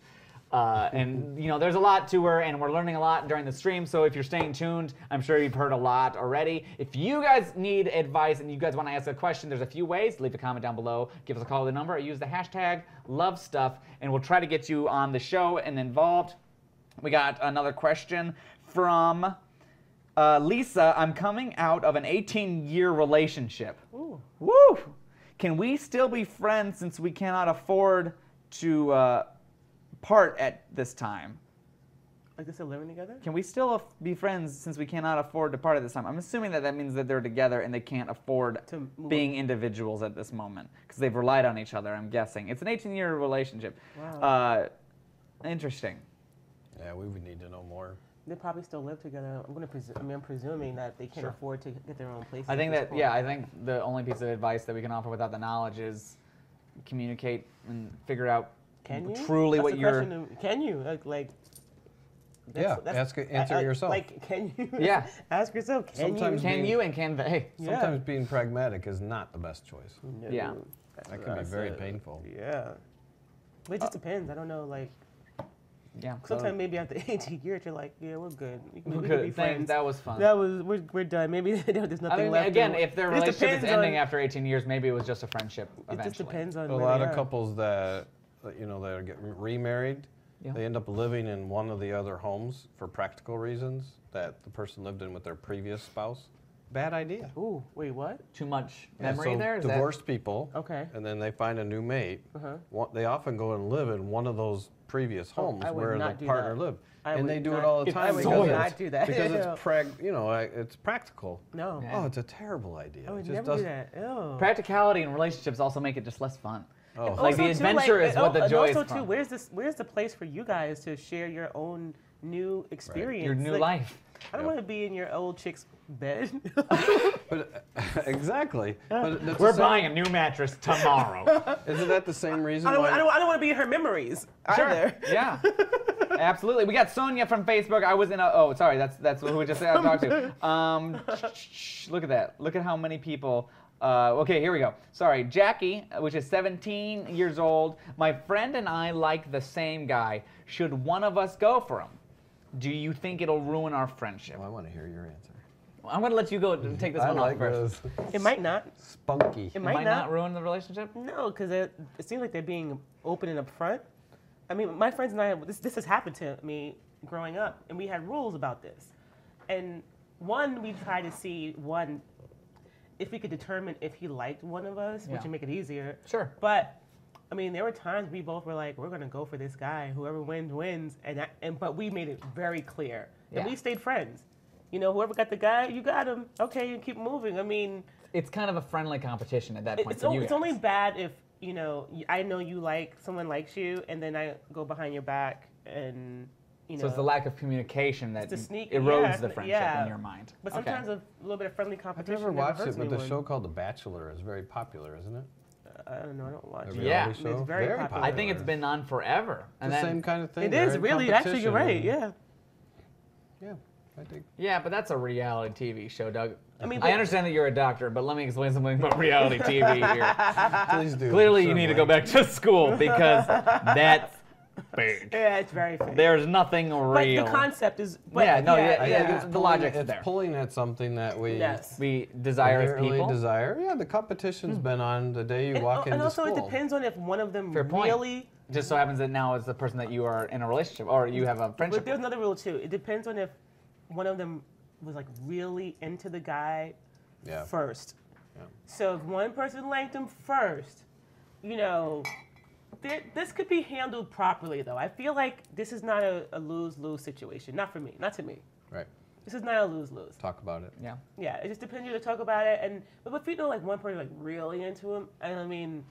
And you know, there's a lot to her, and we're learning a lot during the stream. So if you're staying tuned, I'm sure you've heard a lot already. If you guys need advice and you guys want to ask a question, there's a few ways. Leave a comment down below. Give us a call to the number. Or use the hashtag #LoveStuff, and we'll try to get you on the show and involved. We got another question from Lisa. I'm coming out of an 18-year relationship. Ooh. Woo! Can we still be friends since we cannot afford to part at this time? Like they're still living together? Can we still be friends since we cannot afford to part at this time? I'm assuming that means that they're together and they can't afford To move being individuals at this moment because they've relied on each other, I'm guessing. It's an 18-year relationship. Wow. Interesting. Yeah, we would need to know more. They probably still live together. I'm presuming that they can't afford to get their own place. I think I think the only piece of advice that we can offer without the knowledge is communicate and figure out truly what you're. Can you answer yourself. Like, can you? Yeah. Ask yourself. Sometimes Can you and can they? Sometimes being pragmatic is not the best choice. No, Yeah. That can be very painful. Yeah. But it just depends. I don't know. Like, Yeah. sometimes maybe after 18 years, you're like, yeah, we're good. We can be Good. friends. That was fun. We're done. Maybe there's nothing I mean, left. again, if their It just relationship is depends ending after after 18 years, maybe it was just a friendship It eventually. just depends on A where lot they of are. couples that get remarried, Yeah. they end up living in one of the other homes for practical reasons that the person lived in with their previous spouse. Bad idea. Ooh, wait, what? Too much Yeah, memory so there? Is that- divorced people, Okay. and then they find a new mate. Uh-huh. They often go and live in one of those previous homes I would where the not do partner that. lived. I And would they do not- it all the I time would because not do that. because Ew. it's practical. No. Yeah. Oh, it's a terrible idea. I would It just never do doesn't- that. Ew. Practicality in relationships also make it just less fun. Oh. Like the Also, too, adventure is what the and joy is also, too, from. where's the place for you guys to share your own new experience? Your new Like, life. I don't want to be in your old chick's bed. But exactly. But that's We're the same- buying a new mattress tomorrow. Isn't that the same reason I don't why? want to be in her memories either. Yeah. Absolutely. We got Sonia from Facebook. I was in a. Oh, sorry. That's who we just talked to. Look at that. Look at how many people. Okay, here we go. Sorry, Jackie, which is 17 years old. My friend and I like the same guy. Should one of us go for him? Do you think it'll ruin our friendship? I want to hear your answer. I'm going to let you go and take this I one like off first. this. It might not. Spunky. It It might might not ruin the relationship? No, because it seems like they're being open and upfront. I mean, my friends and I, this has happened to me growing up, and we had rules about this. And we tried to see, if we could determine if he liked one of us, which Yeah. would make it easier. Sure. But, I mean, there were times we both were like, we're going to go for this guy. Whoever wins, wins. But we made it very clear. Yeah. And we stayed friends. You know, whoever got the guy, you got him. Okay, you keep moving. I mean, It's kind of a friendly competition at that point it's for you it's guys. only bad if, you know, I know you like, someone likes you, and then I go behind your back and, you know. So it's the lack of communication that the sneak- erodes yeah, the friendship yeah. in your mind. But Okay. sometimes a little bit of friendly I've competition never watched it, hurts but the anyone. show called The Bachelor is very popular, isn't it? I don't know, I don't watch A it. Yeah. reality show? It's very popular. I think it's been on forever. It's the same kind of thing. It They're is, in really. Actually, you're right, competition. yeah. Yeah, I think. Yeah, but that's a reality TV show, Doug. I mean, I understand that you're a doctor, but let me explain something about reality TV here. Please do. Clearly, you need to go back to school because that's fake. Yeah, it's very fake. There's nothing real. But the concept is. Yeah, no, I think the logic's it's there. pulling at something that we We desire as inherently people. desire. Yeah, the competition's been on the day you walk into school. And also, it depends on if one of them Fair point. really. Just so happens that now it's the person that you are in a relationship or you have a friendship. But there's another rule too. It depends on if one of them was like really into the guy first. Yeah. So if one person liked him first, you know, this could be handled properly though. I feel like this is not a lose-lose situation. Not for me. Not to me. Right. This is not a lose-lose. Talk about it. Yeah. Yeah. It just depends on you to talk about it. But if you know like one person like really into him, and I mean,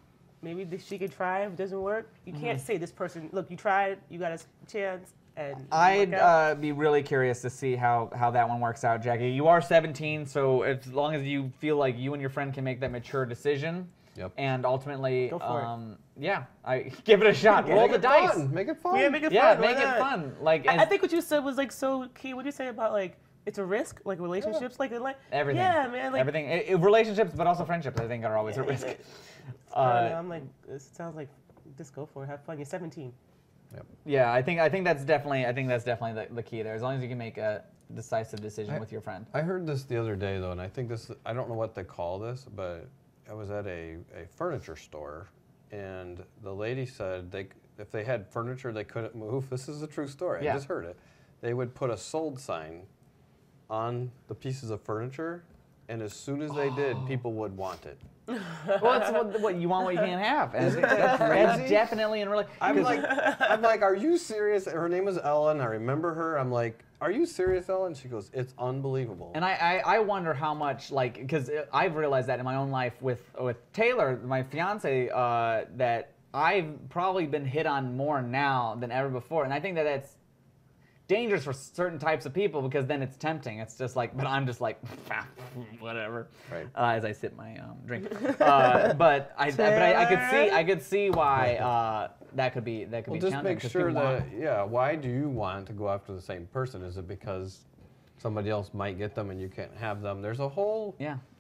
maybe she could try. If it doesn't work, you can't say this person. Look, you tried. You got a chance. And I'd be really curious to see how that one works out, Jackie. You are 17, so as long as you feel like you and your friend can make that mature decision, and ultimately, go for it. I give it a shot. Roll the dice. Fun. Make it fun. Yeah, make it fun. Yeah, Why make it not? fun. Like I think what you said was like so key. What did you say about like it's a risk, like relationships, like everything. Yeah, man, like everything. Relationships, but also friendships. I think are always a risk. I don't know, I'm like, this sounds like just go for it. Have fun. You're 17. Yep. Yeah, I think that's definitely the key there. As long as you can make a decisive decision with your friend. I heard this the other day though, and I think I don't know what they call this, but I was at a furniture store, and the lady said if they had furniture they couldn't move. This is a true story. I just heard it. They would put a sold sign on the pieces of furniture, and as soon as they did, people would want it. Well, it's what you want, what you can't have, and that's definitely in really. I'm like, are you serious? Her name was Ellen. I remember her. I'm like, are you serious, Ellen? She goes, it's unbelievable. And I wonder how much, like, because I've realized that in my own life with Taylor, my fiance, that I've probably been hit on more now than ever before, and I think that that's dangerous for certain types of people because then it's tempting. It's just like, but I'm just like, whatever, right. As I sip my drink. But I could see why that could be Well, challenging. just make sure that why do you want to go after the same person? Is it because somebody else might get them and you can't have them? There's a whole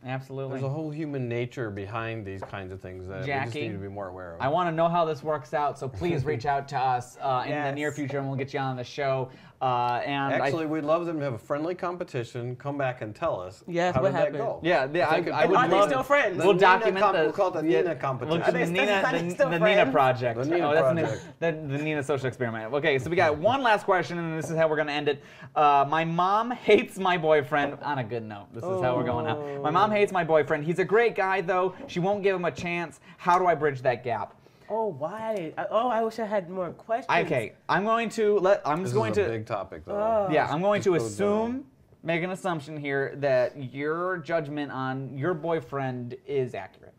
absolutely. There's a whole human nature behind these kinds of things that Jackie, we just need to be more aware of. I want to know how this works out, so please reach out to us in the near future, and we'll get you on the show. Actually, we'd love them to have a friendly competition. Come back and tell us. Yes, how what did happened? that go? Yeah, I would are they love still friends? We'll document We'll call it the Nina competition. The Nina project. The Nina project. The Nina social experiment. Okay, so we got one last question, and this is how we're going to end it. My mom hates my boyfriend. On a good note, this is how we're going now. My mom hates my boyfriend. He's a great guy, though. She won't give him a chance. How do I bridge that gap? Oh, why? I wish I had more questions. Okay, I'm going to let. I'm just going to. This is a big topic, though. Yeah, I'm going to assume, make an assumption here that your judgment on your boyfriend is accurate.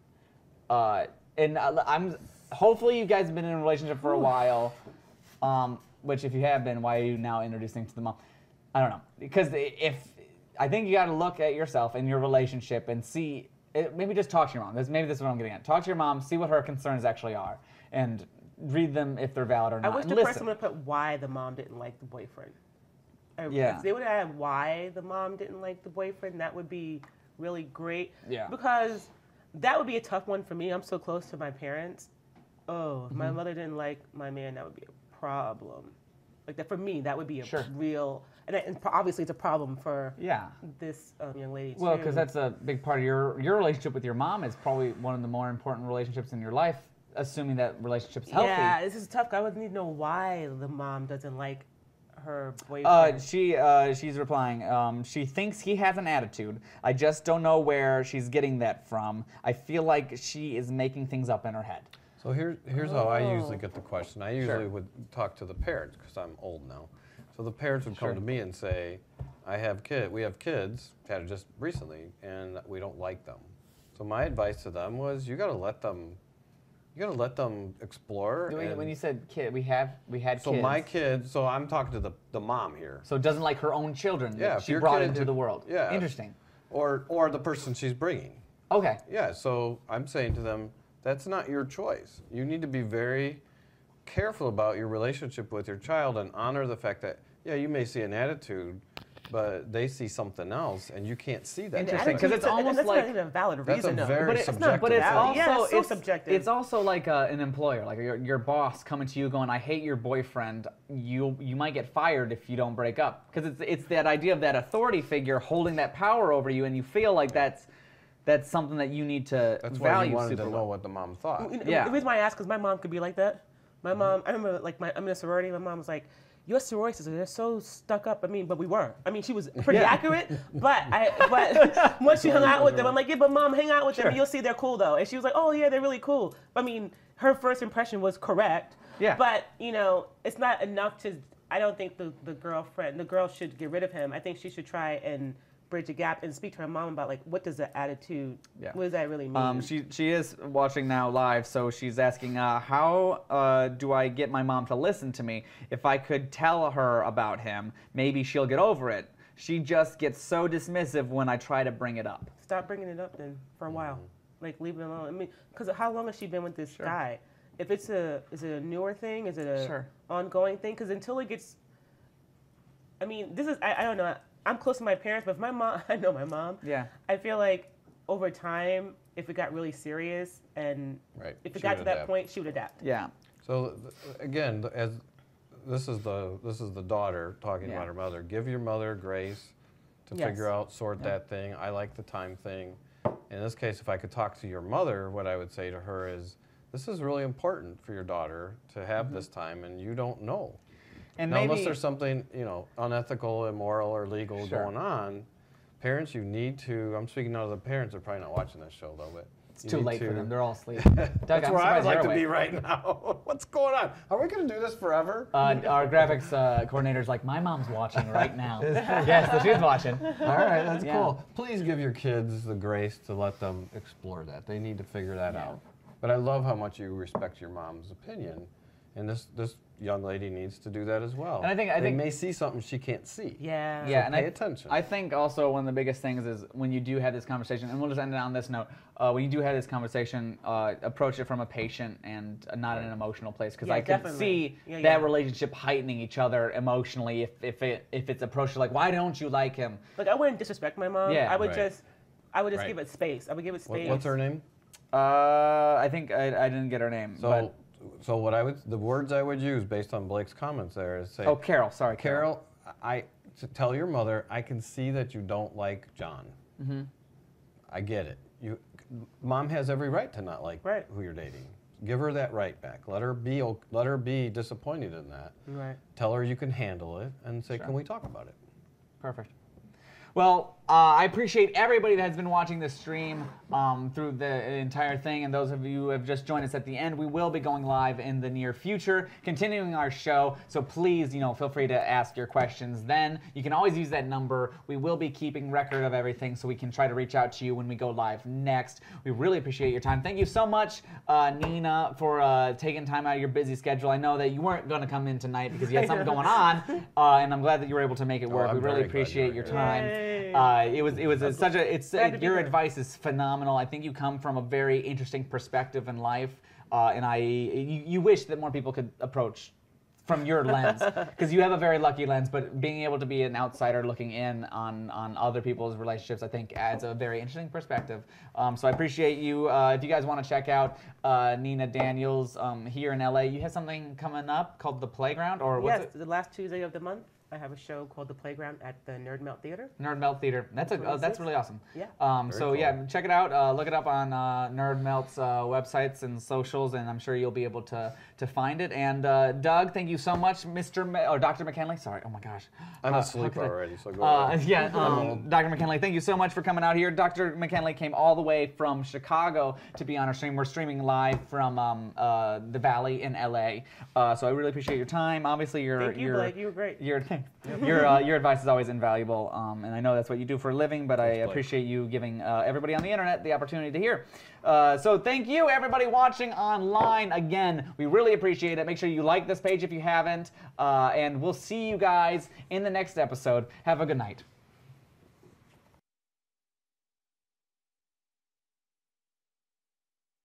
And I'm hopefully you guys have been in a relationship for a while. Which, if you have been, why are you now introducing to the mom? I don't know, because I think you got to look at yourself and your relationship and see. Maybe just talk to your mom. Maybe this is what I'm getting at. Talk to your mom, see what her concerns actually are, and read them if they're valid or not. I wish the person would have put why the mom didn't like the boyfriend. If they would have had why the mom didn't like the boyfriend, that would be really great. Yeah. Because that would be a tough one for me. I'm so close to my parents. Oh, if my mother didn't like my man, that would be a problem. Like that for me, that would be a real. And obviously, it's a problem for this young lady too. Well, because that's a big part of your relationship with your mom. Is probably one of the more important relationships in your life, assuming that relationship's healthy. Yeah, this is tough. I would need to know why the mom doesn't like her boyfriend. She's replying. She thinks he has an attitude. I just don't know where she's getting that from. I feel like she is making things up in her head. So here's how I usually get the question. I usually would talk to the parents because I'm old now. So the parents would come to me and say, we have kids, had it just recently, and we don't like them. So my advice to them was, you got to let them explore. When you said kid, we had kids. So my kids, so I'm talking to the mom here. So doesn't like her own children that she your brought kid, into the world. Yeah. Interesting. Or the person she's bringing. Okay. Yeah, so I'm saying to them, that's not your choice. You need to be very careful about your relationship with your child and honor the fact that, you may see an attitude, but they see something else, and you can't see that. Interesting, because it's almost that's like not even a valid reason. That's a very subjective. But it's also yeah, it's subjective. It's also like an employer, like your boss coming to you going, "I hate your boyfriend. You might get fired if you don't break up." Because it's that idea of that authority figure holding that power over you, and you feel like that's something that you need to That's value. why you wanted super to know well. what the mom thought. Yeah. The reason why I ask is my mom could be like that. My mom, I remember, like, I'm in a sorority. My mom was like, "Your sorority sisters, they're so stuck up." But we were. She was pretty accurate. But once you hung out with them, I'm like, "Yeah, but Mom, hang out with them, and you'll see they're cool, though." And she was like, "Oh yeah, they're really cool." Her first impression was correct. Yeah. But it's not enough to. I don't think the girl should get rid of him. I think she should try and bridge a gap and speak to her mom about, like, what does the attitude, what does that really mean? She is watching now live, so she's asking, how do I get my mom to listen to me? If I could tell her about him, maybe she'll get over it. She just gets so dismissive when I try to bring it up. Stop bringing it up then for a while. Like, leave it alone. Because how long has she been with this guy? If is it a newer thing? Is it a ongoing thing? Because until it gets, this is, I don't know. I'm close to my parents, but if my mom, I know my mom. Yeah. I feel like over time, if it got really serious and if it got to that point, she would adapt. Yeah. So again, as this is the daughter talking about her mother. Give your mother grace to figure out, sort that thing. I like the time thing. In this case, if I could talk to your mother, what I would say to her is, this is really important for your daughter to have this time, and you don't know. And now, unless there's something, unethical, immoral, or legal going on, parents, you need to, I'm speaking now to the parents, they're probably not watching this show though, but it's too late for them, they're all asleep. That's where I would like to be right now. What's going on? Are we going to do this forever? Our graphics coordinator's like, my mom's watching right now. Yes, so she's watching. All right, that's cool. Please give your kids the grace to let them explore that. They need to figure that out. But I love how much you respect your mom's opinion, and this young lady needs to do that as well. And I think they may see something she can't see. Yeah. Yeah, so and pay attention. I think also one of the biggest things is when you do have this conversation, and we'll just end it on this note. When you do have this conversation, approach it from a patient and not in an emotional place, because I can see that relationship heightening each other emotionally if it's approached like, why don't you like him? Like, I wouldn't disrespect my mom. Yeah. I would just give it space. I would give it space. What's her name? I think I didn't get her name. So the words I would use based on Blake's comments there is say, Carol, sorry. Carol, to tell your mother, I can see that you don't like John. Mm-hmm. I get it. Mom has every right to not like who you're dating. Give her that right back. Let her be disappointed in that. Right. Tell her you can handle it and say, can we talk about it? Perfect. Well, I appreciate everybody that has been watching this stream through the entire thing, and those of you who have just joined us at the end. We will be going live in the near future, continuing our show, so please, feel free to ask your questions then. You can always use that number. We will be keeping record of everything so we can try to reach out to you when we go live next. We really appreciate your time. Thank you so much, Nina, for taking time out of your busy schedule. I know that you weren't going to come in tonight because you had something going on, and I'm glad that you were able to make it work. We really appreciate your time. Your advice is phenomenal. I think you come from a very interesting perspective in life, and you wish that more people could approach from your lens, because you have a very lucky lens, but being able to be an outsider looking in on other people's relationships, I think adds a very interesting perspective. So I appreciate you. If you guys want to check out Nina Daniels here in LA, you have something coming up called The Playground, or what's it? The last Tuesday of the month. I have a show called The Playground at the Nerd Melt Theater. Nerd Melt Theater. That's really awesome. Yeah. Cool. Yeah, check it out. Look it up on Nerd Melt's websites and socials, and I'm sure you'll be able to find it. And Doug, thank you so much, Dr. Mckinley. Sorry. Oh my gosh. I'm asleep already, so go ahead. Dr. Mckinley, thank you so much for coming out here. Dr. Mckinley came all the way from Chicago to be on our stream. We're streaming live from the Valley in LA. So I really appreciate your time. Obviously, Thank you, Blake. You were great. Your advice is always invaluable, and I know that's what you do for a living, but I appreciate you giving everybody on the internet the opportunity to hear. So thank you, everybody watching online. Again, we really appreciate it. Make sure you like this page if you haven't, and we'll see you guys in the next episode. Have a good night.